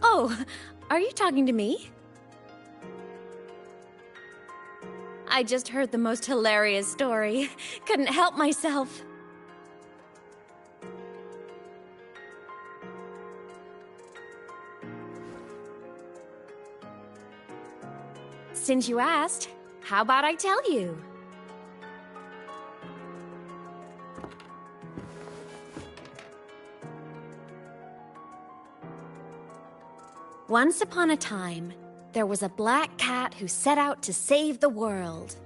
Oh, are you talking to me? I just heard the most hilarious story. Couldn't help myself. Since you asked, how about I tell you? Once upon a time, there was a black cat who set out to save the world.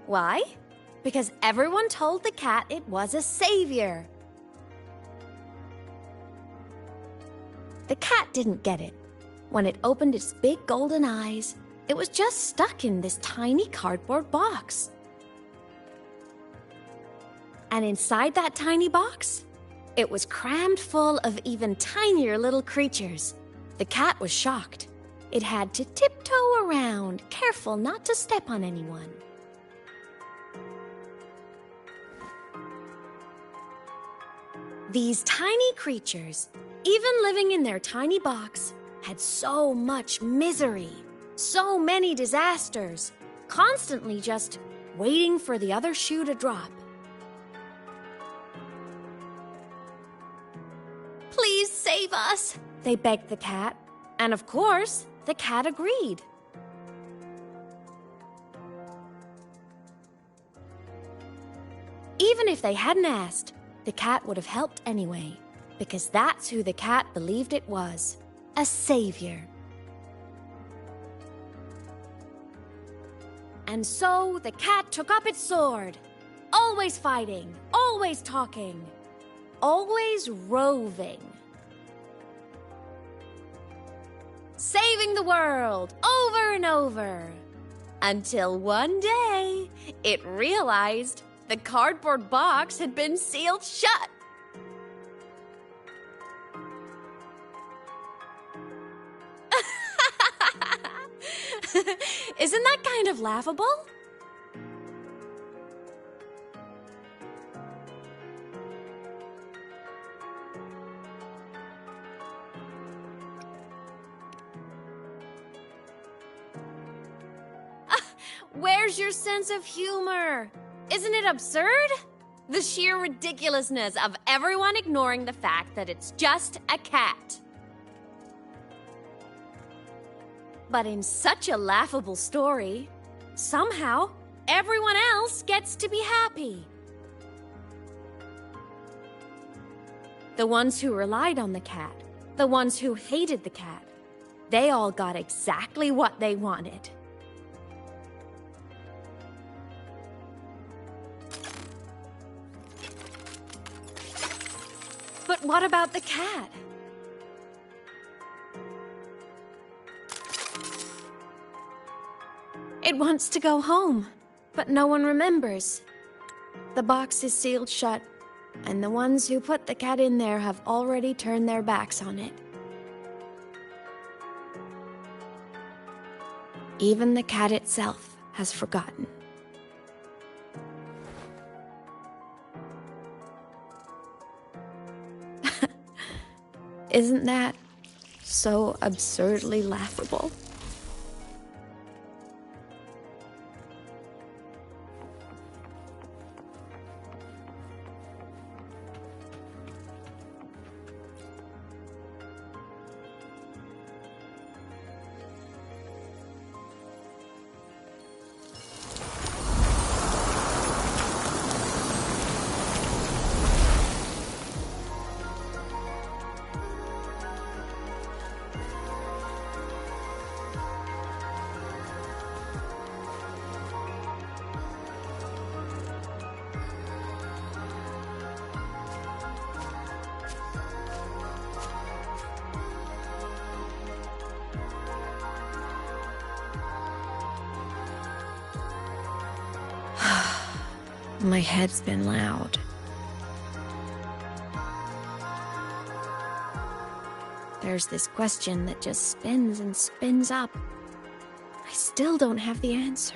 Why? Because everyone told the cat it was a savior. The cat didn't get it. When it opened its big golden eyes, it was just stuck in this tiny cardboard box. And inside that tiny box, it was crammed full of even tinier little creatures. The cat was shocked. It had to tiptoe around, careful not to step on anyone. These tiny creatures, even living in their tiny box, had so much misery, so many disasters, constantly just waiting for the other shoe to drop. Please save us, they begged the cat. And of course, the cat agreed. Even if they hadn't asked, the cat would have helped anyway, because that's who the cat believed it was, a savior. And so the cat took up its sword, always fighting, always talking, always roving. Saving the world over and over. Until one day, it realized the cardboard box had been sealed shut. Isn't that kind of laughable? Where's your sense of humor? Isn't it absurd? The sheer ridiculousness of everyone ignoring the fact that it's just a cat. But in such a laughable story, somehow everyone else gets to be happy. The ones who relied on the cat, the ones who hated the cat, they all got exactly what they wanted. But what about the cat? It wants to go home, but no one remembers. The box is sealed shut, and the ones who put the cat in there have already turned their backs on it. Even the cat itself has forgotten. Isn't that so absurdly laughable? My head's been loud. there's this question that just spins and spins up. I still don't have the answer.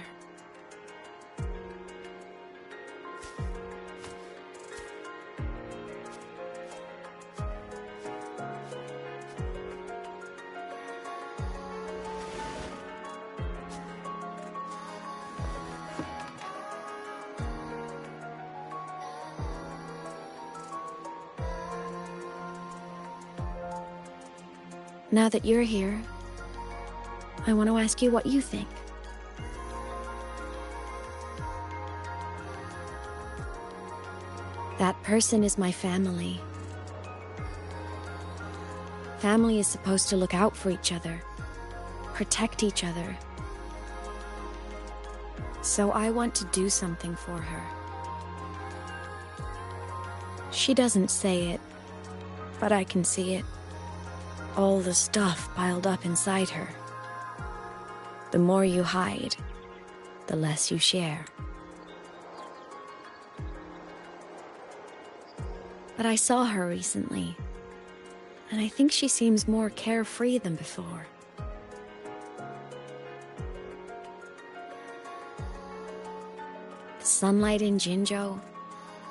Now that you're here, I want to ask you what you think. That person is my family. Family is supposed to look out for each other, protect each other. So I want to do something for her. She doesn't say it, but I can see it. All the stuff piled up inside her. The more you hide, the less you share. But I saw her recently, and I think she seems more carefree than before. The sunlight in Jinzhou,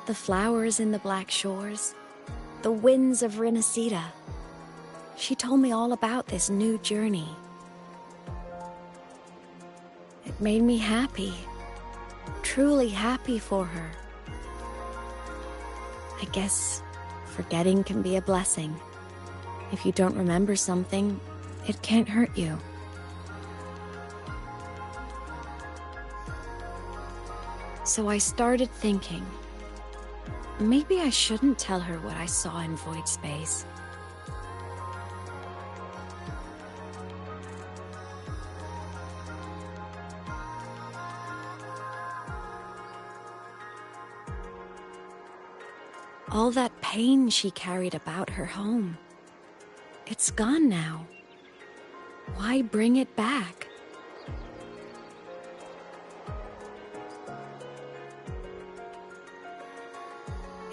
the flowers in the Black Shores, the winds of Rinasita. She told me all about this new journey. It made me happy, truly happy for her. I guess forgetting can be a blessing. If you don't remember something, it can't hurt you. So I started thinking, maybe I shouldn't tell her what I saw in void space. All that pain she carried about her home. It's gone now. Why bring it back?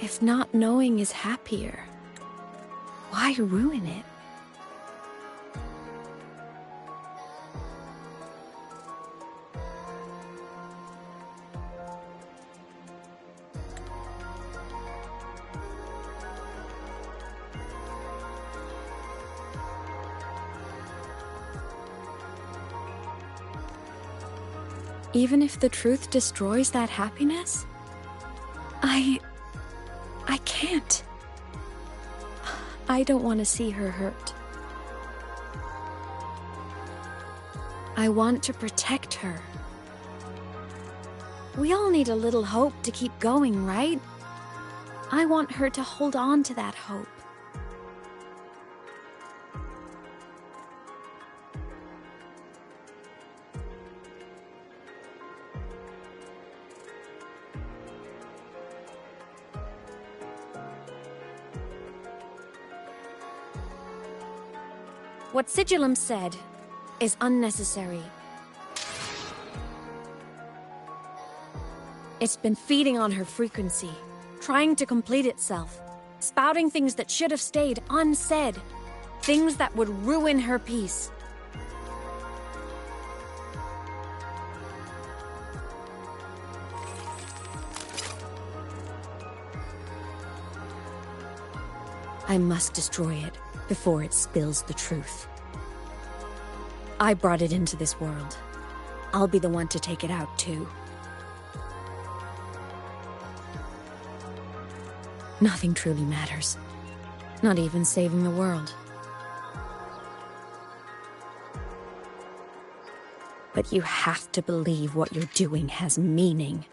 If not knowing is happier, why ruin it? Even if the truth destroys that happiness? I can't. I don't want to see her hurt. I want to protect her. We all need a little hope to keep going, right? I want her to hold on to that hope. What Sigillum said is unnecessary. It's been feeding on her frequency, trying to complete itself, spouting things that should have stayed unsaid, things that would ruin her peace. I must destroy it before it spills the truth. I brought it into this world. I'll be the one to take it out, too. Nothing truly matters. Not even saving the world. But you have to believe what you're doing has meaning.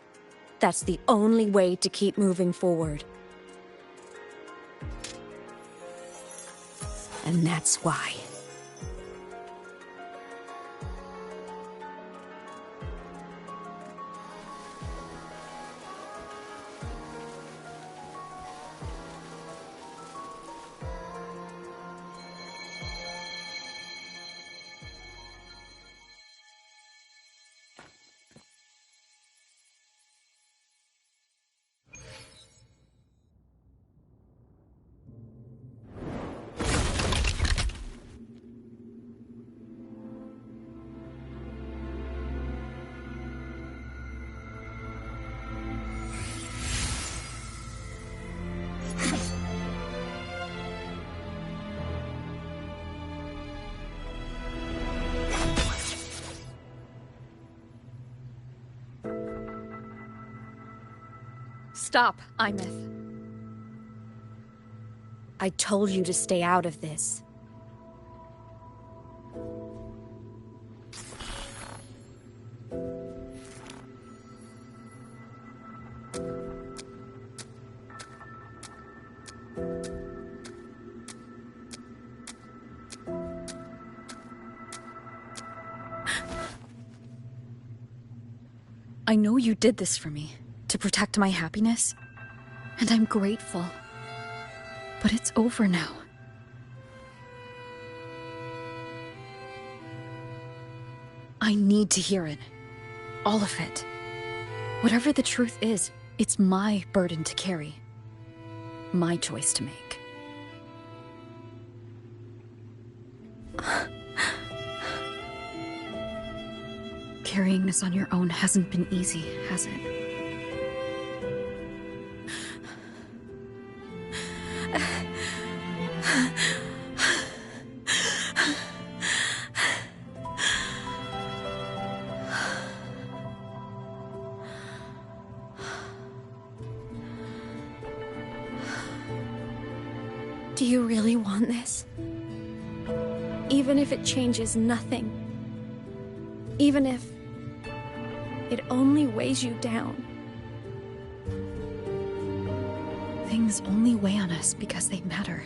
That's the only way to keep moving forward. And that's why. Stop, Aemeath. I told you to stay out of this. I know you did this for me, to protect my happiness, and I'm grateful. But it's over now. I need to hear it. All of it. Whatever the truth is, it's my burden to carry. My choice to make. Carrying this on your own hasn't been easy, has it? Do you really want this? Even if it changes nothing? Even if it only weighs you down? Things only weigh on us because they matter.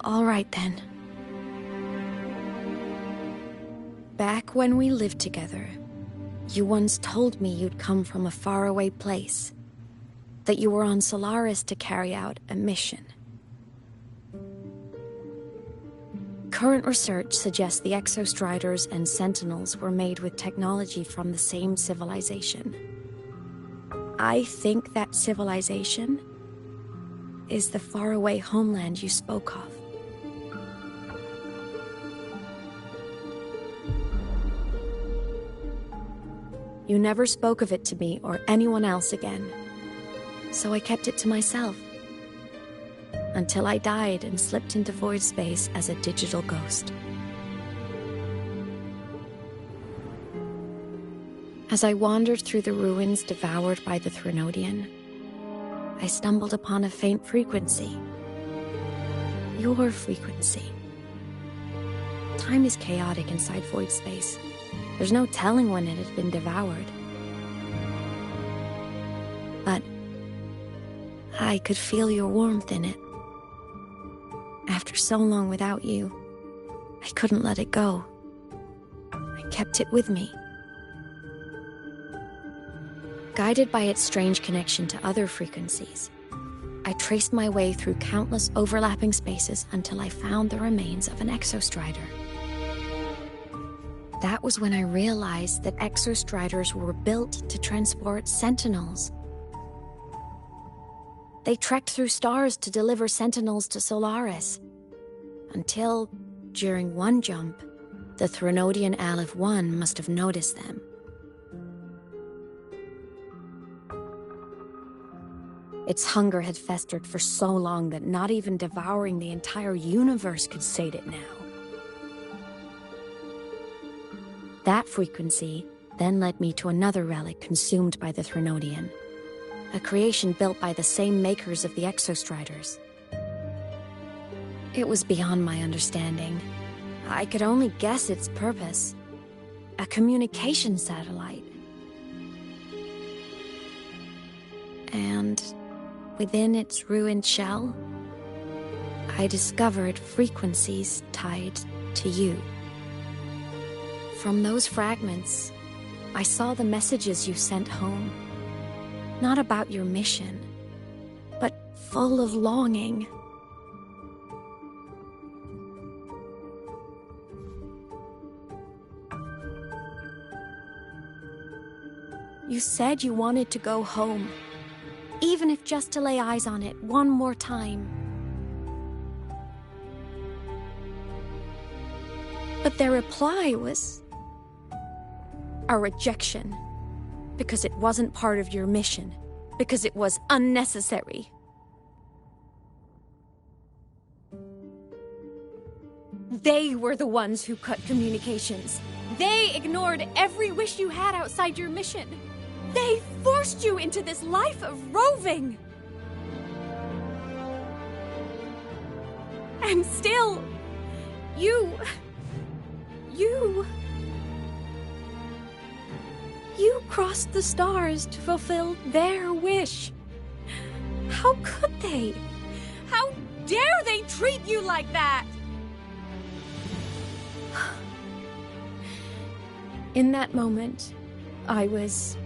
All right then. Back when we lived together, you once told me you'd come from a faraway place. That you were on Solaris to carry out a mission. Current research suggests the Exostriders and Sentinels were made with technology from the same civilization. I think that civilization is the faraway homeland you spoke of. You never spoke of it to me or anyone else again. So I kept it to myself. Until I died and slipped into void space as a digital ghost. As I wandered through the ruins devoured by the Threnodian, I stumbled upon a faint frequency. Your frequency. Time is chaotic inside void space. There's no telling when it had been devoured. But I could feel your warmth in it. After so long without you, I couldn't let it go. I kept it with me. Guided by its strange connection to other frequencies, I traced my way through countless overlapping spaces until I found the remains of an Exostrider. That was when I realized that Exostriders were built to transport Sentinels. They trekked through stars to deliver Sentinels to Solaris. Until, during one jump, the Threnodian Aleph 1 must have noticed them. Its hunger had festered for so long that not even devouring the entire universe could sate it now. That frequency then led me to another relic consumed by the Threnodian. A creation built by the same makers of the Exostriders. It was beyond my understanding. I could only guess its purpose. A communication satellite. And within its ruined shell, I discovered frequencies tied to you. From those fragments, I saw the messages you sent home. Not about your mission, but full of longing. You said you wanted to go home, even if just to lay eyes on it one more time. But their reply was a rejection. Because it wasn't part of your mission. Because it was unnecessary. They were the ones who cut communications. They ignored every wish you had outside your mission. They forced you into this life of roving. And still, you crossed the stars to fulfill their wish. How could they? How dare they treat you like that? In that moment, I was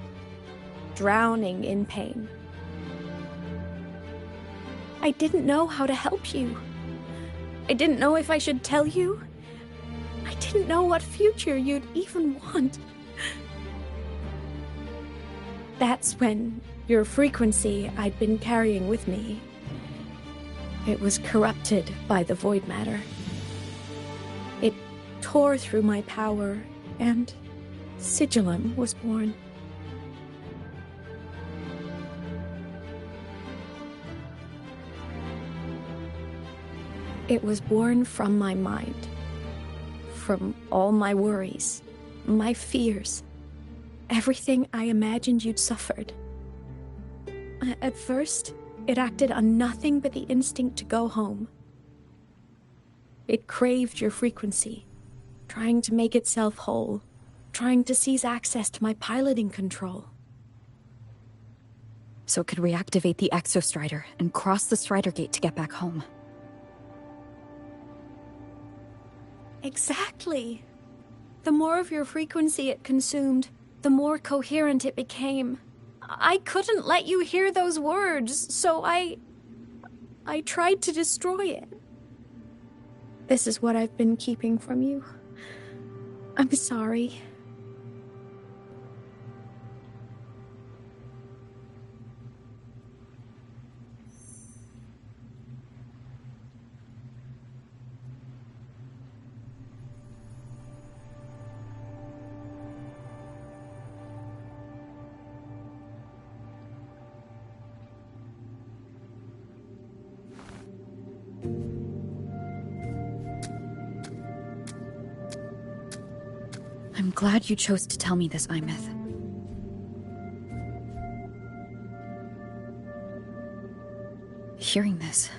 drowning in pain. I didn't know how to help you. I didn't know if I should tell you. I didn't know what future you'd even want. That's when your frequency I'd been carrying with me, it was corrupted by the void matter. It tore through my power, and Sigillum was born. It was born from my mind, from all my worries, my fears, everything I imagined you'd suffered. At first, it acted on nothing but the instinct to go home. It craved your frequency, trying to make itself whole, trying to seize access to my piloting control. So it could reactivate the exostrider and cross the Strider Gate to get back home. Exactly. The more of your frequency it consumed, the more coherent it became. I couldn't let you hear those words, so I tried to destroy it. This is what I've been keeping from you. I'm sorry. I'm glad you chose to tell me this, Aemeath. Hearing this,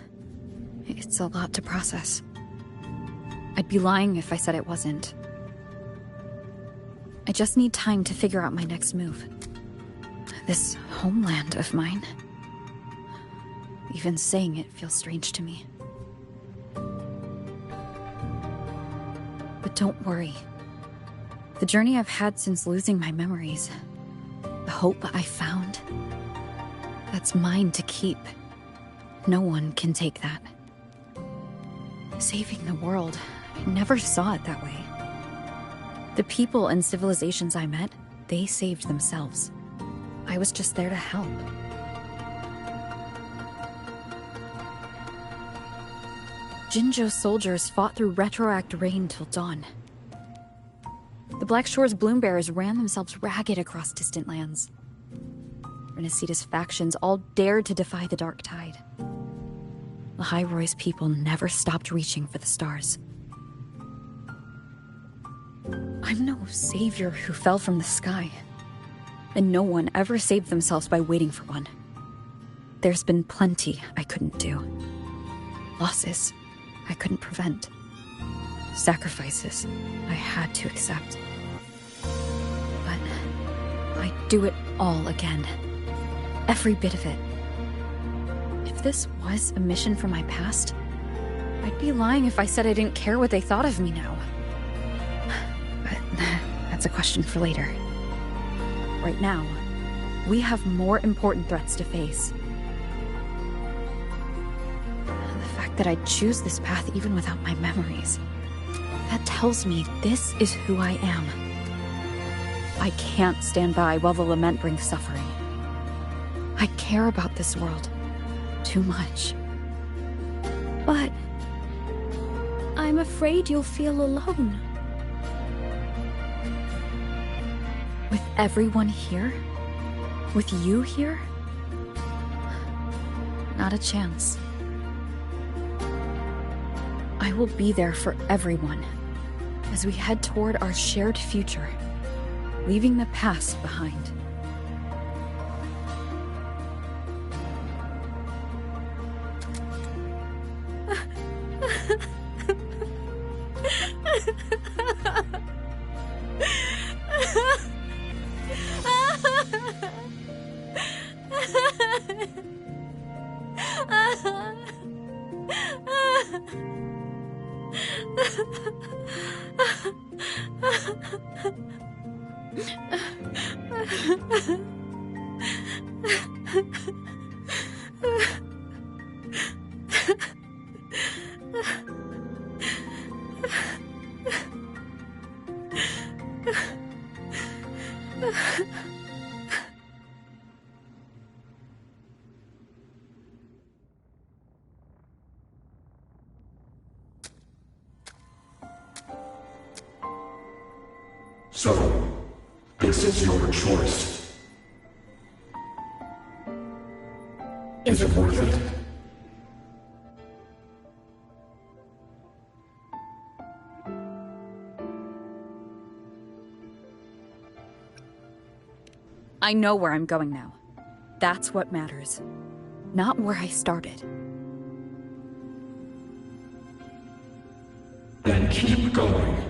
it's a lot to process. I'd be lying if I said it wasn't. I just need time to figure out my next move. This homeland of mine. Even saying it feels strange to me. But don't worry. The journey I've had since losing my memories, the hope I found, that's mine to keep. No one can take that. Saving the world, I never saw it that way. The people and civilizations I met, they saved themselves. I was just there to help. Jinzhou soldiers fought through retroact rain till dawn. The Black Shore's Bloombearers ran themselves ragged across distant lands. Renaceda's factions all dared to defy the Dark Tide. The High Roy's people never stopped reaching for the stars. I'm no savior who fell from the sky. And no one ever saved themselves by waiting for one. There's been plenty I couldn't do. Losses I couldn't prevent. Sacrifices I had to accept. But I'd do it all again. Every bit of it. If this was a mission from my past, I'd be lying if I said I didn't care what they thought of me now. But that's a question for later. Right now, we have more important threats to face. The fact that I'd choose this path even without my memories, that tells me this is who I am. I can't stand by while the lament brings suffering. I care about this world too much. But I'm afraid you'll feel alone. With everyone here? With you here? Not a chance. I will be there for everyone as we head toward our shared future, leaving the past behind. So, this is your choice. Is it worth it? I know where I'm going now. That's what matters. Not where I started. Then keep going.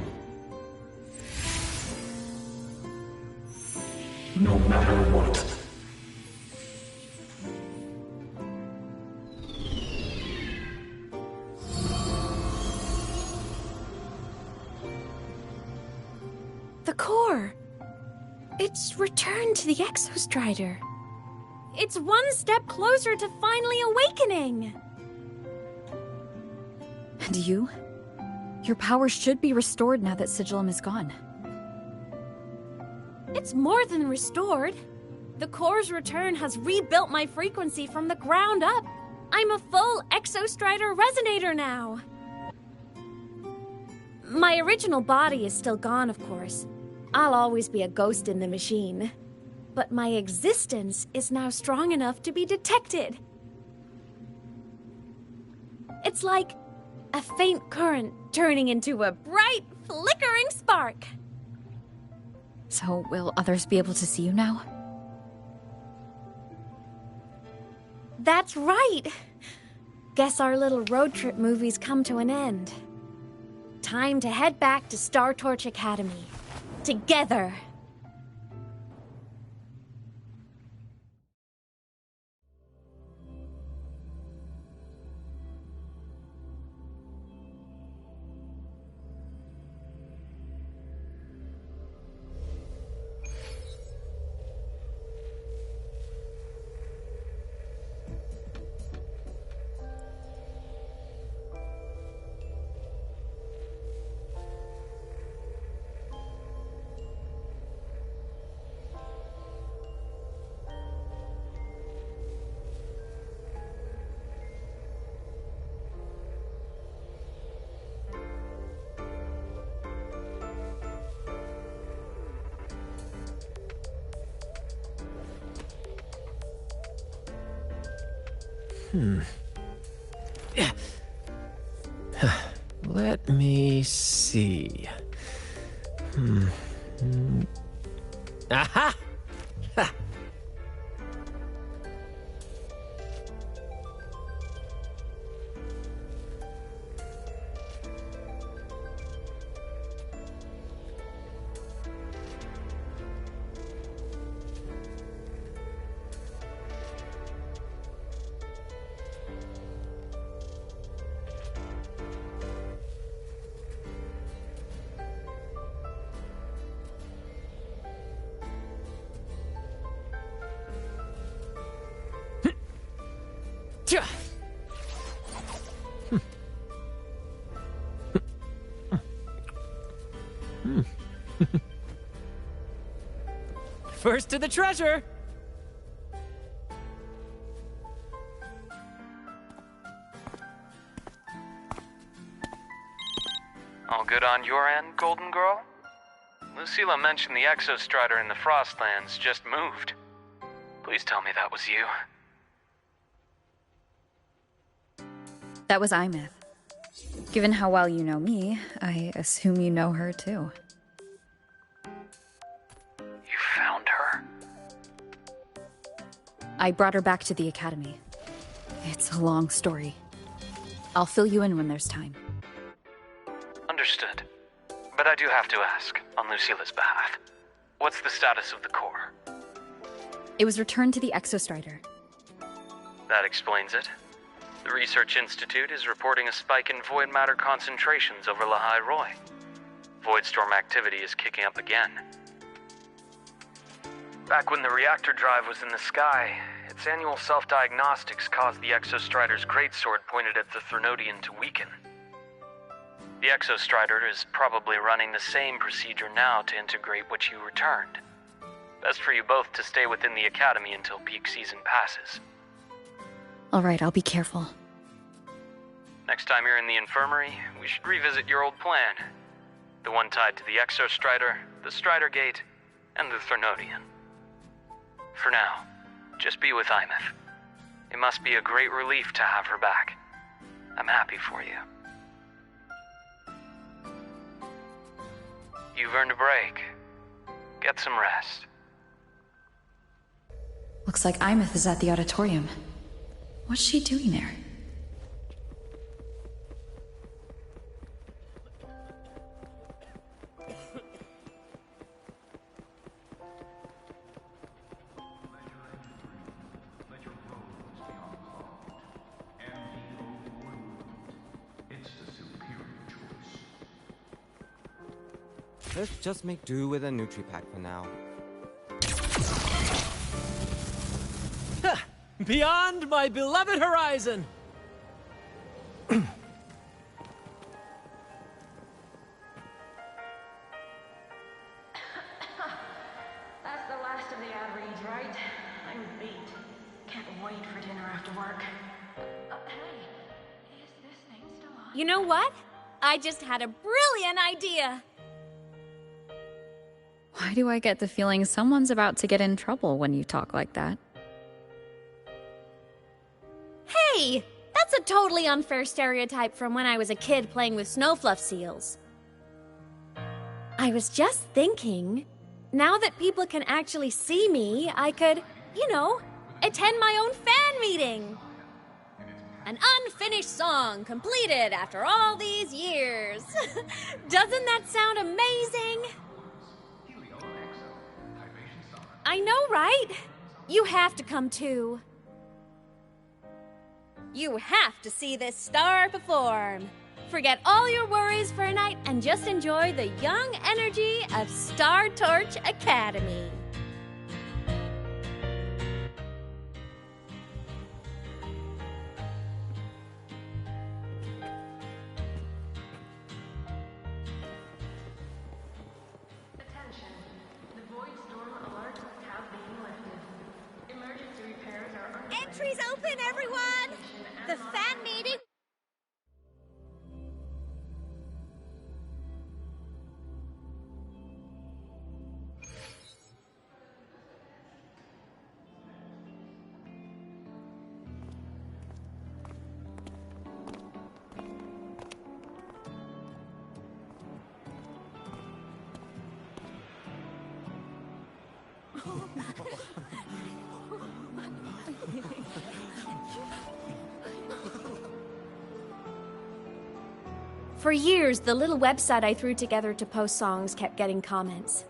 No matter what. The core! It's returned to the xCyrene-Strider. It's one step closer to finally awakening! And you? Your power should be restored now that Sigillum is gone. It's more than restored. The core's return has rebuilt my frequency from the ground up. I'm a full xCyrene-Strider resonator now. My original body is still gone, of course. I'll always be a ghost in the machine. But my existence is now strong enough to be detected. It's like a faint current turning into a bright, flickering spark. So, will others be able to see you now? That's right! Guess our little road trip movie's come to an end. Time to head back to Star Torch Academy. Together! Let me see. Aha! Ha! First to the treasure! All good on your end, Golden Girl? Lucilla mentioned the xCyrene-Strider in the Frostlands just moved. Please tell me that was you. That was Aemeath. Given how well you know me, I assume you know her too. You found her? I brought her back to the academy. It's a long story. I'll fill you in when there's time. Understood. But I do have to ask, on Lucila's behalf. What's the status of the core? It was returned to the xCyrene. That explains it. The Research Institute is reporting a spike in void matter concentrations over Lahai Roy. Voidstorm activity is kicking up again. Back when the reactor drive was in the sky, its annual self-diagnostics caused the xCyrene's greatsword pointed at the Threnodian to weaken. The xCyrene is probably running the same procedure now to integrate what you returned. Best for you both to stay within the academy until peak season passes. Alright, I'll be careful. Next time you're in the infirmary, we should revisit your old plan. The one tied to the xCyrene, the Strider Gate, and the Threnodian. For now, just be with Aemeath. It must be a great relief to have her back. I'm happy for you. You've earned a break. Get some rest. Looks like Aemeath is at the auditorium. What's she doing there? Let's just make do with a Nutri-Pack for now. Beyond my beloved horizon! That's the last of the ad reads, right? I'm beat. Can't wait for dinner after work. Hey, is this thing still on? You know what? I just had a brilliant idea! Why do I get the feeling someone's about to get in trouble when you talk like that? Hey! That's a totally unfair stereotype from when I was a kid playing with snowfluff seals. I was just thinking, now that people can actually see me, I could, attend my own fan meeting. An unfinished song completed after all these years. Doesn't that sound amazing? I know, right? You have to come too. You have to see this star perform. Forget all your worries for a night and just enjoy the young energy of Star Torch Academy. Entries open, everyone! The fan meeting... For years, the little website I threw together to post songs kept getting comments.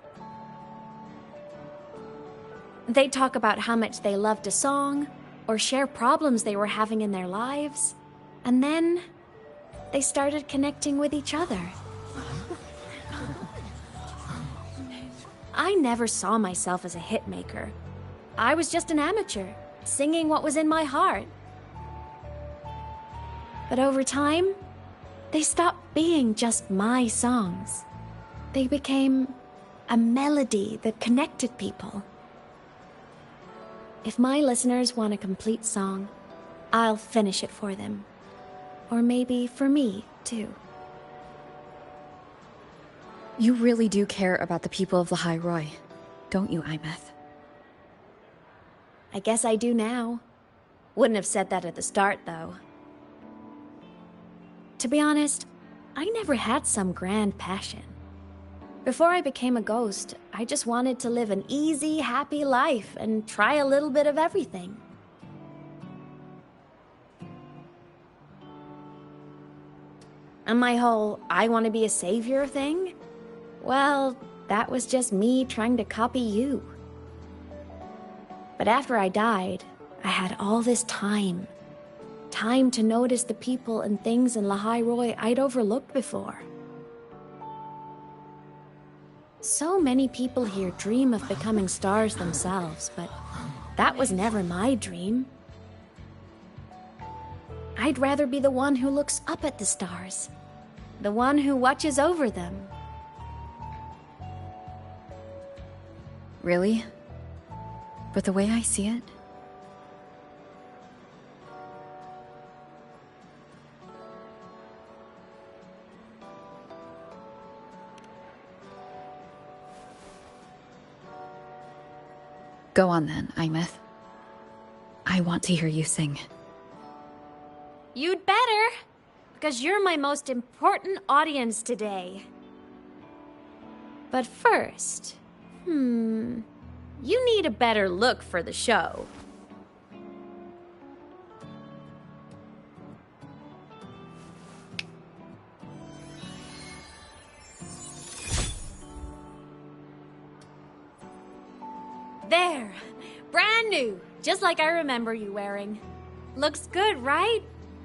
They'd talk about how much they loved a song, or share problems they were having in their lives, and then they started connecting with each other. I never saw myself as a hit maker. I was just an amateur, singing what was in my heart. But over time, they stopped being just my songs. They became a melody that connected people. If my listeners want a complete song, I'll finish it for them. Or maybe for me, too. You really do care about the people of Lahai Roy, don't you, Aemeath? I guess I do now. Wouldn't have said that at the start, though. To be honest, I never had some grand passion. Before I became a ghost, I just wanted to live an easy, happy life and try a little bit of everything. And my whole I want to be a savior thing? Well, that was just me trying to copy you. But after I died, I had all this time. Time to notice the people and things in Lahai Roi I'd overlooked before. So many people here dream of becoming stars themselves, but that was never my dream. I'd rather be the one who looks up at the stars, the one who watches over them. Really? But the way I see it, go on then, Aemeath. I want to hear you sing. You'd better, because you're my most important audience today. But first, you need a better look for the show. There! Brand new! Just like I remember you wearing. Looks good, right?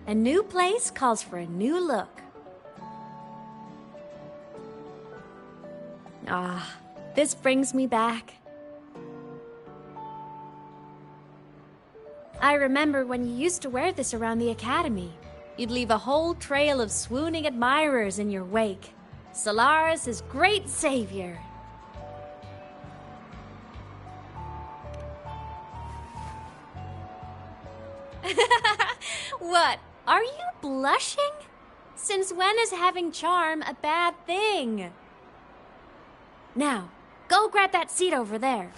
A new place calls for a new look. Ah, this brings me back. I remember when you used to wear this around the academy. You'd leave a whole trail of swooning admirers in your wake. Solaris' great savior. What? Are you blushing? Since when is having charm a bad thing? Now, go grab that seat over there.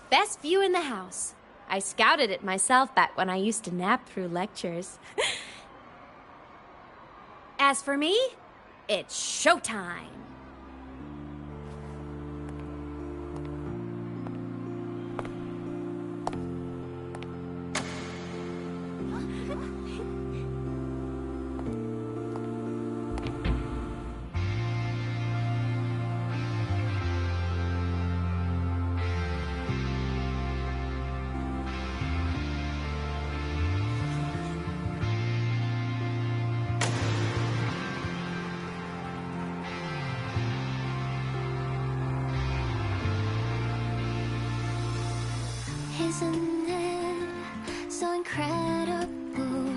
Best view in the house. I scouted it myself back when I used to nap through lectures. As for me, it's showtime. Isn't it so incredible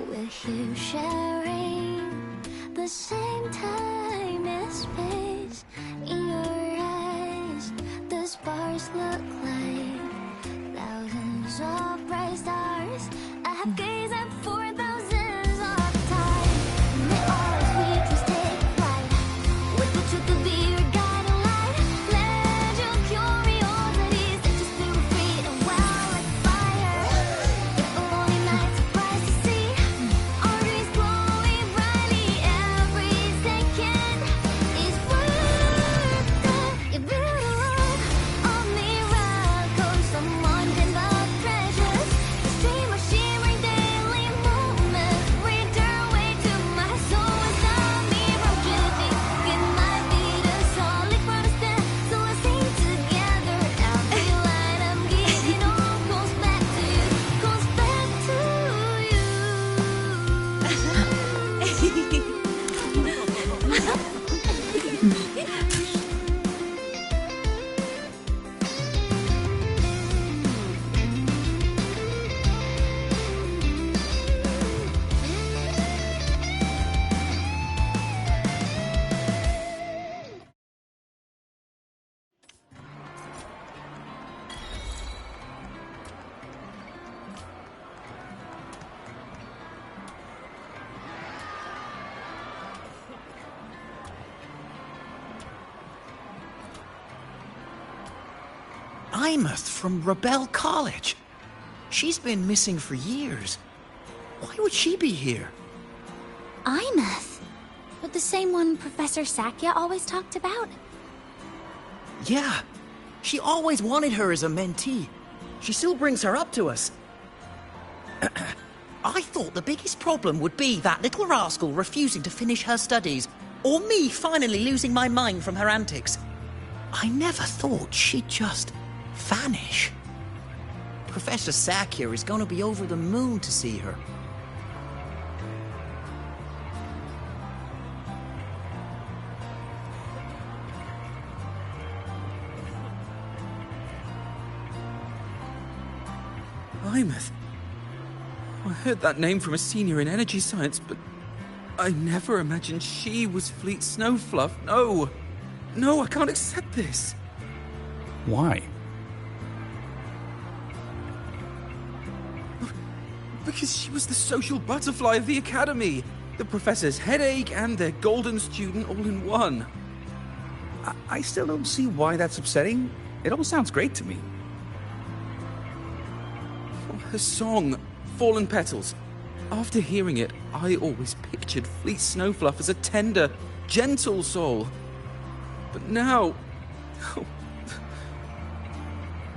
with you sharing the same time and space? In your eyes, the sparks look like thousands of bright stars. I have gazed at for thousands of times, and they all sweetly take flight with the truth to be your guiding light. Let your curiosity set your spirit free and wild like fire. If a lonely night's surprised to see our dreams glowing brightly, every second is worth it. If you look on miracles, someone can love treasures. The stream of shimmering daily moments return way to my soul inside me. Broken it might be the solid constant, so let's sing together. Every light I'm giving all goes back to you, goes back to Aemeath from Rebel College. She's been missing for years. Why would she be here? Aemeath. But the same one Professor Sakya always talked about? Yeah. She always wanted her as a mentee. She still brings her up to us. I thought the biggest problem would be that little rascal refusing to finish her studies, or me finally losing my mind from her antics. I never thought she'd just vanish. Professor Sakya is going to be over the moon to see her. Aemeath. I heard that name from a senior in energy science, but I never imagined she was Fleet Snowfluff. No! No, I can't accept this. Why? Because she was the social butterfly of the Academy. The professor's headache and their golden student all in one. I still don't see why that's upsetting. It all sounds great to me. Her song, Fallen Petals. After hearing it, I always pictured Fleet Snowfluff as a tender, gentle soul. But now...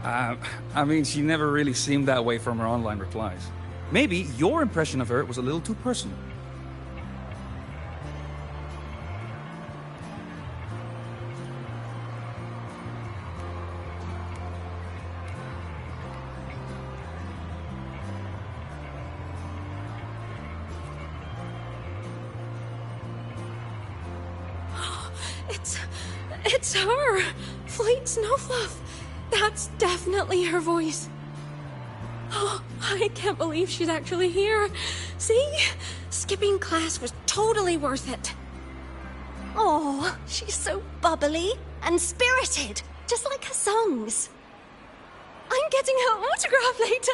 I mean, she never really seemed that way from her online replies. Maybe your impression of her was a little too personal. It's her! Fleet Snowfluff! That's definitely her voice. Oh, I can't believe she's actually here. See? Skipping class was totally worth it. Oh, she's so bubbly and spirited, just like her songs. I'm getting her autograph later.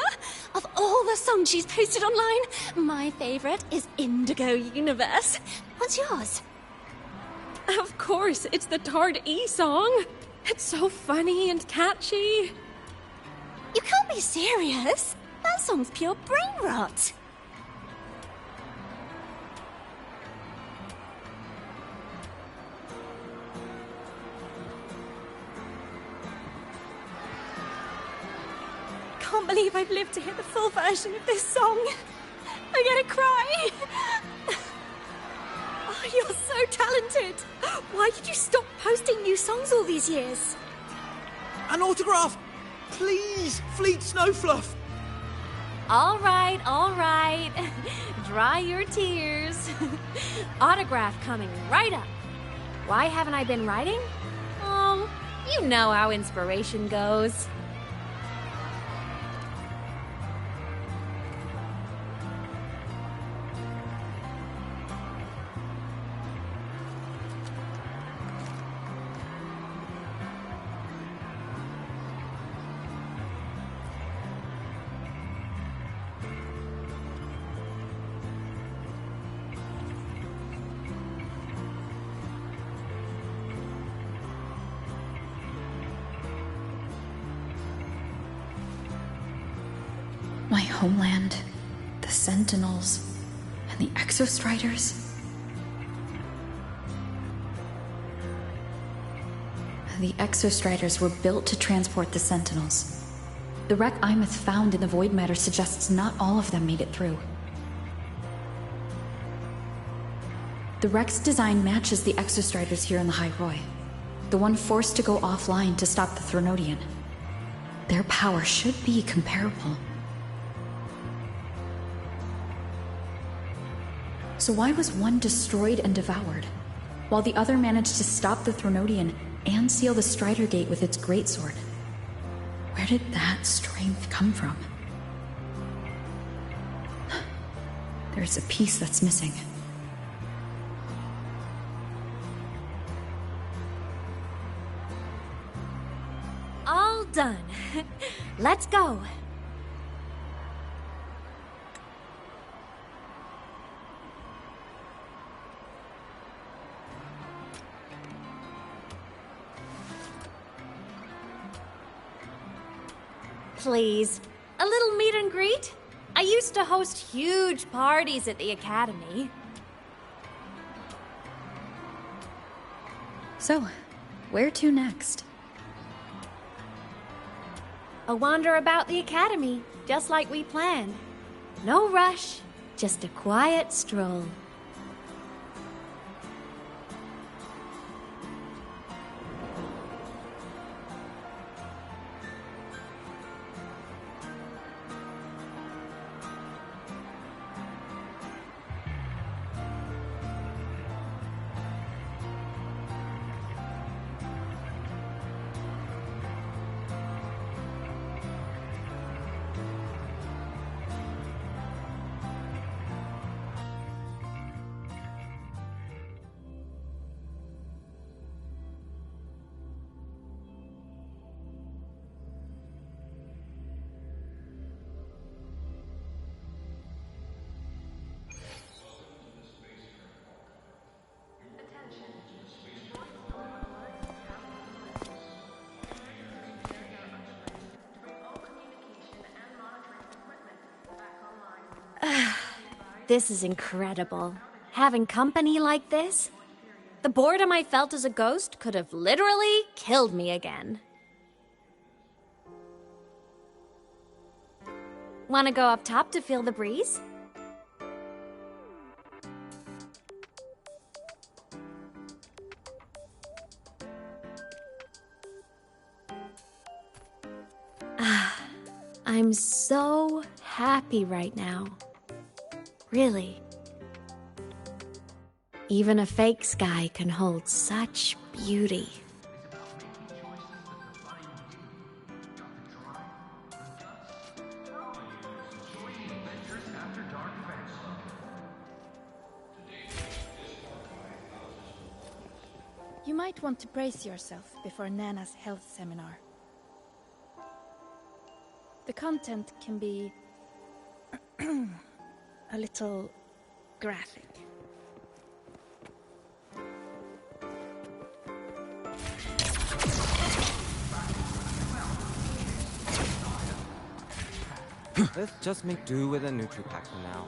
Of all the songs she's posted online, my favorite is Indigo Universe. What's yours? Of course, it's the Tard E song. It's so funny and catchy. You can't be serious. That song's pure brain rot. Can't believe I've lived to hear the full version of this song. I'm gonna cry. Oh, you're so talented. Why did you stop posting new songs all these years? An autograph! Please, Fleet Snowfluff! All right. Dry your tears. Autograph coming right up. Why haven't I been writing? Oh, you know how inspiration goes. My homeland, the Sentinels, and the Exostriders. The Exostriders were built to transport the Sentinels. The wreck Aemeath found in the void matter suggests not all of them made it through. The wreck's design matches the Exostriders here in the High Roy, the one forced to go offline to stop the Thronodian. Their power should be comparable. So why was one destroyed and devoured, while the other managed to stop the Thronodian and seal the Strider Gate with its greatsword? Where did that strength come from? There's a piece that's missing. All done. Let's go. Please, a little meet and greet? I used to host huge parties at the Academy. So, where to next? A wander about the academy, just like we planned. No rush, just a quiet stroll. This is incredible. Having company like this? The boredom I felt as a ghost could have literally killed me again. Want to go up top to feel the breeze? I'm so happy right now. Really. Even a fake sky can hold such beauty. You might want to brace yourself before Nana's health seminar. The content can be a little graphic. Let's just make do with a NutriPack for now.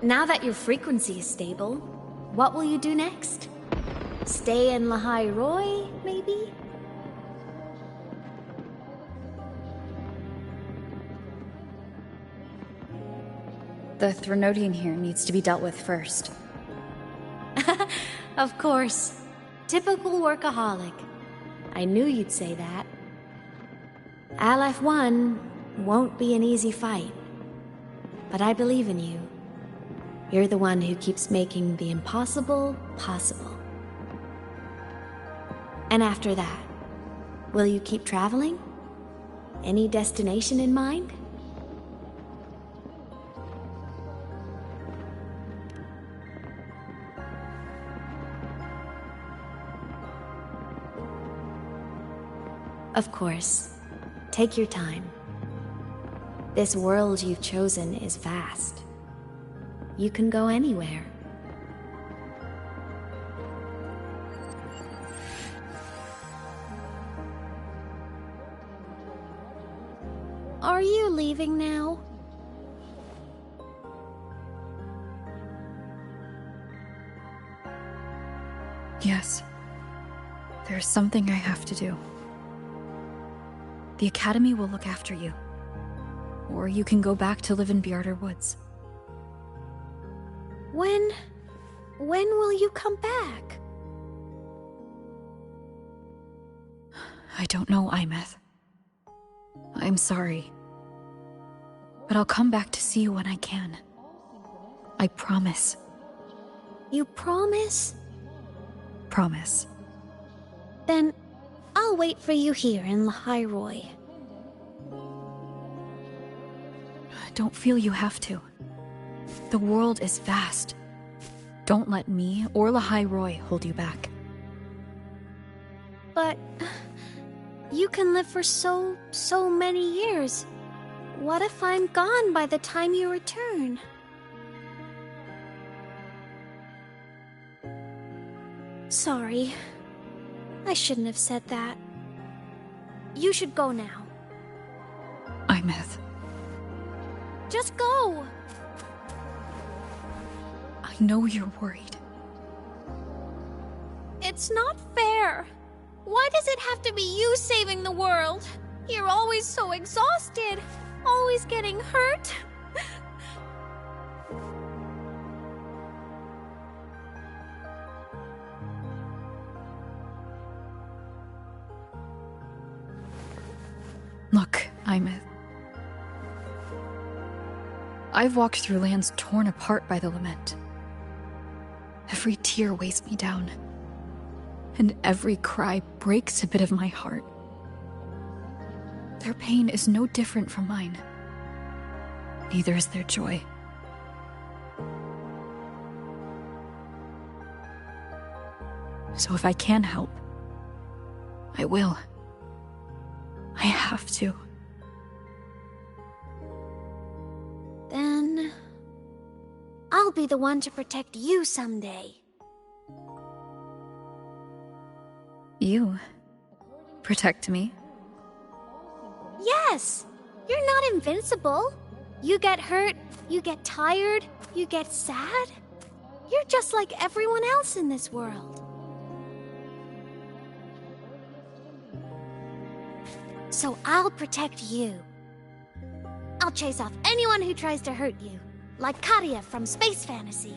Now that your frequency is stable, what will you do next? Stay in Lahai Roy, maybe? The Threnodian here needs to be dealt with first. Of course. Typical workaholic. I knew you'd say that. Aleph 1 won't be an easy fight. But I believe in you. You're the one who keeps making the impossible possible. And after that, will you keep traveling? Any destination in mind? Of course. Take your time. This world you've chosen is vast. You can go anywhere. Are you leaving now? Yes. There's something I have to do. The Academy will look after you. Or you can go back to live in Bjarder Woods. When will you come back? I don't know, Aemeath. I'm sorry. But I'll come back to see you when I can. I promise. You promise? Promise. Then I'll wait for you here in Lahai Roy. don't feel you have to. The world is vast. Don't let me or Lahai Roy hold you back. But you can live for so many years. What if I'm gone by the time you return? Sorry. I shouldn't have said that. You should go now. Aemeath. Just go! I know you're worried. It's not fair. Why does it have to be you saving the world? You're always so exhausted, always getting hurt. Look, Aemeath. I've walked through lands torn apart by the lament. Every tear weighs me down, and every cry breaks a bit of my heart. Their pain is no different from mine. Neither is their joy. So if I can help, I will. I have to. Then I'll be the one to protect you someday. You protect me? Yes! You're not invincible. You get hurt, you get tired, you get sad. You're just like everyone else in this world. So I'll protect you. I'll chase off anyone who tries to hurt you, like Karia from Space Fantasy.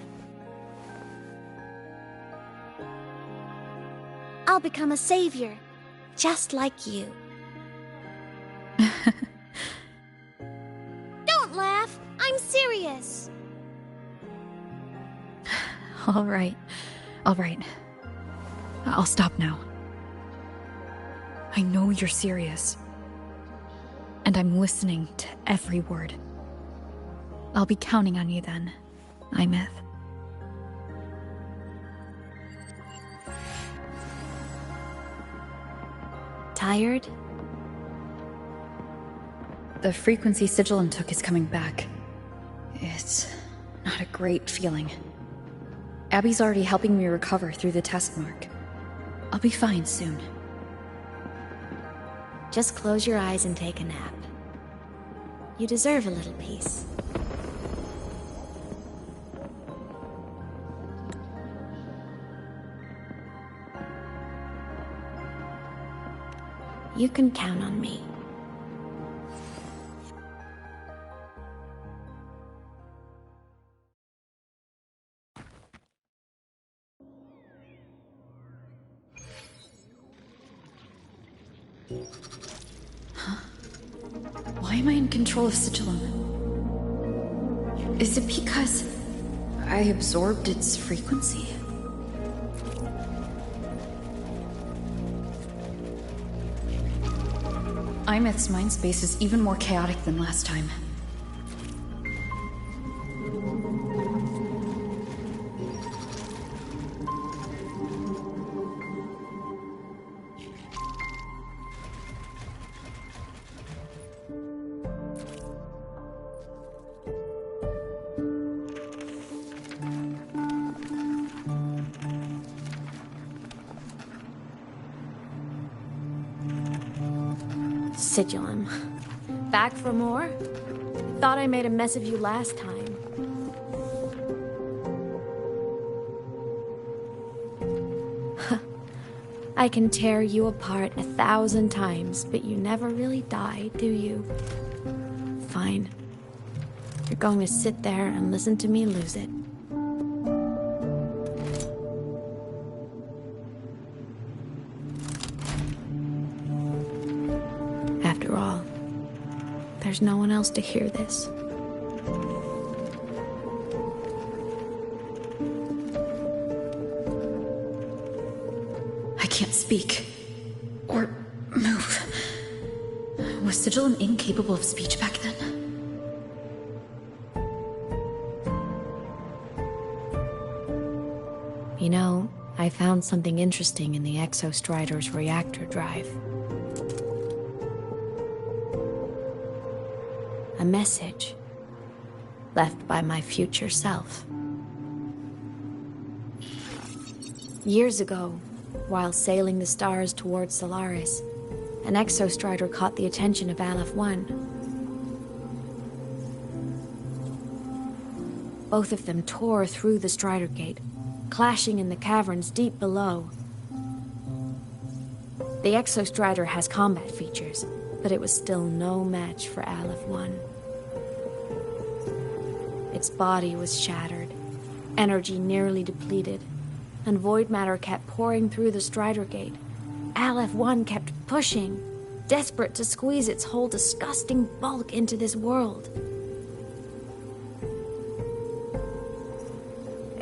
I'll become a savior, just like you. Don't laugh! I'm serious! All right. I'll stop now. I know you're serious. And I'm listening to every word. I'll be counting on you then, Aemeath. Tired? The frequency Sigilum took is coming back. It's not a great feeling. Abby's already helping me recover through the test mark. I'll be fine soon. Just close your eyes and take a nap. You deserve a little peace. You can count on me. Why am I in control of Sigilum? Is it because I absorbed its frequency? Aemeath's mind space is even more chaotic than last time. Sigilum. Back for more? Thought I made a mess of you last time. I can tear you apart 1,000 times, but you never really die, do you? Fine. You're going to sit there and listen to me lose it. After all, there's no one else to hear this. I can't speak. Or move. Was Sigilum incapable of speech back then? You know, I found something interesting in the xCyrene-Strider's reactor drive. A message left by my future self. Years ago, while sailing the stars towards Solaris, an xCyrene-Strider caught the attention of Aleph 1. Both of them tore through the Strider Gate, clashing in the caverns deep below. The xCyrene-Strider has combat features, but it was still no match for Aleph 1. Its body was shattered, energy nearly depleted, and void matter kept pouring through the Strider Gate. Aleph 1 kept pushing, desperate to squeeze its whole disgusting bulk into this world.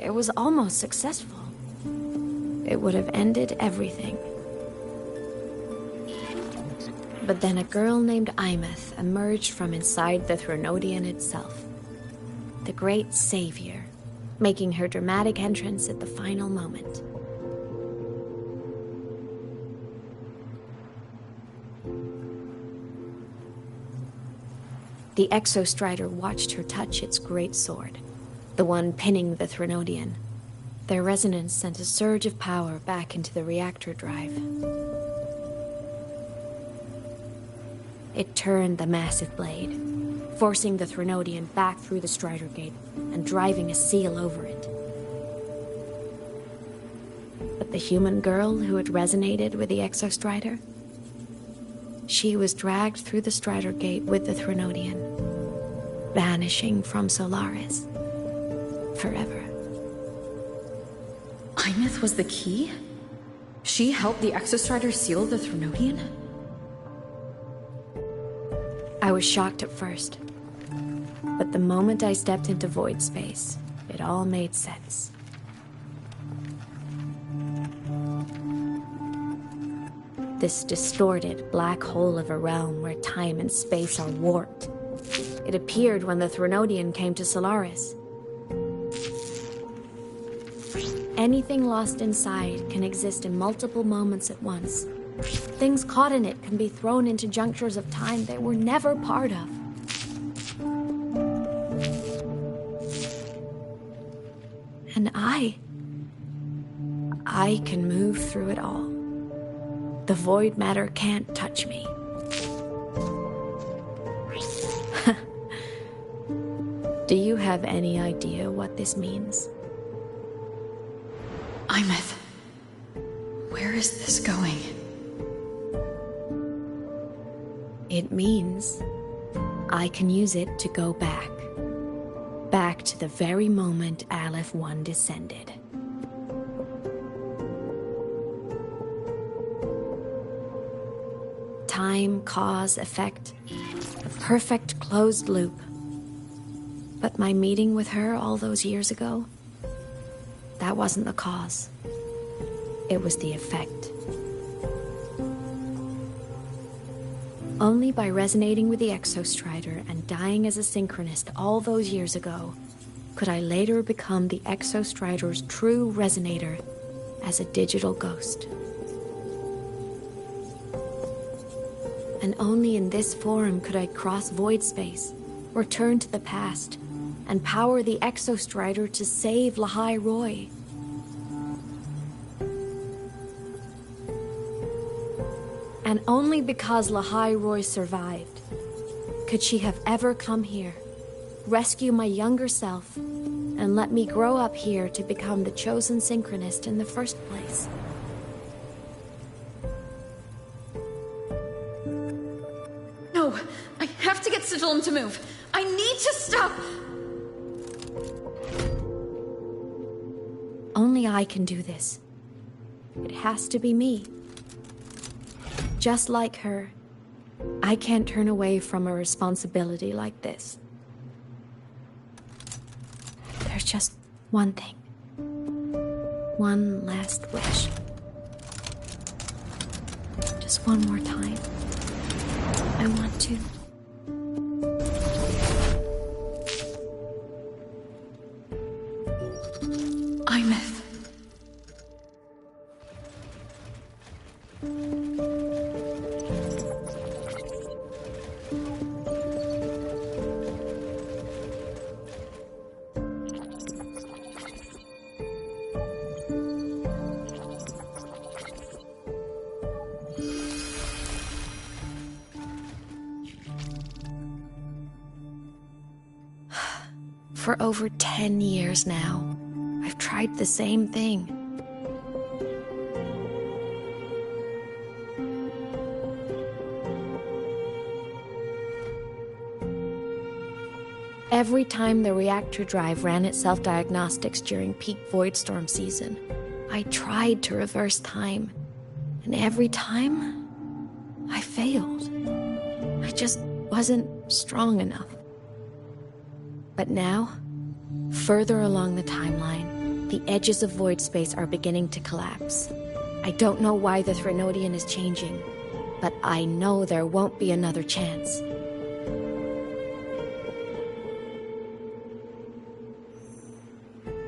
It was almost successful. It would have ended everything. But then a girl named Aemeath emerged from inside the Threnodian itself. The great savior, making her dramatic entrance at the final moment. The xCyrene-Strider watched her touch its great sword, the one pinning the Threnodian. Their resonance sent a surge of power back into the reactor drive. It turned the massive blade, forcing the Threnodian back through the Strider Gate and driving a seal over it. But the human girl who had resonated with the xCyrene-Strider, she was dragged through the Strider Gate with the Threnodian, vanishing from Solaris forever. Aemeath was the key? She helped the xCyrene-Strider seal the Threnodian? I was shocked at first, but the moment I stepped into void space, it all made sense. This distorted black hole of a realm where time and space are warped. It appeared when the Threnodian came to Solaris. Anything lost inside can exist in multiple moments at once. Things caught in it can be thrown into junctures of time they were never part of. And I can move through it all. The void matter can't touch me. Do you have any idea what this means? Aemeath, where is this going? It means I can use it to go back. Back to the very moment Aleph 1 descended. Time, cause, effect. A perfect closed loop. But my meeting with her all those years ago, that wasn't the cause. It was the effect. Only by resonating with the xCyrene-Strider and dying as a synchronist all those years ago could I later become the xCyrene-Strider's true resonator as a digital ghost. And only in this form could I cross void space, return to the past, and power the xCyrene-Strider to save Lahai Roy. And only because Lahai Roy survived could she have ever come here, rescue my younger self, and let me grow up here to become the chosen synchronist in the first place. No, I have to get Sigillum to move. I need to stop. Only I can do this. It has to be me. Just like her, I can't turn away from a responsibility like this. There's just one thing. One last wish. Just one more time. I want to. Aemeath, For over 10 years now, I've tried the same thing. Every time the reactor drive ran its self-diagnostics during peak Voidstorm season, I tried to reverse time. And every time, I failed. I just wasn't strong enough. But now, further along the timeline, the edges of void space are beginning to collapse. I don't know why the Threnodian is changing, but I know there won't be another chance.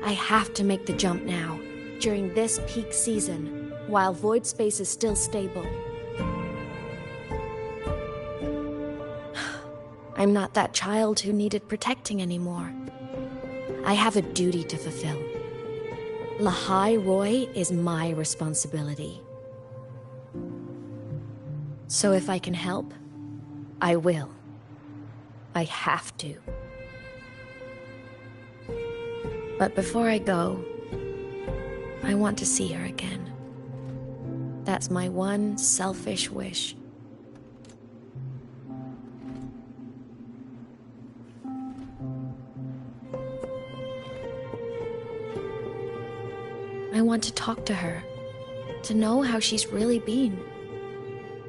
I have to make the jump now, during this peak season, while void space is still stable. I'm not that child who needed protecting anymore. I have a duty to fulfill. Lahai Roy is my responsibility. So if I can help, I will. I have to. But before I go, I want to see her again. That's my one selfish wish. I want to talk to her, to know how she's really been.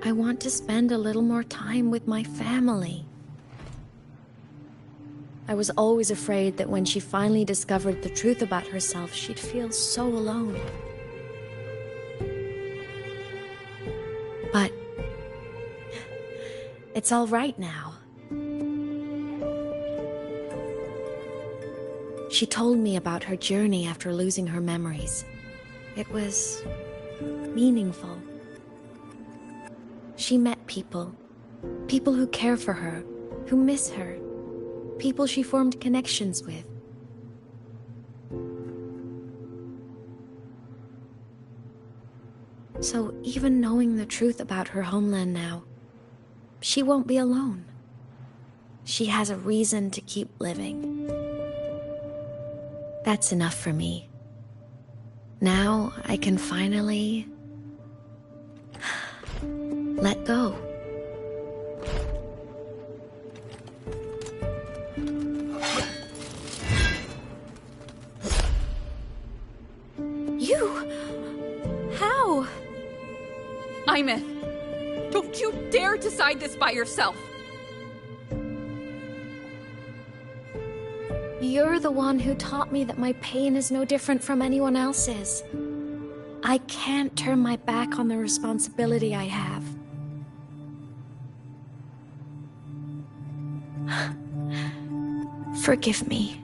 I want to spend a little more time with my family. I was always afraid that when she finally discovered the truth about herself, she'd feel so alone. But it's all right now. She told me about her journey after losing her memories. It was meaningful. She met people who care for her, who miss her, people she formed connections with. So even knowing the truth about her homeland now, she won't be alone. She has a reason to keep living. That's enough for me. Now I can finally let go. You? How? Aemeath, don't you dare decide this by yourself! You're the one who taught me that my pain is no different from anyone else's. I can't turn my back on the responsibility I have. Forgive me.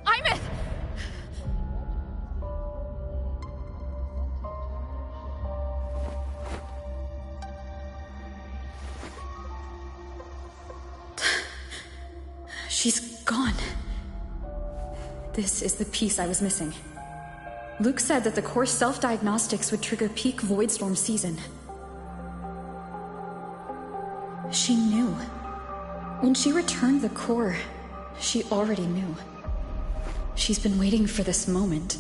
Aemeath! She's gone. This is the piece I was missing. Luke said that the core self-diagnostics would trigger peak Voidstorm season. She knew. When she returned the core, she already knew. She's been waiting for this moment.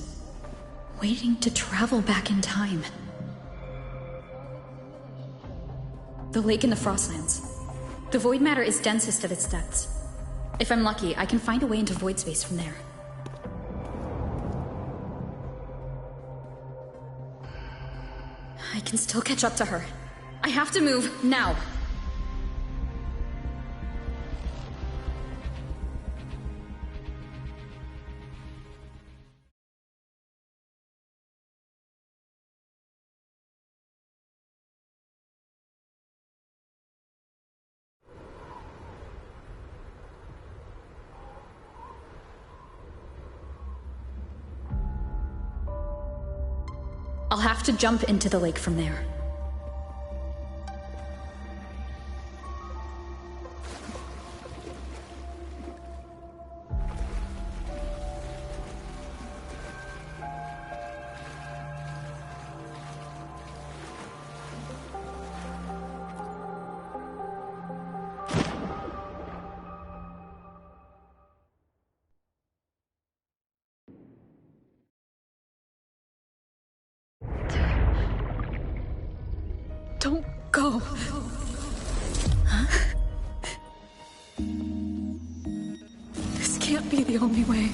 Waiting to travel back in time. The lake in the Frostlands. The void matter is densest at its depths. If I'm lucky, I can find a way into void space from there. I can still catch up to her. I have to move, now! I'll have to jump into the lake from there. Don't go. Huh? This can't be the only way.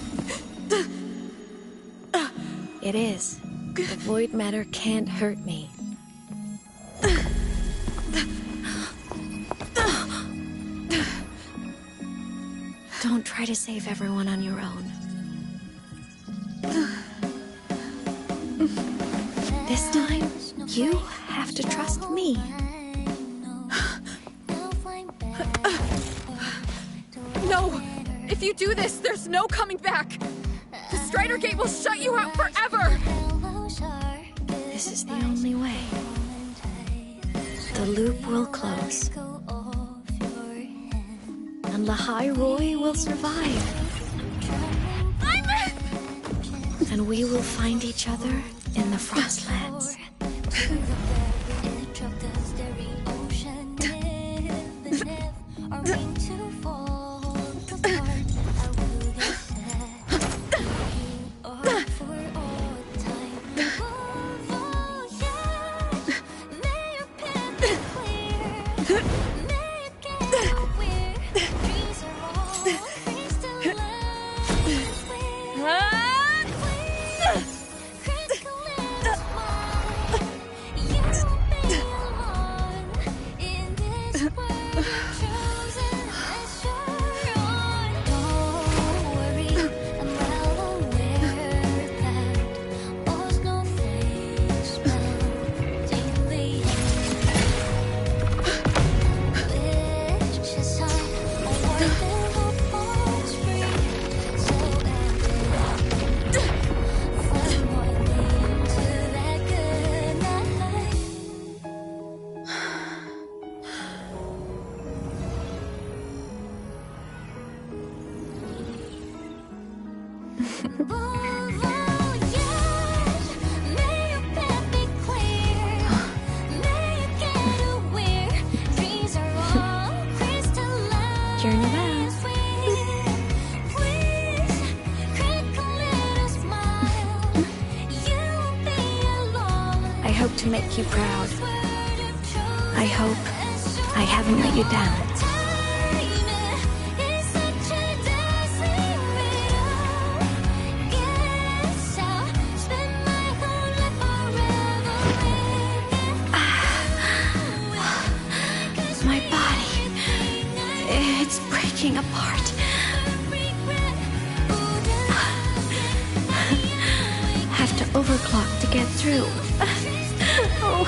It is. The void matter can't hurt me. Don't try to save everyone on your own. This time, you have to trust me. No! If you do this, there's no coming back! The Strider Gate will shut you out forever! This is the only way. The loop will close. And Lahai Roy will survive. And we will find each other in the Frostlands. To make you proud. I hope I haven't let you down. My body, it's breaking apart. Have to overclock to get through. Oh,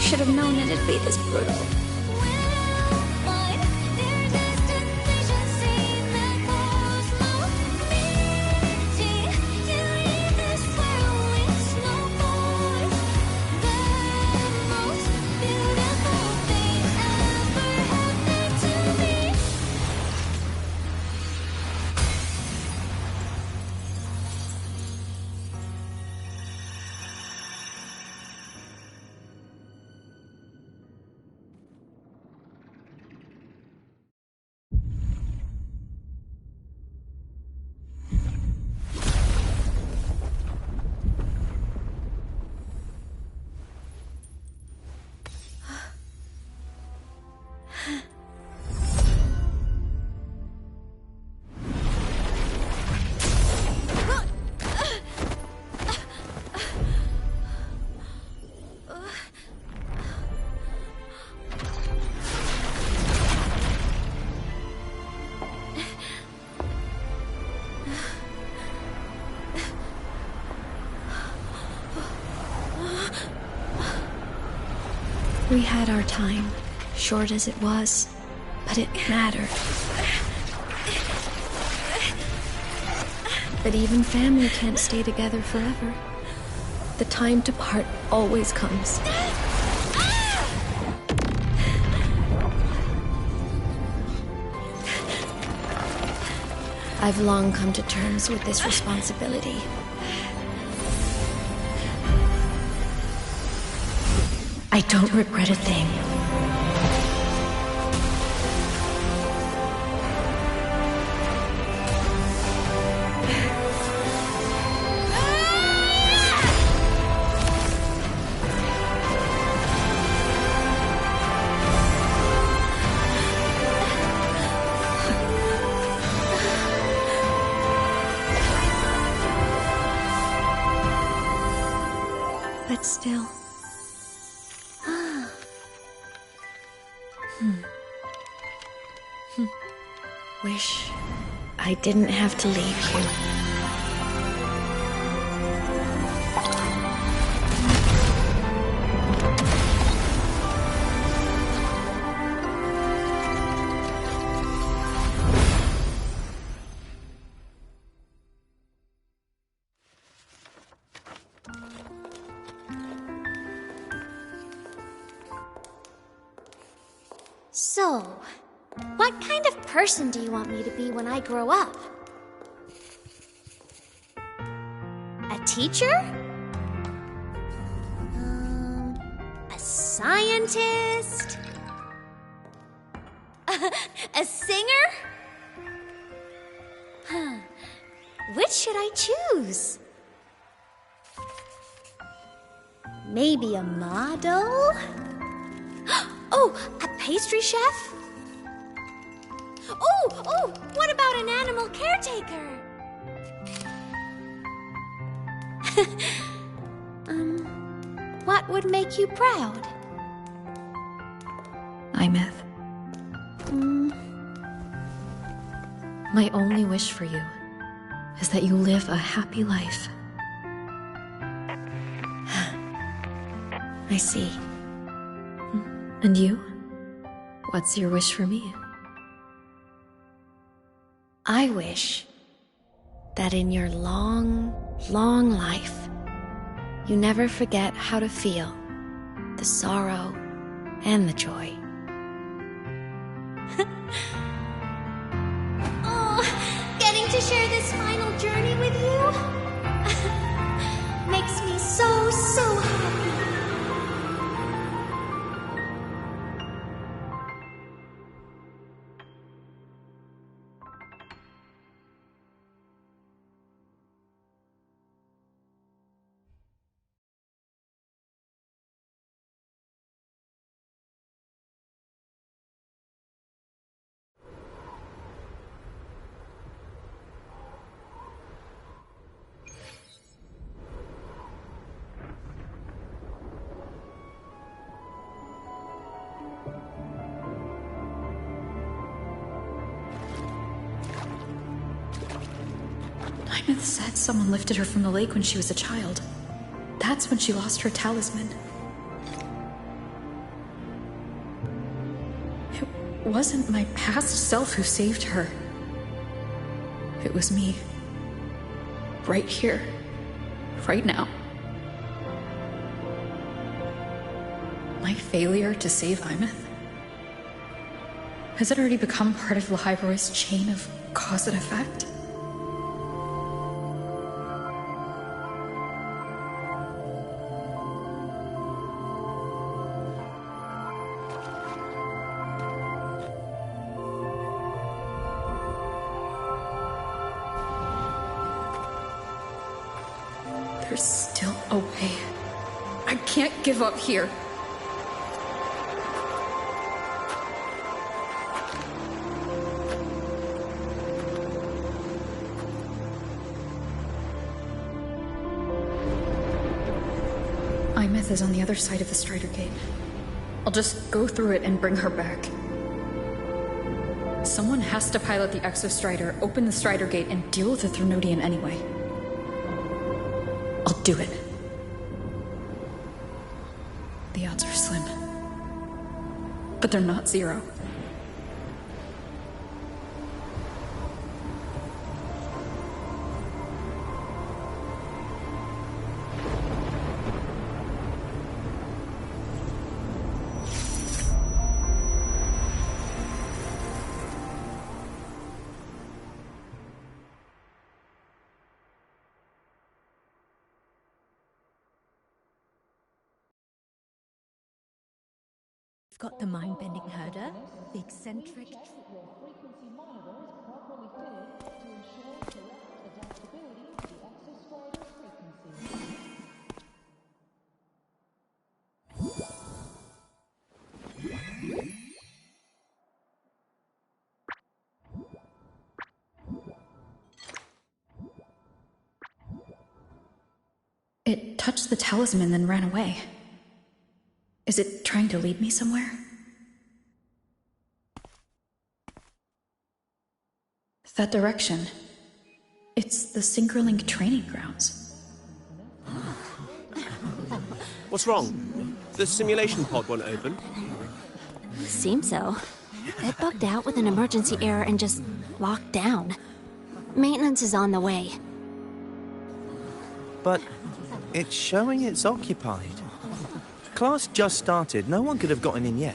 should have known it'd be this brutal. We had our time, short as it was, but it mattered. But even family can't stay together forever. The time to part always comes. I've long come to terms with this responsibility. I don't regret a thing. But still... Wish I didn't have to leave you. So, what kind of person do you want me to be when I grow up? A teacher? A scientist? A singer? Which should I choose? Maybe a model? Oh, a pastry chef? Oh, what about an animal caretaker? What would make you proud? Aemeath. My only wish for you is that you live a happy life. I see. And you? What's your wish for me? I wish that in your long, long life, you never forget how to feel the sorrow and the joy. Oh, getting to share this final journey with you makes me so happy. Aemeath said someone lifted her from the lake when she was a child. That's when she lost her talisman. It wasn't my past self who saved her. It was me. Right here. Right now. My failure to save Aemeath? Has it already become part of Lahiroy's chain of cause and effect? There's still a way. I can't give up here. Aemeath is on the other side of the Strider Gate. I'll just go through it and bring her back. Someone has to pilot the Exostrider, open the Strider Gate, and deal with the Threnodian anyway. I'll do it. The odds are slim. But they're not zero. It's got the mind-bending herder, the eccentric... It touched the talisman, then ran away. Is it trying to lead me somewhere? That direction. It's the Synchronlink training grounds. What's wrong? The simulation pod won't open? Seems so. It bugged out with an emergency error and just locked down. Maintenance is on the way. But it's showing it's occupied. Class just started. No one could have gotten in yet.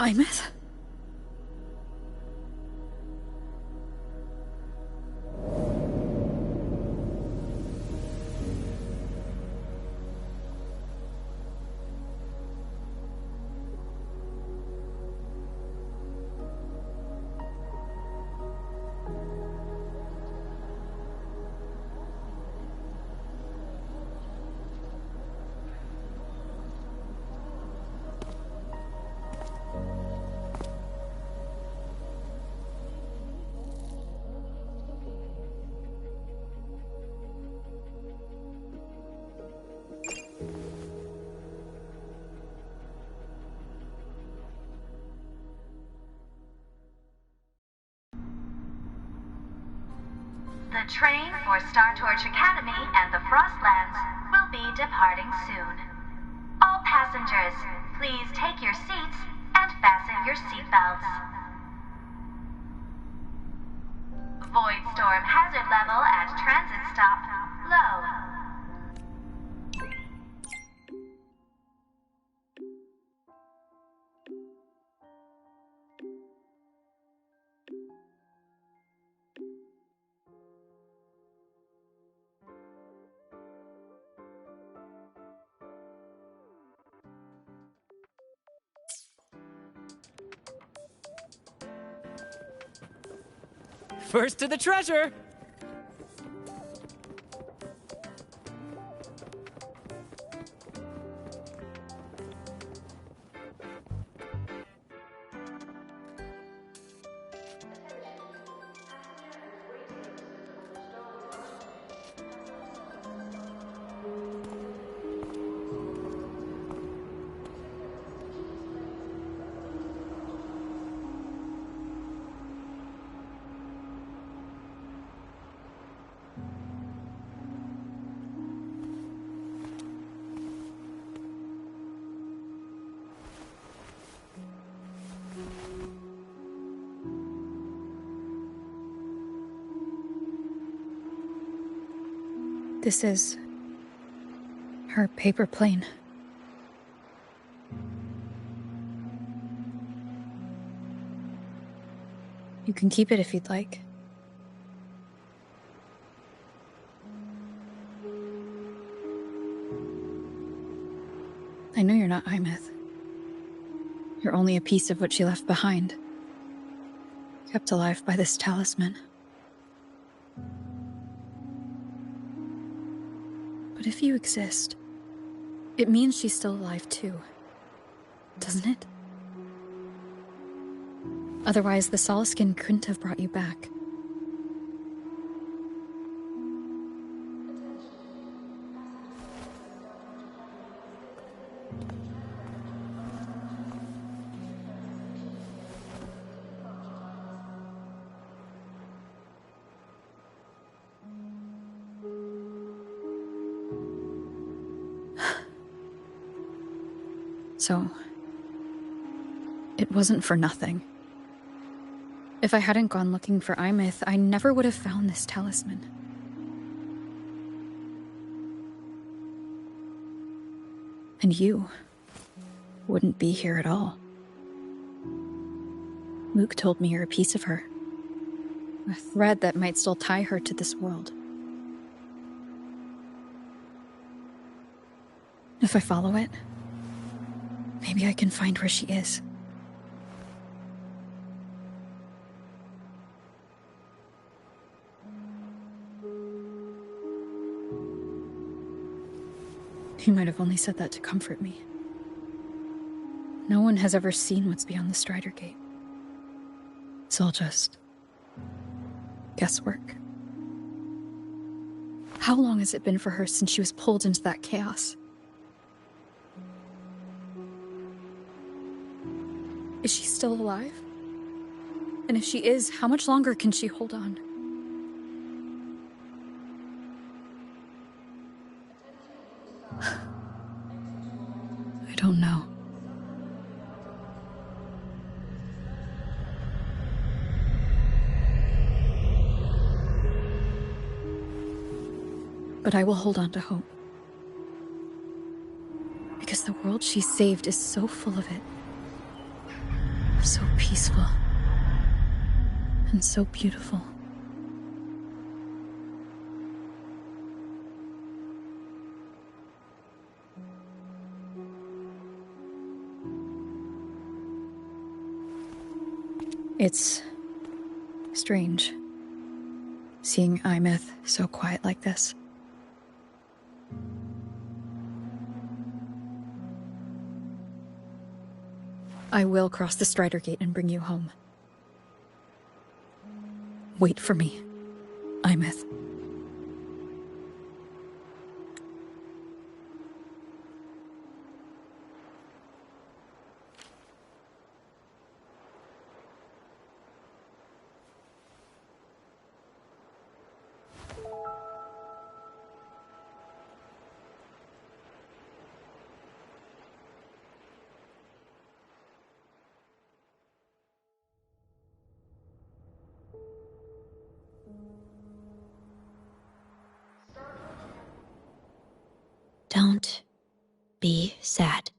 Aemeath? The train for Star Torch Academy and the Frostlands will be departing soon. All passengers, please take your seats and fasten your seatbelts. Void storm hazard level at transit stop low. First to the treasure! This is her paper plane. You can keep it if you'd like. I know you're not Aemeath. You're only a piece of what she left behind. Kept alive by this talisman. But if you exist, it means she's still alive too. Doesn't it? Otherwise, the Solaskin couldn't have brought you back. So, it wasn't for nothing. If I hadn't gone looking for Aemeath, I never would have found this talisman. And you wouldn't be here at all. Luke told me you're a piece of her. A thread that might still tie her to this world. If I follow it, maybe I can find where she is. You might have only said that to comfort me. No one has ever seen what's beyond the Strider Gate. It's all just guesswork. How long has it been for her since she was pulled into that chaos? Is she still alive? And if she is, how much longer can she hold on? I don't know. But I will hold on to hope. Because the world she saved is so full of it. So peaceful. And so beautiful. It's strange, seeing Aemeath so quiet like this. I will cross the Strider Gate and bring you home. Wait for me, Aemeath. Don't be sad.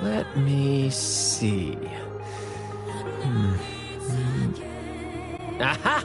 Let me see. Aha!